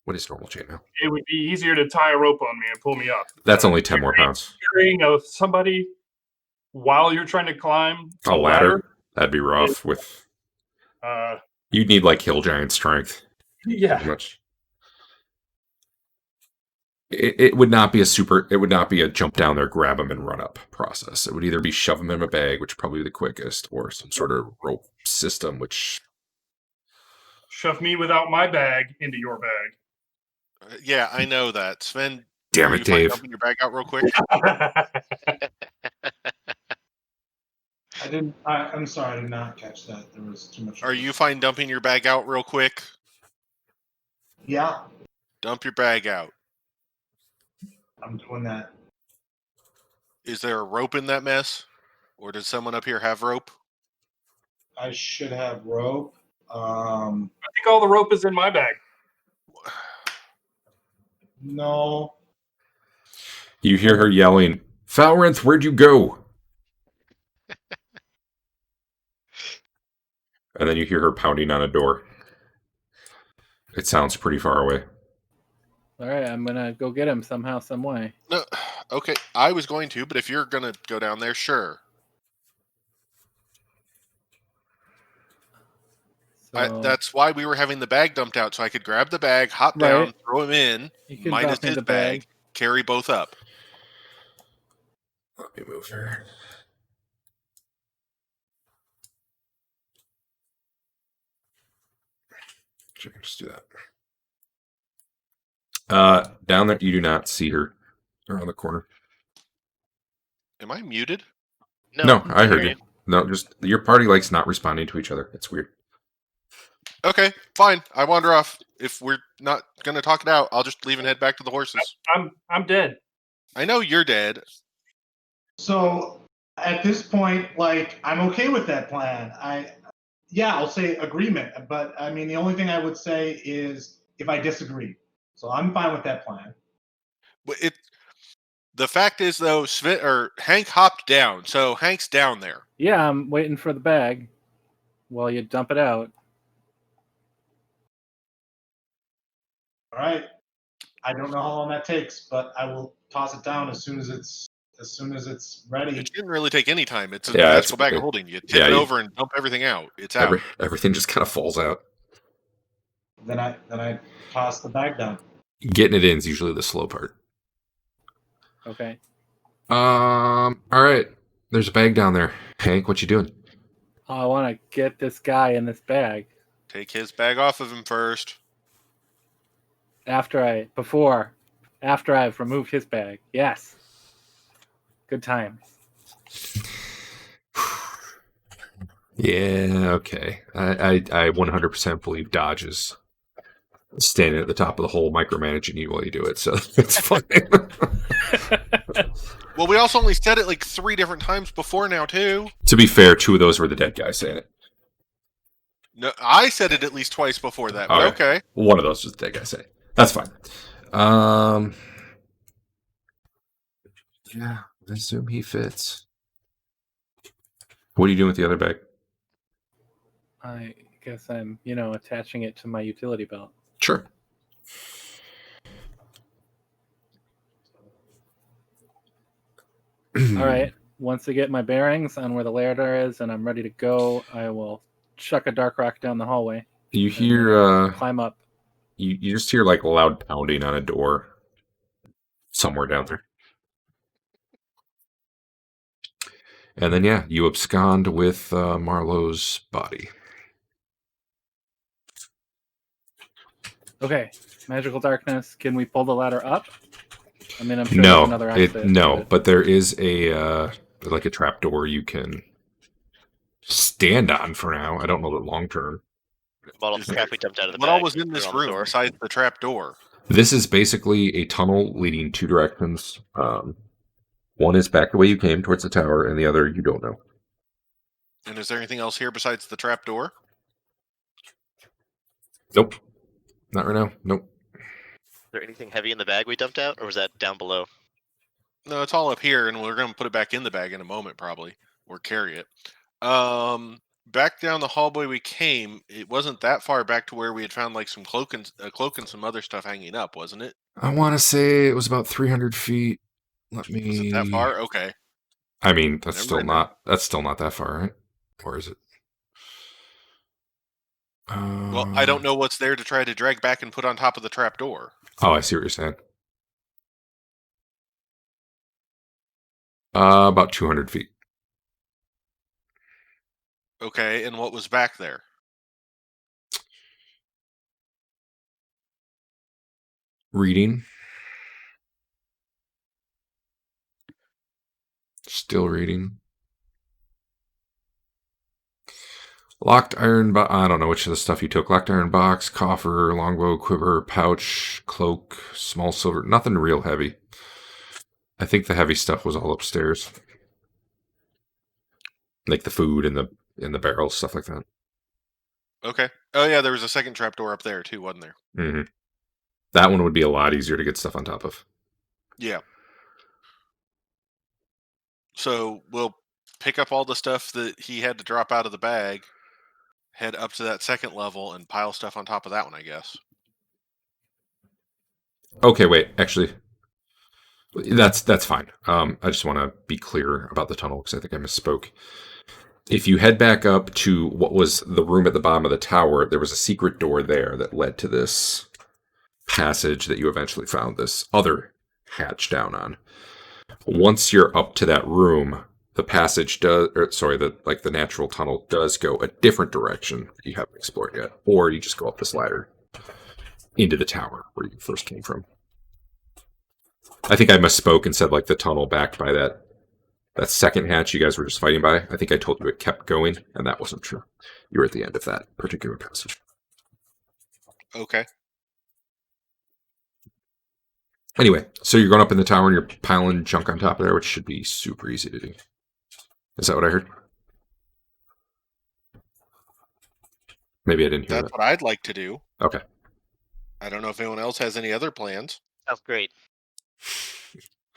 normal chainmail? It would be easier to tie a rope on me and pull me up. That's only 10 more pounds. Carrying somebody while you're trying to climb a ladder? That'd be rough. You'd need like hill giant strength. Yeah. Much. It would not be a jump down there, grab them, and run up process. It would either be shove them in a bag, which would probably be the quickest, or some sort of rope system, which... Shove me without my bag into your bag. Yeah, I know that. Sven, damn it, Dave. Dumping your bag out real quick? I'm sorry, I did not catch that. There was too much. Are you fine dumping your bag out real quick? Yeah. Dump your bag out. I'm doing that. Is there a rope in that mess? Or does someone up here have rope? I should have rope. I think all the rope is in my bag. No. You hear her yelling, Falrinth, where'd you go? And then you hear her pounding on a door. It sounds pretty far away. All right, I'm going to go get him somehow, some way. No, okay, I was going to, but if you're going to go down there, sure. So, that's why we were having the bag dumped out, so I could grab the bag, hop down, throw him in, minus his bag, carry both up. Let me move her. Sure, just do that. Down there, you do not see her around the corner. Am I muted? No, I heard you. No, just your party likes not responding to each other. It's weird. Okay, fine. I wander off. If we're not going to talk it out, I'll just leave and head back to the horses. I'm dead. I know you're dead. So at this point, like, I'm okay with that plan. I'll say agreement, but I mean, the only thing I would say is if I disagree. So I'm fine with that plan. But the fact is, though, Hank hopped down, so Hank's down there. Yeah, I'm waiting for the bag while you dump it out. All right. I don't know how long that takes, but I will toss it down as soon as it's ready. It shouldn't really take any time. It's a Yeah, magical bag of holding. You tip it over and dump everything out. It's out. Everything just kind of falls out. Then I toss the bag down. Getting it in is usually the slow part. Okay. All right. There's a bag down there. Hank, what you doing? I want to get this guy in this bag. Take his bag off of him first. After I've removed his bag. Yes. Good times. Yeah, okay. I 100% believe Dodge is standing at the top of the hole micromanaging you while you do it, so it's fine. Well, we also only said it like 3 different times before now, too. To be fair, 2 of those were the dead guys saying it. No, I said it at least twice before that, but okay. One of those was the dead guy saying it. That's fine. Yeah, I assume he fits. What are you doing with the other bag? I guess I'm, attaching it to my utility belt. Sure. All right. Once I get my bearings on where the Lairdar is and I'm ready to go, I will chuck a dark rock down the hallway. You hear climb up. You just hear like loud pounding on a door somewhere down there. And then you abscond with Marlowe's body. Okay. Magical darkness. Can we pull the ladder up? I mean, I'm sure there's another exit. But there is a like a trap door you can stand on for now. I don't know the long term. About all the crap we dumped out of the bag. What all was in this room besides the trap door? This is basically a tunnel leading 2 directions. One is back the way you came towards the tower, and the other you don't know. And is there anything else here besides the trap door? Nope. Not right now. Nope. Is there anything heavy in the bag we dumped out, or was that down below? No, it's all up here, and we're going to put it back in the bag in a moment, probably, or carry it. Back down the hallway we came, it wasn't that far back to where we had found like some cloak and some other stuff hanging up, wasn't it? I want to say it was about 300 feet. Was it that far? Okay. I mean, that's still not that far, right? Or is it? Well, I don't know what's there to try to drag back and put on top of the trap door. Oh, I see what you're saying. About 200 feet. Okay, and what was back there? Reading. Still reading. Locked iron box. I don't know which of the stuff you took. Locked iron box, coffer, longbow, quiver, pouch, cloak, small silver. Nothing real heavy. I think the heavy stuff was all upstairs. Like the food and the barrels, stuff like that. Okay. Oh yeah, there was a second trapdoor up there too, wasn't there? Mm-hmm. That one would be a lot easier to get stuff on top of. Yeah. So we'll pick up all the stuff that he had to drop out of the bag, head up to that second level, and pile stuff on top of that one, I guess. Okay, wait. Actually, that's fine. I just want to be clear about the tunnel because I think I misspoke. If you head back up to what was the room at the bottom of the tower, there was a secret door there that led to this passage that you eventually found this other hatch down on. Once you're up to that room, the passage does, the natural tunnel does go a different direction that you haven't explored yet, or you just go up this ladder into the tower where you first came from. I think I misspoke and said like the tunnel backed by that second hatch you guys were just fighting by. I think I told you it kept going, and that wasn't true. You were at the end of that particular passage. Okay. Anyway, so you're going up in the tower and you're piling junk on top of there, which should be super easy to do. Is that what I heard? Maybe I didn't hear That's that. what I'd like to do. Okay. I don't know if anyone else has any other plans. Sounds great.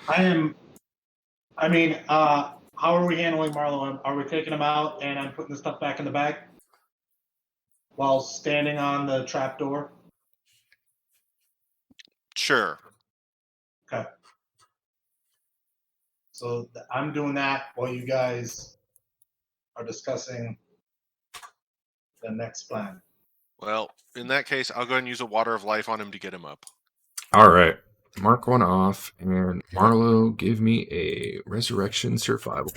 how are we handling Marlo? Are we taking him out and I'm putting the stuff back in the bag while standing on the trap door? Sure. Okay. So I'm doing that while you guys are discussing the next plan. Well, in that case, I'll go ahead and use a water of life on him to get him up. All right. Mark one off, and Marlo, give me a resurrection survival.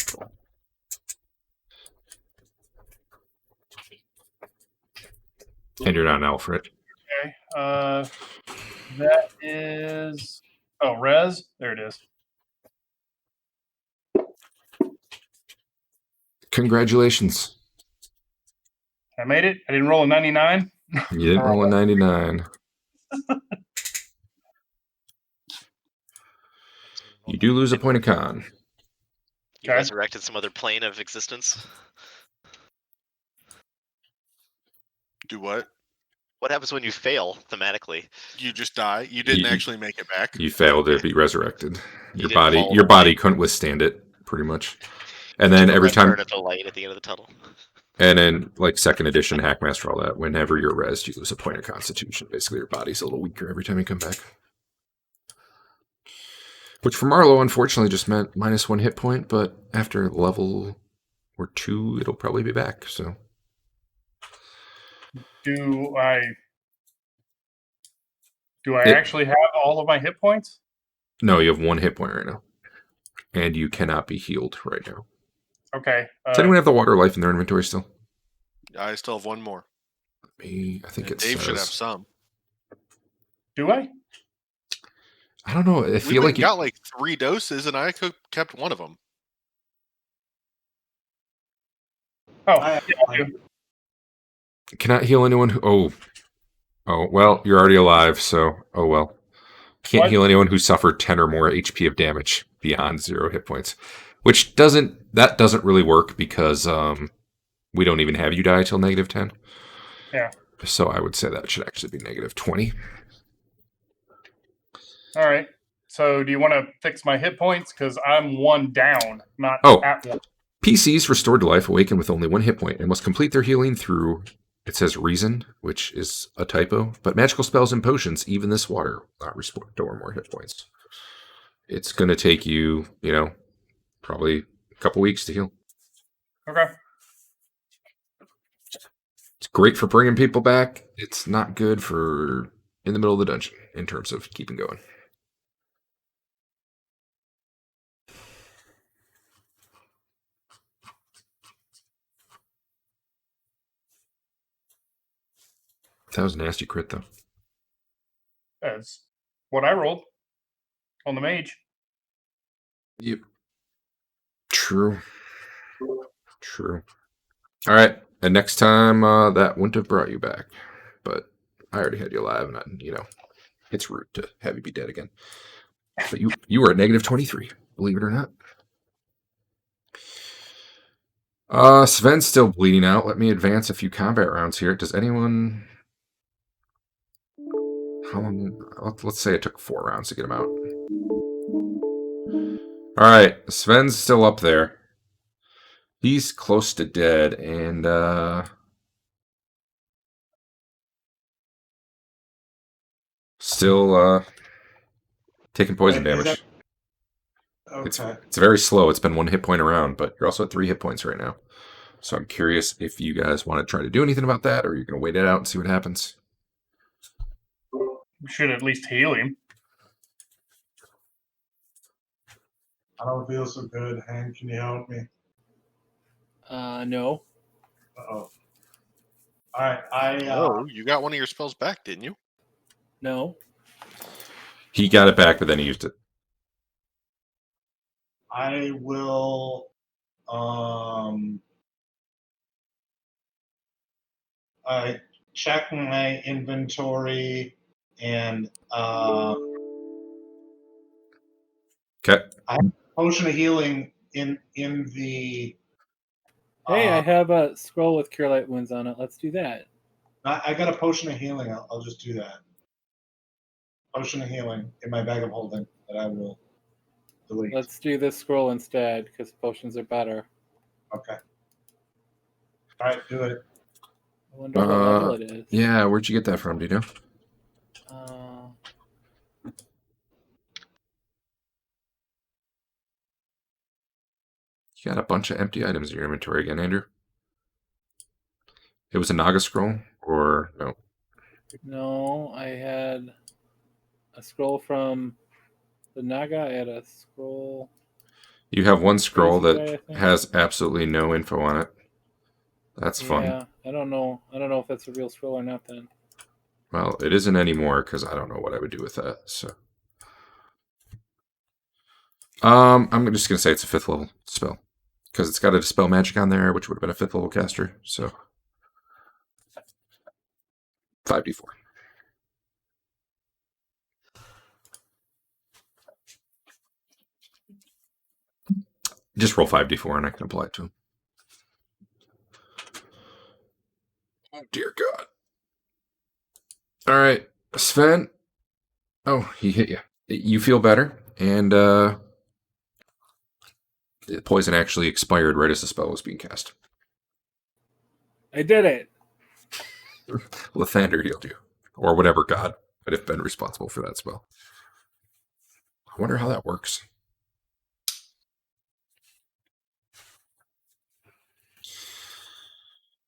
And you're not an elf, right? Okay. That is. Oh, res. There it is. Congratulations. I made it. I didn't roll a 99. You didn't roll a 99. You do lose a point of con. You Okay. resurrected some other plane of existence. Do what? What happens when you fail thematically? You just die. You didn't actually make it back. You failed to be resurrected. You Your didn't fall body couldn't withstand it, pretty much. And then to a every red time, turn at the light at the end of the tunnel. and then like second edition Hackmaster, all that. Whenever you're rezzed, you lose a point of Constitution. Basically, your body's a little weaker every time you come back. Which for Marlo, unfortunately, just meant -1 hit point. But after level or 2, it'll probably be back. So Do I actually have all of my hit points? No, you have 1 hit point right now, and you cannot be healed right now. Okay. Does anyone have the water life in their inventory still? I still have one more. Me, I think And it Dave should have says. some. Do I? I don't know. I We feel like got like 3 doses, and I kept one of them. Oh, I have yeah, I do. cannot heal anyone who. Oh, well, you're already alive, so oh well. Can't What? heal anyone who suffered 10 or more HP of damage beyond 0 hit points, which doesn't really work because we don't even have you die till -10. Yeah. So I would say that should actually be -20. All right. So do you want to fix my hit points? Because I'm 1 down, not Oh. at 1. PCs restored to life awaken with only 1 hit point and must complete their healing through, it says reason, which is a typo, but magical spells and potions, even this water, will not restore more hit points. It's going to take you, probably a couple weeks to heal. Okay. It's great for bringing people back. It's not good for in the middle of the dungeon in terms of keeping going. That was a nasty crit, though. That's what I rolled on the mage. Yep. True. All right. And next time, that wouldn't have brought you back. But I already had you alive, and it's rude to have you be dead again. But you were at -23, believe it or not. Sven's still bleeding out. Let me advance a few combat rounds here. Does anyone... How long... Let's say it took 4 rounds to get him out. Alright, Sven's still up there. He's close to dead, and still taking poison damage. Okay. It's very slow. It's been 1 hit point around, but you're also at 3 hit points right now. So I'm curious if you guys want to try to do anything about that, or you're going to wait it out and see what happens. We should at least heal him. I don't feel so good. Hank, can you help me? No. Uh-oh. All right. Oh, you got one of your spells back, didn't you? No. He got it back, but then he used it. I will I check my inventory and Okay. I have a potion of healing in the. Hey, I have a scroll with Cure Light Wounds on it. Let's do that. I got a potion of healing. I'll just do that. Potion of healing in my bag of holding that I will delete. Let's do this scroll instead because potions are better. Okay. All right, do it. I wonder what level it is. Yeah, where'd you get that from? Do you know? You got a bunch of empty items in your inventory again, Andrew. It was a Naga scroll, or no? No, I had a scroll from the Naga. I had a scroll. You have one scroll Crazy that guy, I think. has absolutely no info on it. That's fun. Yeah, I don't know. I don't know if that's a real scroll or not. Then. Well, it isn't anymore because I don't know what I would do with that. So, I'm just gonna say it's a 5th level spell because it's got a dispel magic on there, which would have been a 5th level caster. So, 5d4. Just roll 5d4 and I can apply it to him. Oh dear God! All right, Sven. Oh, he hit you. You feel better, and the poison actually expired right as the spell was being cast. I did it. Lathander healed you, or whatever god might have been responsible for that spell. I wonder how that works.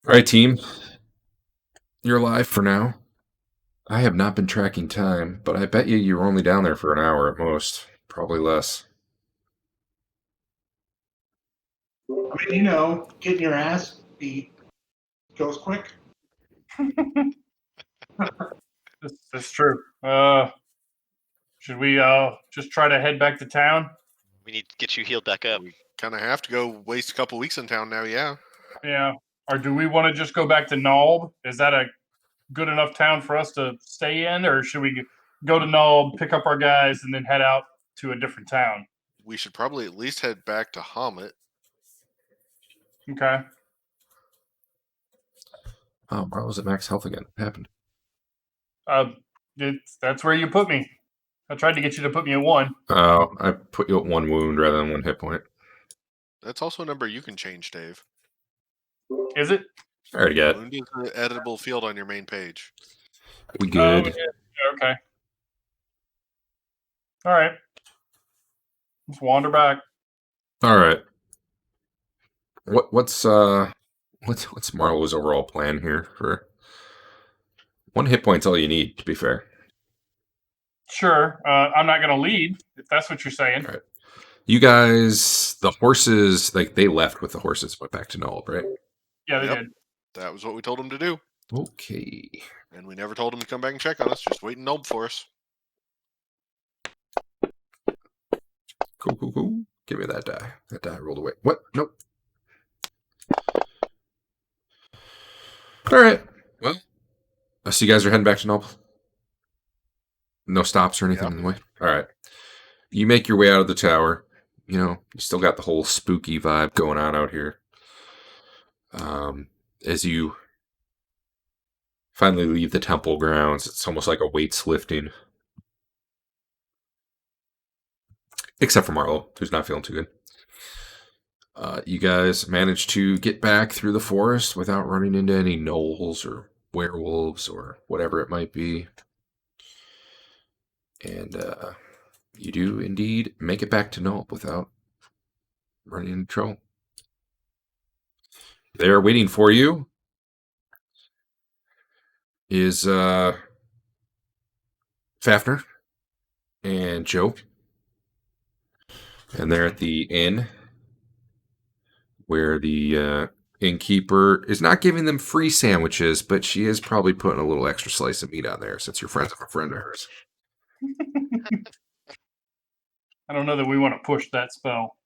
All right, team. You're alive for now. I have not been tracking time, but I bet you were only down there for an hour at most. Probably less. I mean, getting your ass beat goes quick. That's true. Should we just try to head back to town? We need to get you healed back up. We kind of have to go waste a couple weeks in town now. Yeah. Yeah. Or do we want to just go back to Nalb? Is that a good enough town for us to stay in, or should we go to Nalb, pick up our guys, and then head out to a different town? We should probably at least head back to Hamlet. Okay. Oh, Marlo's at max health again. What happened? That's where you put me. I tried to get you to put me at 1. Oh, I put you at 1 wound rather than 1 hit point. That's also a number you can change, Dave. Is it? I already got it. Wound is an editable field on your main page. We good. Yeah, okay. All right. Let's wander back. All right. What's Marlo's overall plan here? For 1 hit point's all you need, to be fair. Sure. I'm not going to lead, if that's what you're saying. All right. You guys, the horses, they left with the horses, went back to Nold, right? Yeah, they Yep. did. That was what we told him to do. Okay. And we never told him to come back and check on us. Just wait in Nob for us. Cool. Give me that die. That die rolled away. What? Nope. All right. Well, I see you guys are heading back to Noble. No stops or anything in the way. All right. You make your way out of the tower. You still got the whole spooky vibe going on out here. As you finally leave the temple grounds, it's almost like a weight's lifting. Except for Marlo, who's not feeling too good. You guys managed to get back through the forest without running into any gnolls or werewolves or whatever it might be. And you do indeed make it back to Nulp without running into trouble. There waiting for you is Fafner and Joe. And they're at the inn where the innkeeper is not giving them free sandwiches, but she is probably putting a little extra slice of meat on there since you're friends with a friend of hers. I don't know that we want to push that spell.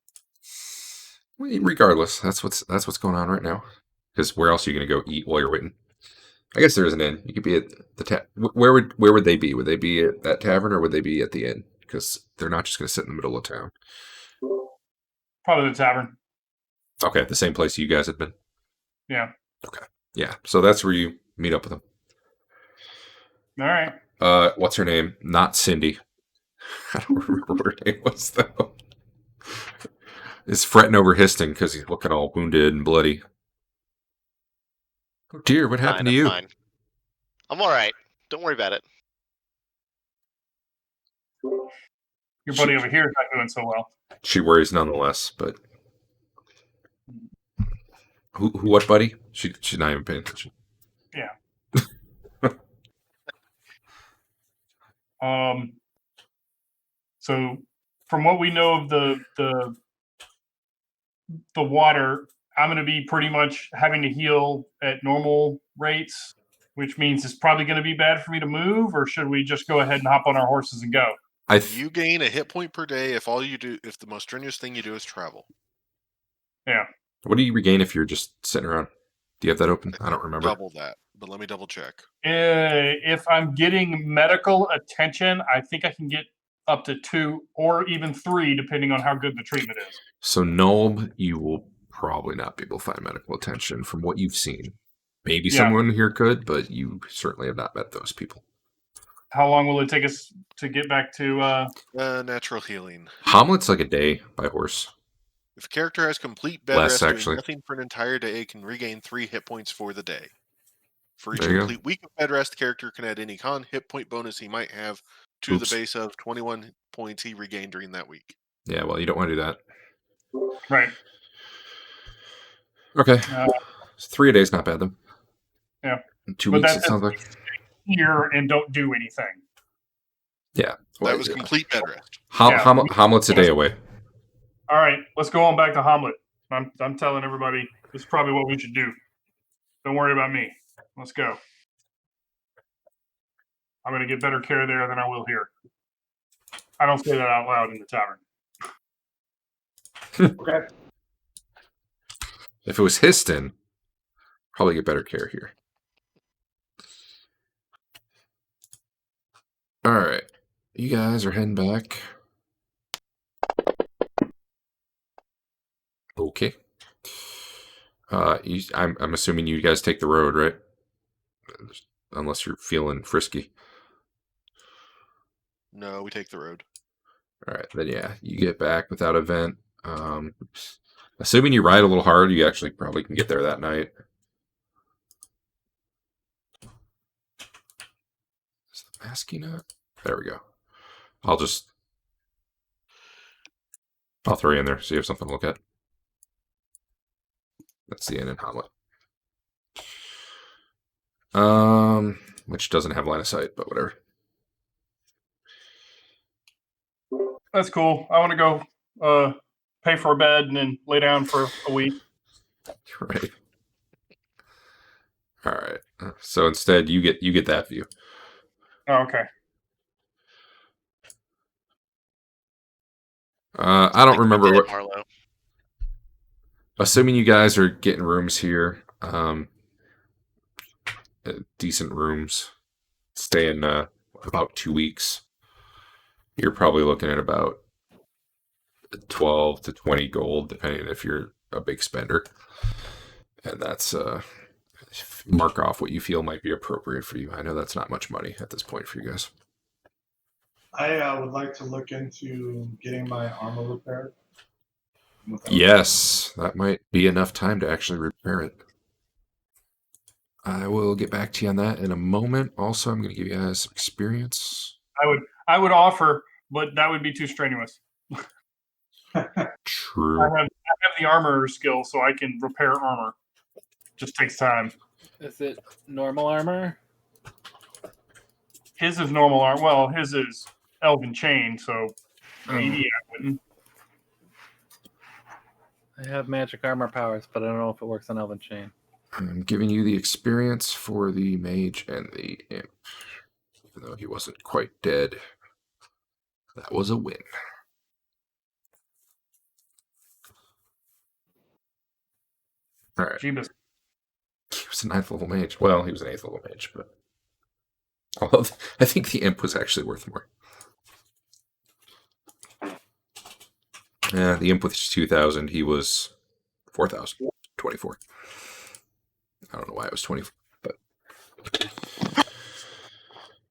Well, regardless, that's what's going on right now. Because where else are you going to go eat while you're waiting? I guess there is an inn. You could be at the where would they be? Would they be at that tavern or would they be at the inn? Because they're not just going to sit in the middle of town. Probably the tavern. Okay, the same place you guys had been. Yeah. Okay. Yeah. So that's where you meet up with them. All right. What's her name? Not Cindy. I don't remember what her name was though. Is fretting over Histon because he's looking all wounded and bloody. Oh dear, what happened to I'm you? fine. I'm all right. Don't worry about it. Your buddy over here is not doing so well. She worries nonetheless, but what buddy? She's not even paying attention. Yeah. So from what we know of the water, I'm going to be pretty much having to heal at normal rates, which means it's probably going to be bad for me to move, or should we just go ahead and hop on our horses and go? You gain a hit point per day if the most strenuous thing you do is travel. Yeah. What do you regain if you're just sitting around? Do you have that open? I don't remember. Double that, but let me double check. If I'm getting medical attention, I think I can get up to 2 or even 3, depending on how good the treatment is. So Nulb, you will probably not be able to find medical attention from what you've seen. Maybe someone here could, but you certainly have not met those people. How long will it take us to get back to natural healing? Hamlet's like a day by horse. If a character has complete bed rest, doing nothing for an entire day, can regain 3 hit points for the day. For each complete week of bed rest, the character can add any hit point bonus he might have to the base of 21 points he regained during that week. Yeah, well, you don't want to do that. Right. Okay. 3 a day is not bad, though. Yeah. In 2 weeks, it sounds like. Here and don't do anything. Yeah. That was complete bed rest. Hamlet's a day away. All right, let's go on back to Hamlet. I'm telling everybody this is probably what we should do. Don't worry about me. Let's go. I'm going to get better care there than I will here. I don't say that out loud in the tavern. Okay. If it was Histon, probably get better care here. All right. You guys are heading back. Okay. I'm assuming you guys take the road, right? Unless you're feeling frisky. No, we take the road. All right, then yeah, you get back without event. Assuming you ride a little hard, you actually probably can get there that night. Is the masking up? There we go. I'll throw you in there so you have something to look at. That's the inn in Hamlet. Which doesn't have line of sight, but whatever. That's cool. I want to go pay for a bed and then lay down for a week. Right. All right. So instead, you get that view. Oh, okay. I don't remember what. Marlo. Assuming you guys are getting rooms here, decent rooms, staying about 2 weeks, you're probably looking at about 12 to 20 gold, depending if you're a big spender. And that's mark off what you feel might be appropriate for you. I know that's not much money at this point for you guys. I would like to look into getting my armor repaired. Yes, that might be enough time to actually repair it. I will get back to you on that in a moment. Also, I'm going to give you guys some experience. I would offer, but that would be too strenuous. True. I have the armor skill, so I can repair armor. Just takes time. Is it normal armor? His is normal armor. Well, his is Elven Chain, so maybe I wouldn't. I have magic armor powers, but I don't know if it works on Elven Chain. I'm giving you the experience for the mage and the imp. Even though he wasn't quite dead, that was a win. All right. Jeebus. He was a 9th level mage. Well, he was an 8th level mage, but although I think the imp was actually worth more. The imp was 2,000. He was 4,000. 24. I don't know why it was 24, but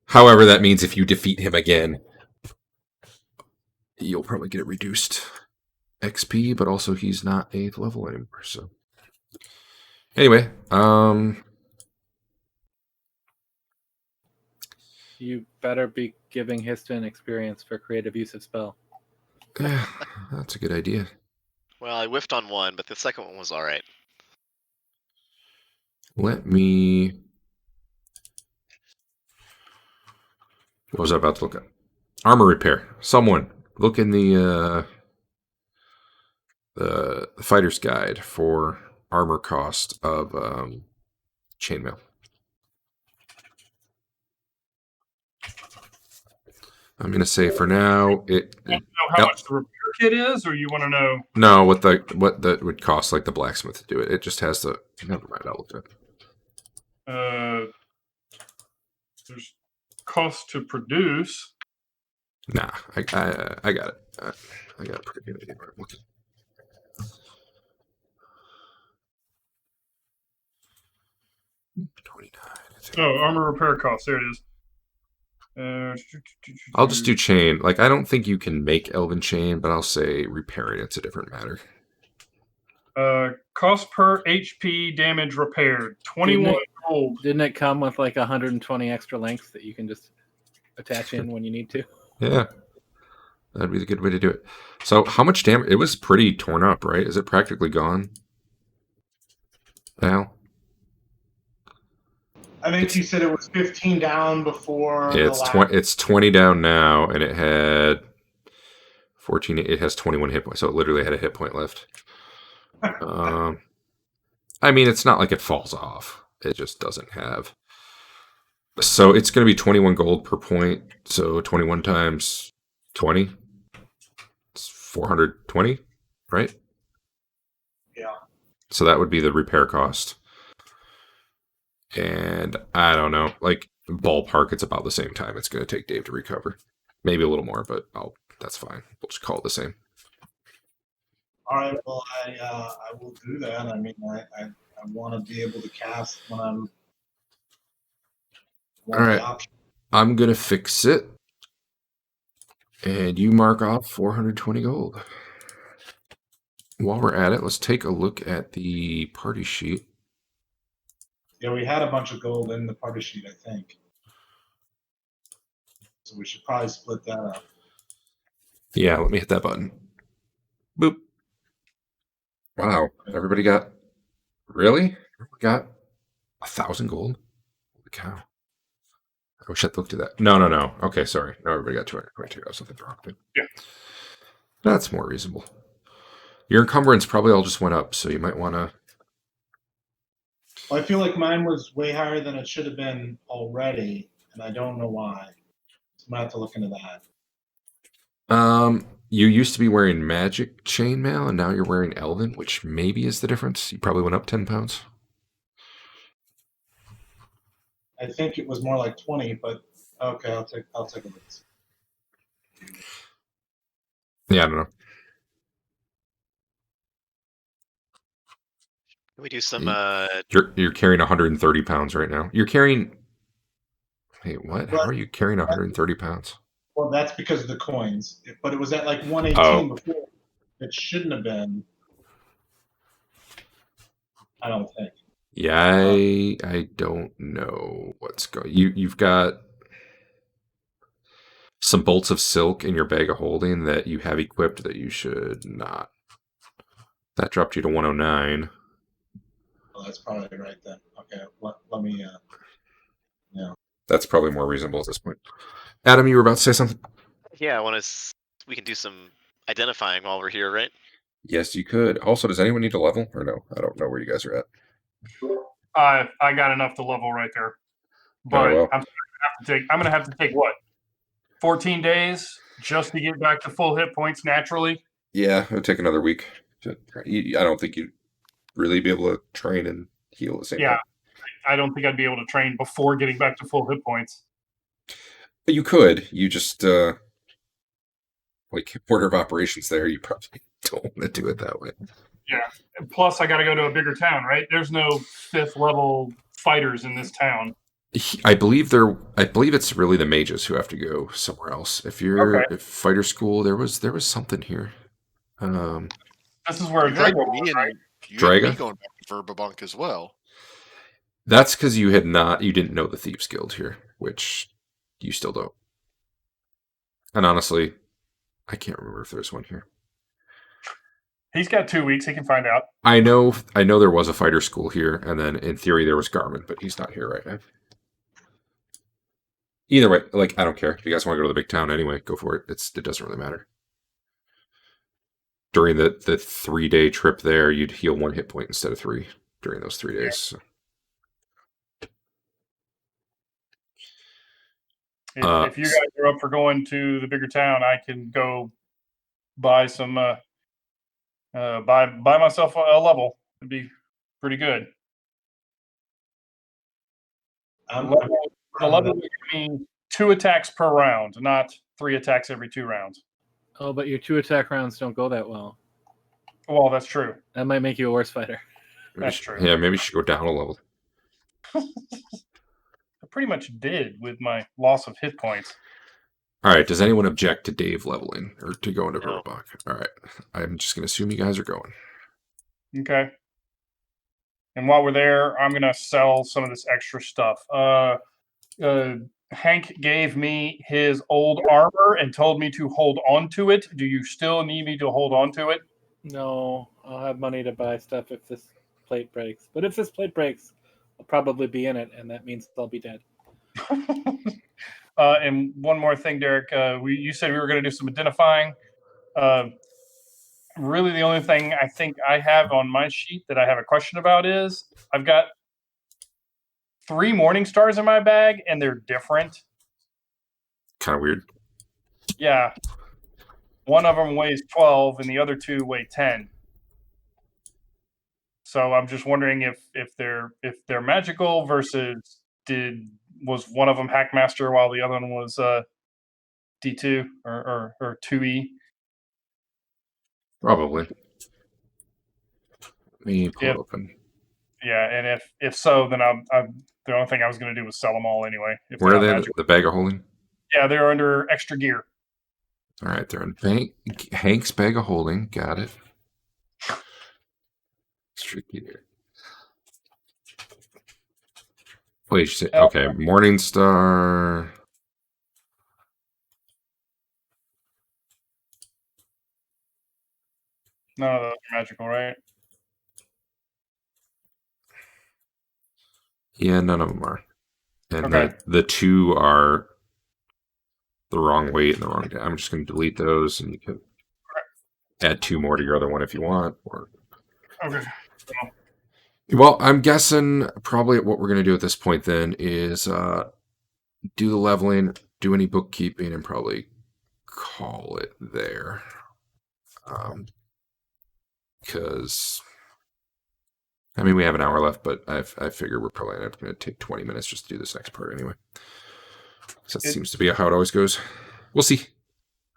however, that means if you defeat him again, you'll probably get a reduced XP, but also he's not 8th level anymore. So anyway, You better be giving Histon experience for creative use of spell. yeah, that's a good idea. Well, I whiffed on one, but the second one was all right. Let me. What was I about to look at? Armor repair. Someone look in the fighter's guide for armor cost of chainmail. I'm gonna say for now it. You want to know how much the repair kit is, or you want to know? No, what that would cost, like the blacksmith to do it. It just has to. Never mind. I'll look at it. There's cost to produce. Nah, I got it. I got a pretty good idea. Where I'm looking. Oh, armor repair cost. There it is. I'll just do chain. Like, I don't think you can make elven chain, but I'll say repair it. It's a different matter. Cost per HP damage repaired. 21 gold. Didn't it come with like 120 extra links that you can just attach in when you need to? Yeah. That'd be the good way to do it. So how much damage? It was pretty torn up, right? Is it practically gone now? I think you said it was 15 down before. Yeah, it's 20 down now, and it had 14. It has 21 hit points, so it literally had a hit point left. I mean, it's not like it falls off. It just doesn't have. So it's going to be 21 gold per point. So 21 times 20. It's 420, right? Yeah. So that would be the repair cost. And I don't know, like ballpark, it's about the same time it's going to take Dave to recover. Maybe a little more, but that's fine. We'll just call it the same. All right. Well, I will do that. I mean, I want to be able to cast when I'm. All right. I'm going to fix it. And you mark off 420 gold. While we're at it, let's take a look at the party sheet. Yeah, we had a bunch of gold in the party sheet, I think. So we should probably split that up. Yeah, let me hit that button. Boop. Wow, everybody got... Really? We got 1,000 gold? Holy cow. I wish I'd looked at that. No. Okay, sorry. No, everybody got 222. I was looking at the wrong thing. Yeah. That's more reasonable. Your encumbrance probably all just went up, so you might want to... Well, I feel like mine was way higher than it should have been already, and I don't know why. So I'm going to have to look into that. You used to be wearing magic chainmail, and now you're wearing elven, which maybe is the difference. You probably went up 10 pounds. I think it was more like 20, but okay, I'll take a look. Yeah, I don't know. Can we do some? You're carrying 130 pounds right now. You're carrying. Wait, what? How are you carrying 130 pounds? Well, that's because of the coins, but it was at like 118 before. It shouldn't have been. I don't think. Yeah, I don't know what's going. You've got some bolts of silk in your bag of holding that you have equipped that you should not. That dropped you to 109. Well, that's probably right then. Okay, let me. Yeah. That's probably more reasonable at this point. Adam, you were about to say something? Yeah, I want to. We can do some identifying while we're here, right? Yes, you could. Also, does anyone need to level or no? I don't know where you guys are at. I got enough to level right there, but well. I'm gonna have to take what 14 days just to get back to full hit points naturally. Yeah, it would take another week. I don't think you'd really be able to train and heal at the same time. I don't think I'd be able to train before getting back to full hit points. You could. You just like order of operations there. You probably don't want to do it that way. Yeah. Plus, I got to go to a bigger town, right? There's no 5th level fighters in this town. I believe it's really the mages who have to go somewhere else. If fighter school, there was something here. This is where You had Drago me was, and right? you had me Draga? going back to Verbabunk as well. That's because you didn't know the Thieves Guild here, which you still don't. And honestly, I can't remember if there's one here. He's got 2 weeks. He can find out. I know there was a fighter school here, and then in theory there was Garmin, but he's not here right now. Either way, like, I don't care. If you guys want to go to the big town anyway, go for it. It doesn't really matter. During the 3-day trip there, you'd heal 1 hit point instead of 3 during those 3 days. Yeah. So. If you guys are up for going to the bigger town, I can go buy some buy myself a level. It'd be pretty good. The level would give me 2 attacks per round, not 3 attacks every 2 rounds. Oh, but your 2 attack rounds don't go that well. Well, that's true. That might make you a worse fighter. That's true. Yeah, maybe you should go down a level. I pretty much did with my loss of hit points. All right. Does anyone object to Dave leveling or to going to No. Verbach? All right. I'm just going to assume you guys are going. Okay. And while we're there, I'm going to sell some of this extra stuff. Hank gave me his old armor and told me to hold on to it. Do you still need me to hold on to it? No, I'll have money to buy stuff if this plate breaks. But if this plate breaks, I'll probably be in it, and that means I'll be dead. And one more thing, Derek. You said we were going to do some identifying. Really, the only thing I think I have on my sheet that I have a question about is I've got 3 morning stars in my bag, and they're different. Kind of weird. Yeah. One of them weighs 12, and the other 2 weigh 10. So I'm just wondering if they're magical versus was one of them Hackmaster while the other one was D2 or 2E. Probably. Let me pull it open. Yeah, and if so, then I'm the only thing I was going to do was sell them all anyway. Where are they? The bag of holding? Yeah, they're under extra gear. All right, they're in Hank's bag of holding. Got it. Extra gear. Wait, you say, okay, Morningstar. None of those are magical, right? Yeah, none of them are. And Okay. the 2 are the wrong weight and the wrong day. I'm just going to delete those, and you can add 2 more to your other one if you want. Or Okay. well, I'm guessing probably what we're going to do at this point then is do the leveling, do any bookkeeping, and probably call it there. Because I mean, we have an hour left, but I figure we're probably going to take 20 minutes just to do this next part anyway. So that seems to be how it always goes. We'll see.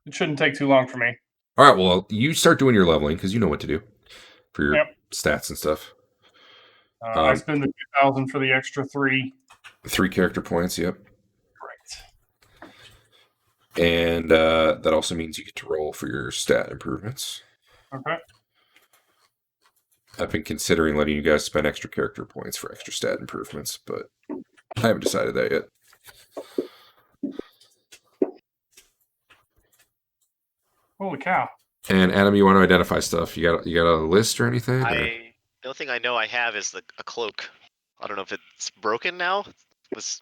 It shouldn't take too long for me. All right, well, you start doing your leveling because you know what to do for your stats and stuff. I spend the 2,000 for the extra 3. 3 character points, yep. Correct. And that also means you get to roll for your stat improvements. Okay. I've been considering letting you guys spend extra character points for extra stat improvements, but I haven't decided that yet. Holy cow. And Adam, you want to identify stuff? You got a list or anything? The only thing I know I have is a cloak. I don't know if it's broken now. It's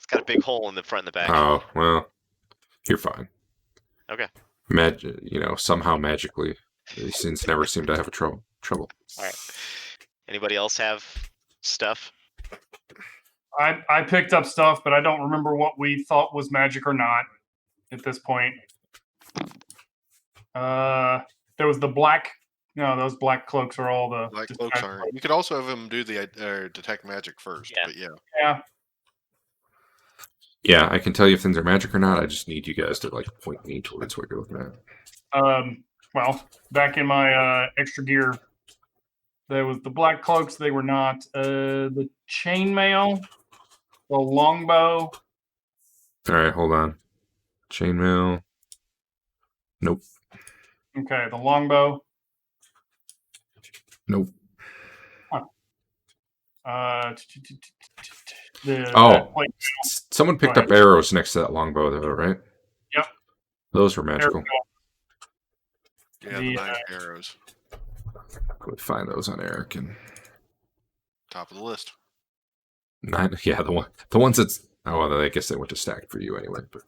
got a big hole in the front and the back. Oh, well, you're fine. Okay. Somehow magically, these things never seem to have trouble. All right. Anybody else have stuff? I picked up stuff, but I don't remember what we thought was magic or not at this point. There was the black. No, those black cloaks are all the black cloaks are. You could also have them do the detect magic first. Yeah. But yeah. Yeah. Yeah, I can tell you if things are magic or not. I just need you guys to point me towards what you're looking at. well, back in my extra gear, there was the black cloaks. They were not the chainmail, the longbow. All right, hold on. Chainmail. Nope. Okay, the longbow. Nope. That plate. Someone picked Go up arrows next to that longbow, though, right? Yep. Those were magical. Yeah, the nice arrows. Go find those on Eric and Top of the list. yeah, the ones that's well, I guess they went to stacked for you anyway. But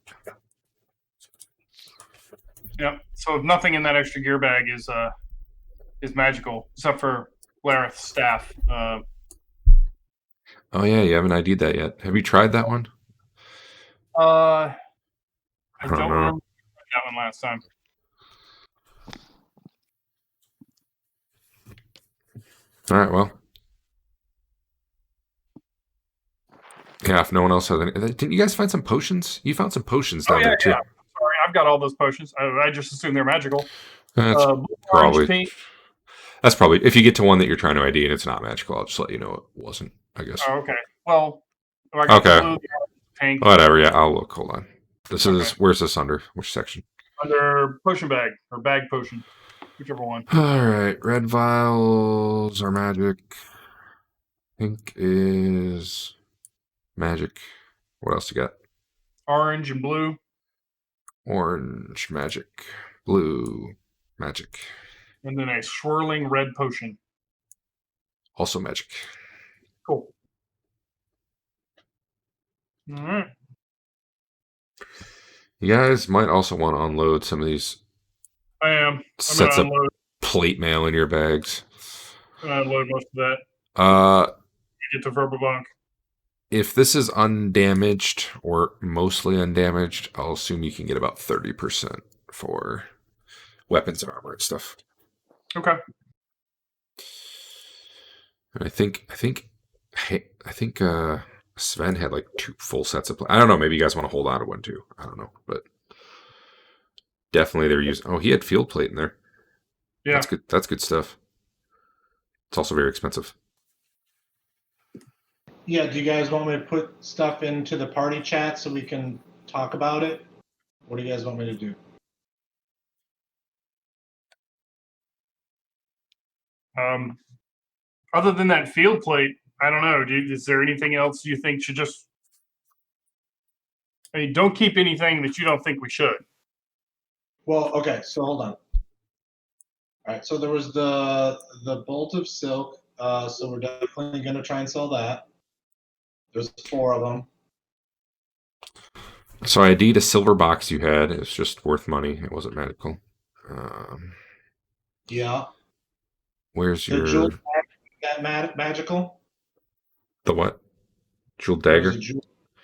Yep. So nothing in that extra gear bag is magical except for Lareth's staff. oh yeah, you haven't ID'd that yet. Have you tried that one? I don't know. remember that one last time. All right, well. Yeah, if no one else has any. Didn't you guys find some potions? You found some potions down there, too. Yeah. Sorry, I've got all those potions. I just assume they're magical. That's Blue, probably. orange, pink. That's probably. If you get to one that you're trying to ID and it's not magical, I'll just let you know it wasn't, I guess. Oh, okay. Well, I got Okay. the blue, the orange, pink. Whatever, yeah, I'll look. Hold on. This is. Where's this under? Which section? Under potion bag or bag potion, whichever one. All right. Red vials are magic. Pink is magic. What else you got? Orange and blue. Orange, magic. Blue, magic. And then a swirling red potion. Also magic. Cool. All right. You guys might also want to unload some of these I am. I'm sets gonna of unload, plate mail in your bags. unload most of that. Get to verbal bunk. If this is undamaged or mostly undamaged, I'll assume you can get about 30% for weapons and armor and stuff. Okay. And I think Sven had like 2 full sets of. I don't know. Maybe you guys want to hold on to one too. I don't know, but definitely they're using. Oh, he had field plate in there. Yeah. That's good. That's good stuff. It's also very expensive. Yeah, do you guys want me to put stuff into the party chat so we can talk about it? What do you guys want me to do? Other than that field plate, I don't know. Is there anything else you think should just? I mean, don't keep anything that you don't think we should. Well, okay, so hold on. All right, so there was the bolt of silk. So we're definitely going to try and sell that. There's 4 of them. So I ID'd a silver box you had. It's just worth money. It wasn't magical. Yeah. Where's The your jewel that magical? the what? Jeweled dagger? Jewel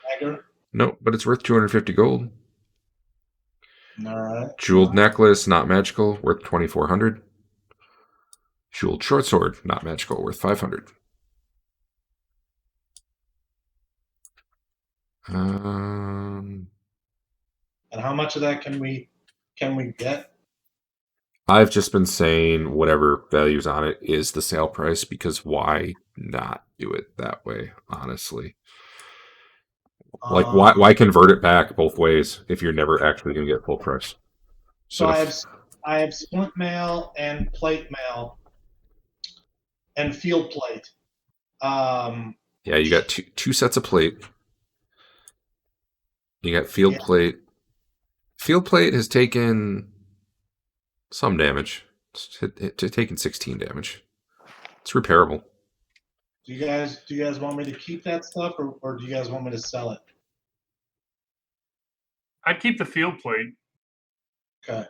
dagger. No, but it's worth 250 gold. All right. Jeweled necklace, not magical, worth 2,400. Jeweled short sword, not magical, worth 500. And how much of that can we get? I've just been saying whatever value's on it is the sale price because why not do it that way, honestly? Like, why convert it back both ways if you're never actually going to get full price? So I have splint mail and plate mail and field plate. Yeah, you got two sets of plate. You got field plate. Field plate has taken some damage. It's taken 16 damage. It's repairable. Do you guys want me to keep that stuff or do you guys want me to sell it? I'd keep the field plate. Okay.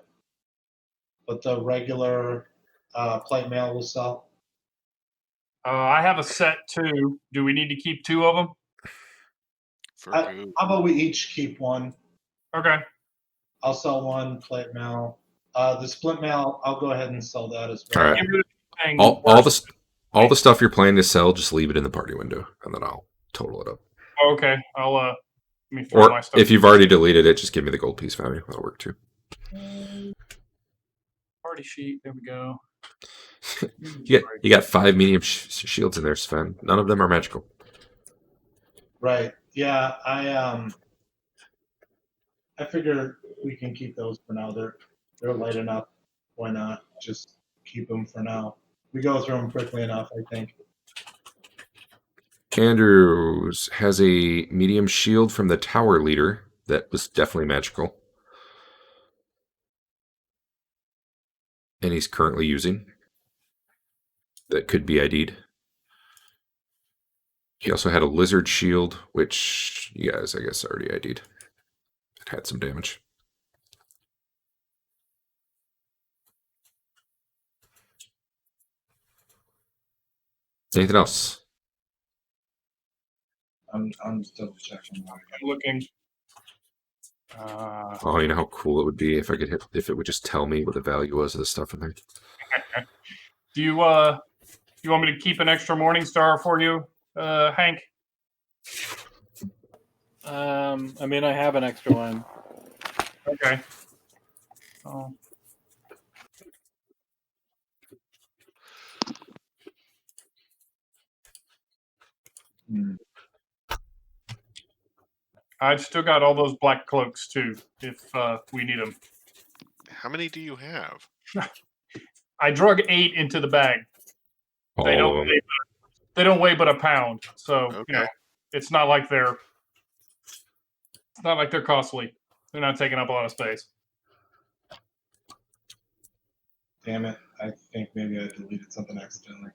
But the regular plate mail will sell? I have a set 2. Do we need to keep 2 of them? How about we each keep one? Okay. I'll sell 1 plate mail. The split mail, I'll go ahead and sell that as well. All right. All the stuff you're planning to sell, just leave it in the party window, and then I'll total it up. Okay. I'll let me throw my stuff. If you've already deleted it, just give me the gold piece value. That'll work too. Party party sheet. There we go. You got 5 medium shields in there, Sven. None of them are magical. Right. Yeah, I figure we can keep those for now. They're light enough. Why not just keep them for now? We go through them quickly enough, I think. Andrews has a medium shield from the tower leader that was definitely magical. And he's currently using. That could be ID'd. He also had a lizard shield, which you guys, I guess, already ID'd. It had some damage. Anything else? I'm just double checking. I'm looking. Oh, you know how cool it would be if I could if it would just tell me what the value was of the stuff in there. Do you want me to keep an extra morning star for you, Hank? I mean, I have an extra one. Okay. Oh. I've still got all those black cloaks too, if we need them. How many do you have? I drug 8 into the bag. They don't weigh but a pound, so Okay. you know it's not like they're costly. They're not taking up a lot of space. Damn it! I think maybe I deleted something accidentally.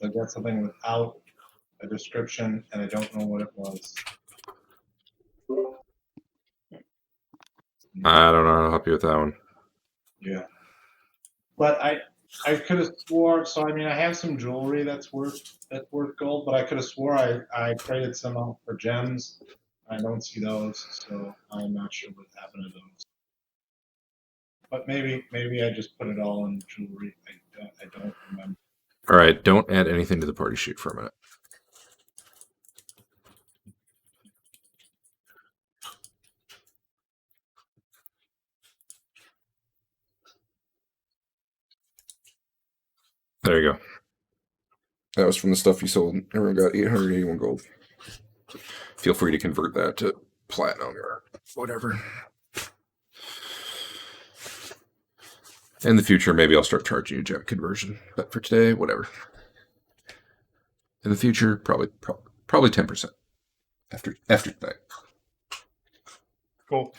I got something without a description, and I don't know what it was. I don't know how to help you with that one. Yeah, but I could have swore. So I mean, I have some jewelry that's worth gold, but I could have swore I traded some out for gems. I don't see those, so I'm not sure what happened to those. But maybe I just put it all in jewelry. I don't remember. All right, don't add anything to the party sheet for a minute. There you go. That was from the stuff you sold. Everyone got 881 gold. Feel free to convert that to platinum or whatever. In the future, maybe I'll start charging you gem conversion. But for today, whatever. In the future, probably 10% after tonight. Cool.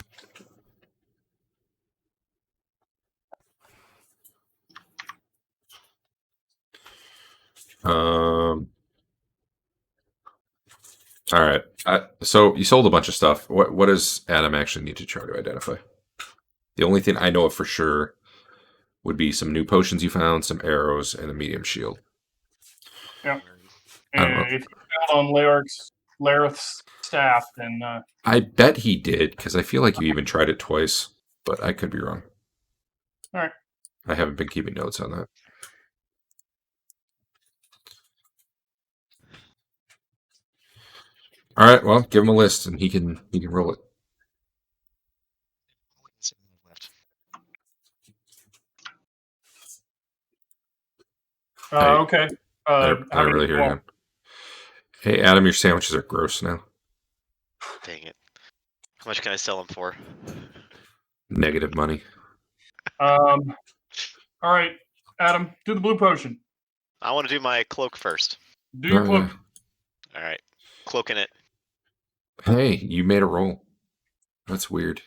All right. So you sold a bunch of stuff. What does Adam actually need to try to identify? The only thing I know of for sure would be some new potions you found, some arrows, and a medium shield. Yeah. I don't know. And if you found on Lareth's staff, then I bet he did, because I feel like you even tried it twice, but I could be wrong. All right. I haven't been keeping notes on that. All right, well, give him a list and he can roll it. Okay. I don't really hear you. Hey, Adam, your sandwiches are gross now. Dang it. How much can I sell them for? Negative money. All right, Adam, do the blue potion. I want to do my cloak first. Do your cloak. All right. Cloaking it. Hey, you made a roll. That's weird.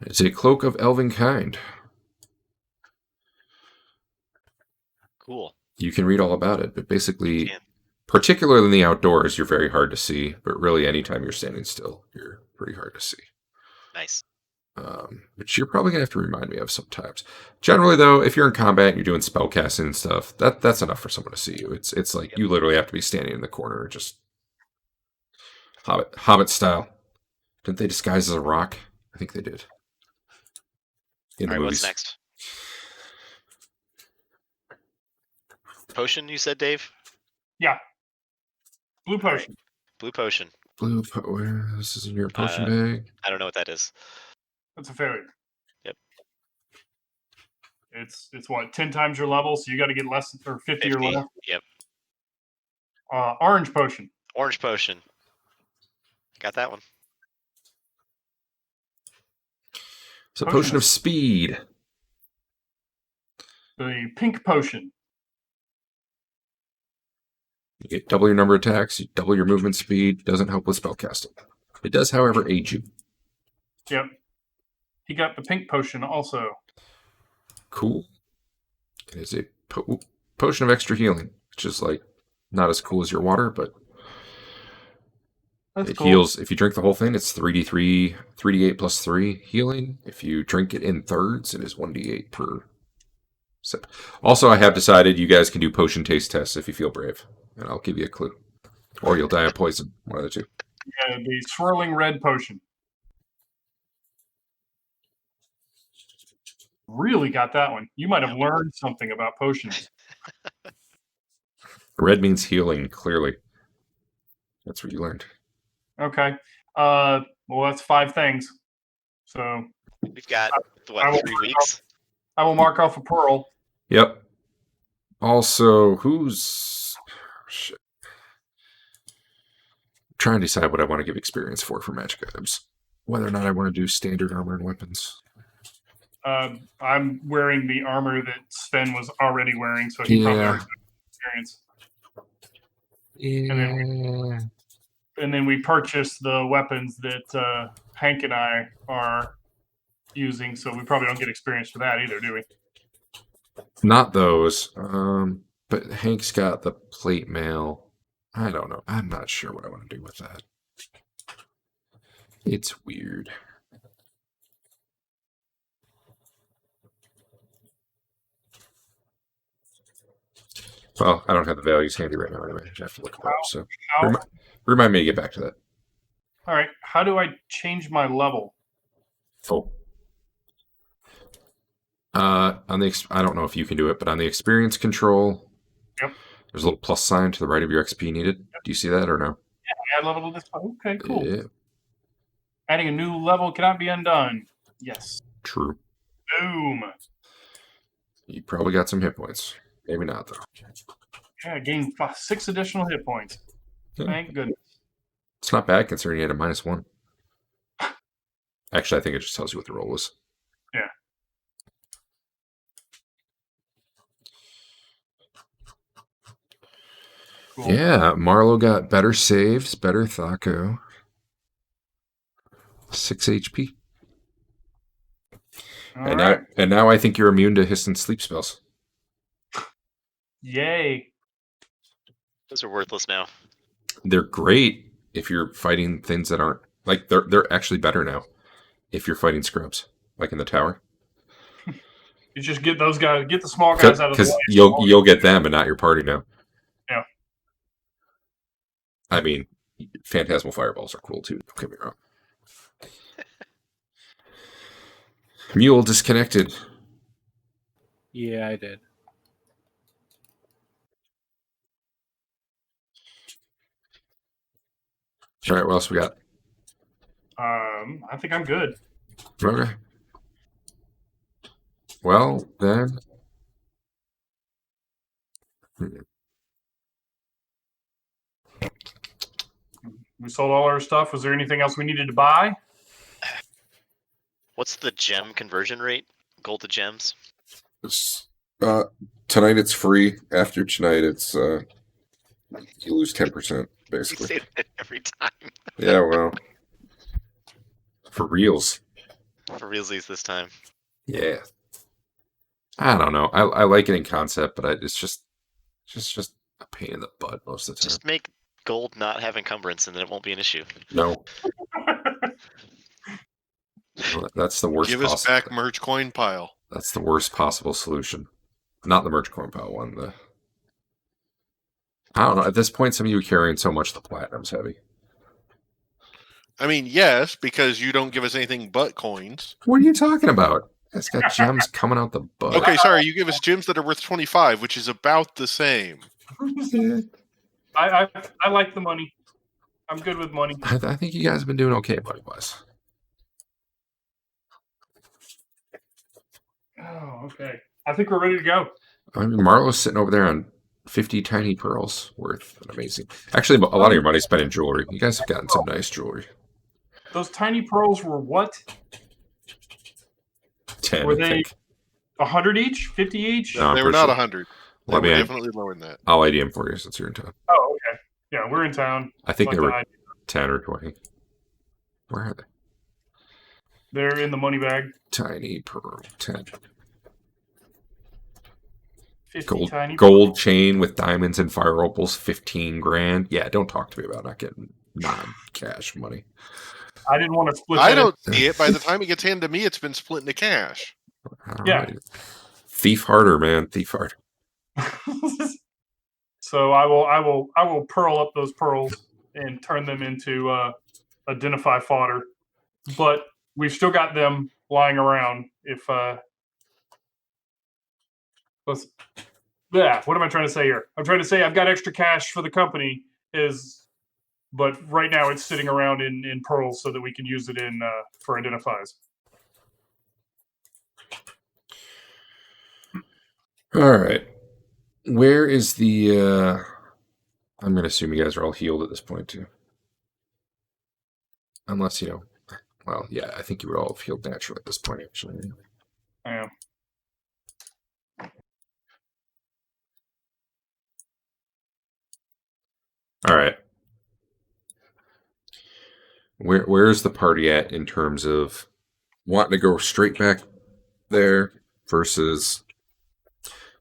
It's a cloak of elven kind. Cool. You can read all about it, but basically, particularly in the outdoors, you're very hard to see. But really, anytime you're standing still, you're pretty hard to see. Nice. Which you're probably gonna have to remind me of sometimes. Generally, though, if you're in combat and you're doing spellcasting and stuff, that's enough for someone to see you. It's like you literally have to be standing in the corner, just Hobbit style. Didn't they disguise as a rock? I think they did. In the movies. What's next? Potion, you said, Dave? Yeah. Blue potion. Blue potion. This is in your potion bag. I don't know what that is. That's a failure. It's what 10 times your level, so you got to get less or 50 or 50. less. Yep. Orange potion. Orange potion. Got that one. It's a potion of speed. The pink potion. You get double your number of attacks, you double your movement speed. Doesn't help with spellcasting. It does, however, age you. Yep. He got the pink potion also. Cool. It is a potion of extra healing, which is like not as cool as your water, but That's it cool. heals. If you drink the whole thing, it's 3d3, 3d8 plus 3 healing. If you drink it in thirds, it is 1d8 per sip. Also, I have decided you guys can do potion taste tests if you feel brave, and I'll give you a clue. Or you'll die of poison, one of the two. Yeah, the swirling red potion. Really got that one. You might have learned something about potions. Red means healing, clearly. That's what you learned. Okay. Well, that's 5 things. So We've got, I will 3 weeks? I will mark off a pearl. Yep. Also, who's... Shit. I'm trying to decide what I want to give experience for magic items. Whether or not I want to do standard armor and weapons. I'm wearing the armor that Sven was already wearing, so he probably already got experience. Yeah. And then we purchased the weapons that Hank and I are using, so we probably don't get experience for that either, do we? Not those. But Hank's got the plate mail. I don't know. I'm not sure what I want to do with that. It's weird. Well, I don't have the values handy right now anyway. I have to look them up. So remind me to get back to that. All right. How do I change my level? Oh. On the I don't know if you can do it, but on the experience control, yep, there's a little plus sign to the right of your XP needed. Yep. Do you see that or no? Yeah, add level to this. Okay, cool. Yeah. Adding a new level cannot be undone. Yes. True. Boom. You probably got some hit points. Maybe not though. Yeah, I gained 6 additional hit points. Yeah. Thank goodness. It's not bad considering you had a -1. Actually, I think it just tells you what the roll was. Yeah. Cool. Yeah, Marlo got better saves, better Thaco. 6 HP. And now I think you're immune to hiss and sleep spells. Yay. Those are worthless now. They're great if you're fighting things that aren't like they're actually better now if you're fighting scrubs, like in the tower. You just get those guys, get the small guys out of the way. Because you'll get them and not your party now. Yeah. I mean, phantasmal fireballs are cool too. Don't get me wrong. Mule disconnected. Yeah, I did. All right, what else we got? I think I'm good. Okay. Well, then. We sold all our stuff. Was there anything else we needed to buy? What's the gem conversion rate? Gold to gems? Tonight it's free. After tonight, it's you lose 10%, basically. You say that every time. Yeah, well, for reals. For realsies this time. Yeah. I don't know. I like it in concept, but it's just a pain in the butt most of the time. Just make gold not have encumbrance, and then it won't be an issue. No. Well, that's the worst. Give us back merch coin pile. That's the worst possible solution. Not the merch coin pile one. I don't know. At this point, some of you are carrying so much the platinum's heavy. I mean, yes, because you don't give us anything but coins. What are you talking about? It's got gems coming out the butt. Okay, sorry. You give us gems that are worth 25, which is about the same. I like the money. I'm good with money. I think you guys have been doing okay money-wise. Oh, okay. I think we're ready to go. I mean, Marlo's sitting over there on 50 tiny pearls worth. Amazing. Actually, a lot of your money's spent in jewelry. You guys have gotten some nice jewelry. Those tiny pearls were what? 10, Were I they think. 100 each? 50 each? No, I'm They were pretty not sure. 100. They Let were me- definitely lower than that. I'll ID them for you since you're in town. Oh, okay. Yeah, we're in town. I think Like they were the- 10 or 20. Where are they? They're in the money bag. Tiny pearl, 10. 50 tiny Gold chain with diamonds and fire opals, 15 grand. Yeah, don't talk to me about not getting non-cash money. I didn't want to split I that don't see it. By the time it gets handed to me, it's been split into cash. Yeah. Alrighty. Thief harder, man. Thief hard. in. So I will pearl up those pearls and turn them into identify fodder. But we've still got them lying around. If let's, yeah, what am I trying to say here? I'm trying to say I've got extra cash for the company, but right now it's sitting around in pearls so that we can use it in for identifies. All right. Where is the... I'm going to assume you guys are all healed at this point, too. Unless, well, yeah, I think you would all have healed naturally at this point, actually. I am. All right. Where's the party at in terms of wanting to go straight back there versus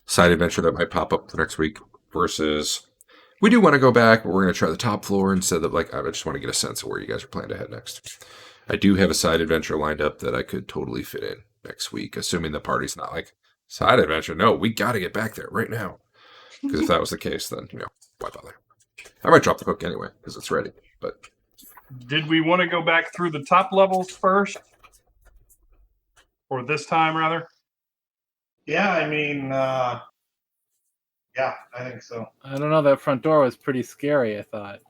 side adventure that might pop up for next week versus we do want to go back, but we're going to try the top floor instead of I just want to get a sense of where you guys are planning to head next. I do have a side adventure lined up that I could totally fit in next week, assuming the party's not side adventure. No, we got to get back there right now. Because if that was the case, then, why bother? I might drop the hook anyway because it's ready, but... Did we want to go back through the top levels first? Or this time, rather? Yeah, I mean, yeah, I think so. I don't know. That front door was pretty scary, I thought.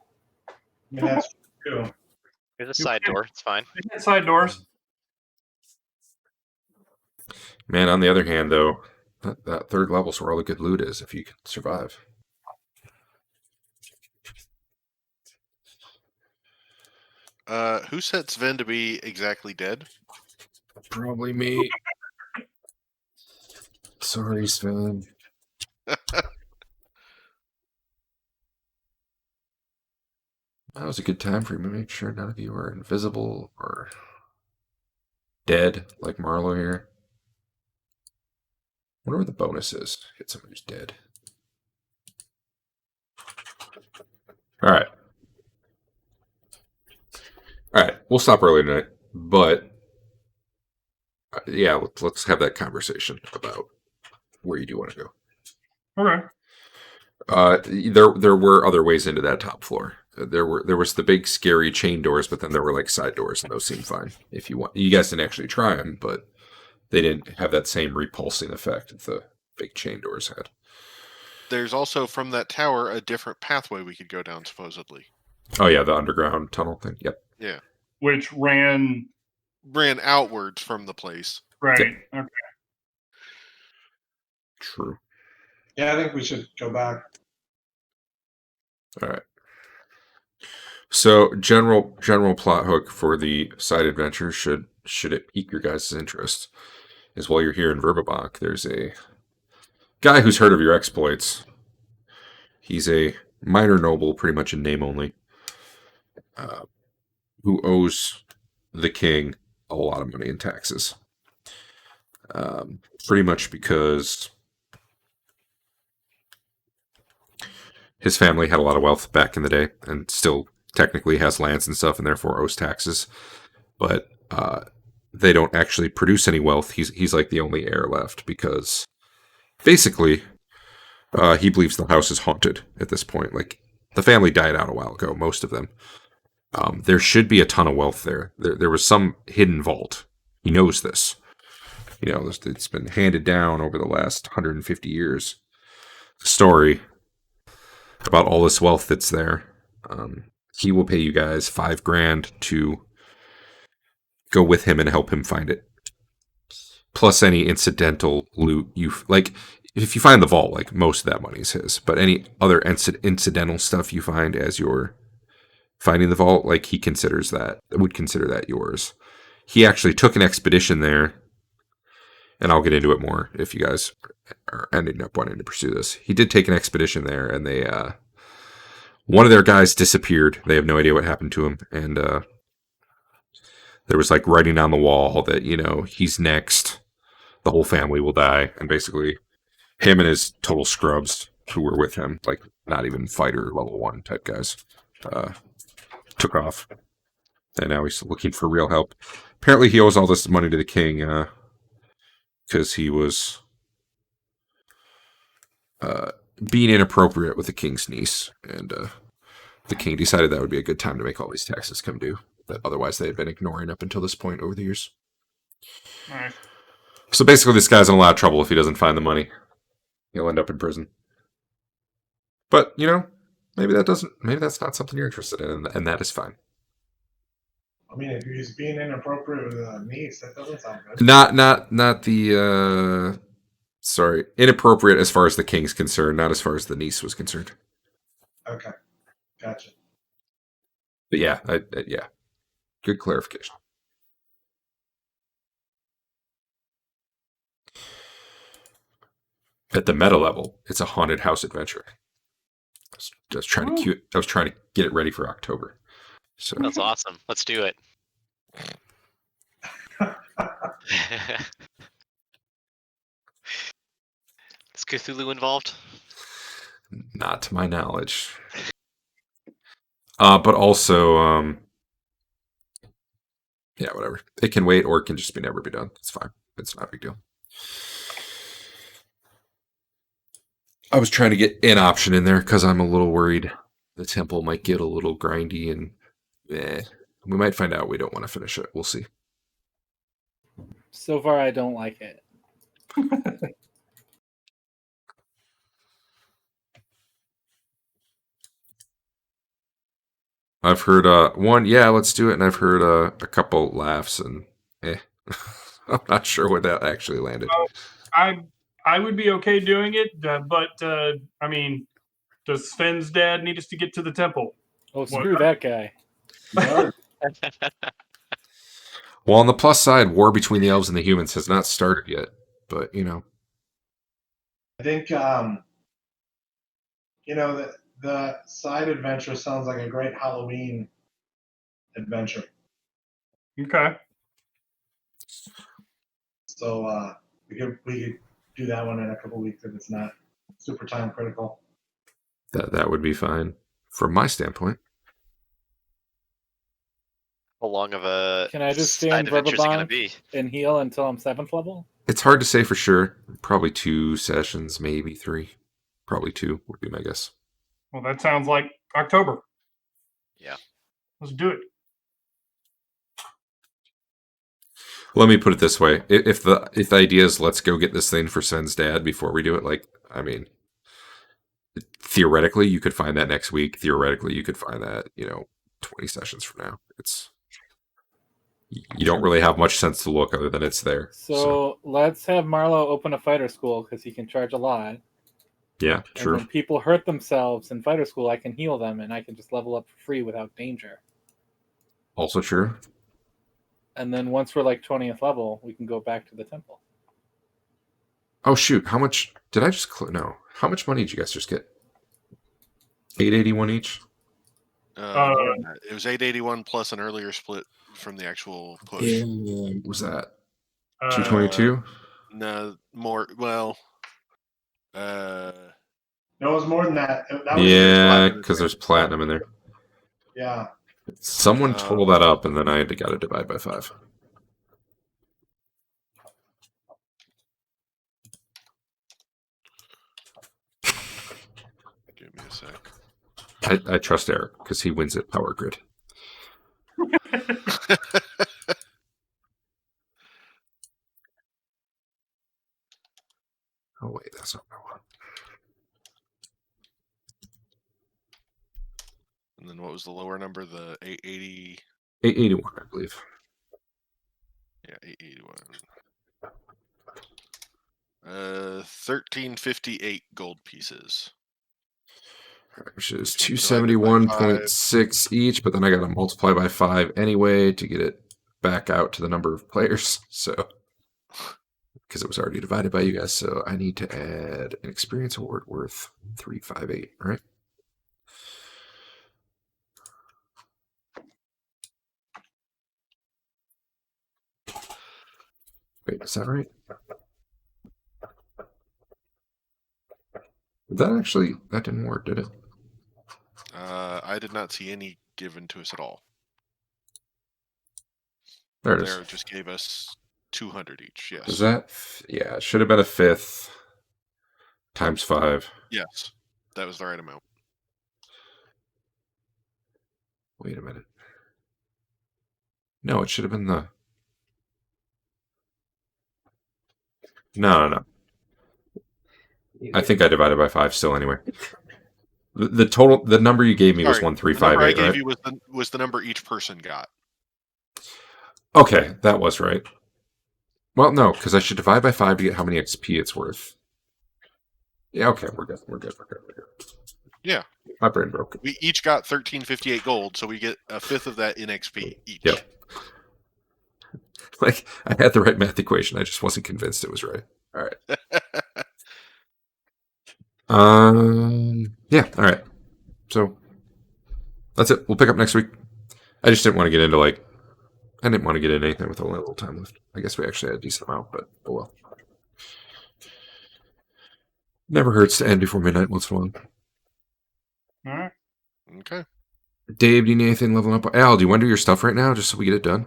I mean, that's true. Here's a side door. It's fine. We got side doors. Man, on the other hand, though, that third level's where all the good loot is if you can survive. Who set Sven to be exactly dead? Probably me. Sorry, Sven. That was a good time for you to make sure none of you are invisible or dead like Marlo here. I wonder what the bonus is. Hit somebody who's dead. All right. All right. We'll stop early tonight, but yeah, let's have that conversation about where you do want to go. Okay. There were other ways into that top floor. There was the big scary chain doors, but then there were side doors, and those seemed fine. If you want, you guys didn't actually try them, but they didn't have that same repulsing effect that the big chain doors had. There's also from that tower a different pathway we could go down, supposedly. Oh yeah, the underground tunnel thing. Yep. Yeah. Which ran outwards from the place. right. Yeah. Okay. True. Yeah, I think we should go back. All right. So general plot hook for the side adventure, should it pique your guys' interest, is while you're here in Verbabach, there's a guy who's heard of your exploits. He's a minor noble, pretty much in name only, who owes the king a lot of money in taxes. Pretty much because his family had a lot of wealth back in the day and still technically has lands and stuff and therefore owes taxes. But they don't actually produce any wealth. He's like the only heir left because basically he believes the house is haunted at this point. The family died out a while ago, most of them. There should be a ton of wealth there. There was some hidden vault. He knows this. It's been handed down over the last 150 years. The story about all this wealth that's there. He will pay you guys $5,000 to go with him and help him find it. plus any incidental loot you like. If you find the vault, like most of that money is his. But any other incidental stuff you find as you're finding the vault, like he would consider that yours. He actually took an expedition there, and I'll get into it more if you guys are ending up wanting to pursue this. He did take an expedition there, and they one of their guys disappeared. They have no idea what happened to him, and there was like writing on the wall that he's next. The whole family will die, and basically him and his total scrubs who were with him, like not even fighter level 1 type guys, took off, and now he's looking for real help. Apparently, he owes all this money to the king because he was being inappropriate with the king's niece, and the king decided that would be a good time to make all these taxes come due that otherwise they had been ignoring up until this point over the years. Nice. So basically, this guy's in a lot of trouble if he doesn't find the money. He'll end up in prison. But maybe that's not something you're interested in, and that is fine. I mean, if he's being inappropriate with a niece, that doesn't sound good. Not the sorry, inappropriate as far as the king's concerned, not as far as the niece was concerned. Okay, gotcha. But yeah, yeah, good clarification. At the meta level, it's a haunted house adventure. I was trying to get it ready for October. So That's awesome. Let's do it. Is Cthulhu involved? not to my knowledge. But also, yeah, whatever. It can wait, or it can just never be done. It's fine. It's not a big deal. I was trying to get an option in there because I'm a little worried the temple might get a little grindy, and we might find out we don't want to finish it. We'll see. So far, I don't like it. I've heard one, yeah, let's do it, and I've heard a couple laughs, and I'm not sure where that actually landed. I would be okay doing it, but I mean, does Sven's dad need us to get to the temple? Oh, screw that guy. Well, on the plus side, war between the elves and the humans has not started yet, but I think the side adventure sounds like a great Halloween adventure. Okay. So we could do that one in a couple weeks if it's not super time critical. that would be fine from my standpoint. How long of a Can I just stay side in adventure is it going to Verbabonk be? and heal until I'm 7th level? It's hard to say for sure. Probably 2 sessions, maybe 3. Probably 2 would be my guess. Well, that sounds like October. Yeah. Let's do it. Let me put it this way: if the idea is let's go get this thing for Sven's dad before we do it, like, I mean, theoretically you could find that next week. Theoretically you could find that 20 sessions from now. You don't really have much sense to look other than it's there. So let's have Marlo open a fighter school because he can charge a lot. Yeah, true. And when people hurt themselves in fighter school, I can heal them and I can just level up for free without danger. Also true. And then once we're like 20th level, we can go back to the temple. Oh shoot! How much did I just? No. How much money did you guys just get? 881 each. It was 881 plus an earlier split from the actual push. What was that 222? No, more. Well, No, it was more than that. That was yeah, because there's platinum in there. Yeah. Someone total that up, and then I got to divide by 5. give me a sec. I trust Eric because he wins at Power Grid. Oh wait, that's not what I want. And then what was the lower number? The 880. 881, I believe. Yeah, 881. 1358 gold pieces. Which is So divided by 271.6 each, but then I got to multiply by 5 anyway to get it back out to the number of players. So, because it was already divided by you guys, so I need to add an experience award worth 358, right? Wait, is that right? That didn't work, did it? I did not see any given to us at all. There it is. There just gave us 200 each. Yes. Is that? Yeah, it should have been a fifth times 5. Yes, that was the right amount. Wait a minute. No, it should have been the. No. I think I divided by 5 still anyway. The total, the number you gave me was 1358, the number I gave right? you was the number each person got. Okay, that was right. Well, no, because I should divide by 5 to get how many XP it's worth. Yeah, okay, we're good. Yeah. My brain broke. We each got 1358 gold, so we get a fifth of that in XP each. Yep. Like, I had the right math equation. I just wasn't convinced it was right. All right. Yeah, all right. So, that's it. We'll pick up next week. I just didn't want to get into, I didn't want to get into anything with only a little time left. I guess we actually had a decent amount, but oh well. Never hurts to end before midnight once in a while. All right. Okay. Dave, do you need anything leveling up? Al, do you want to do your stuff right now just so we get it done?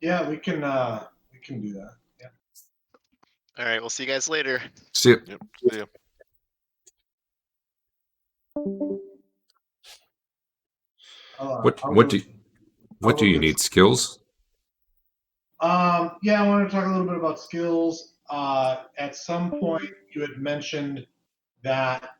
Yeah, we can do that. Yeah. All right, we'll see you guys later. See ya. Yep. See ya. What do you need? Skills? Yeah, I want to talk a little bit about skills. At some point, you had mentioned that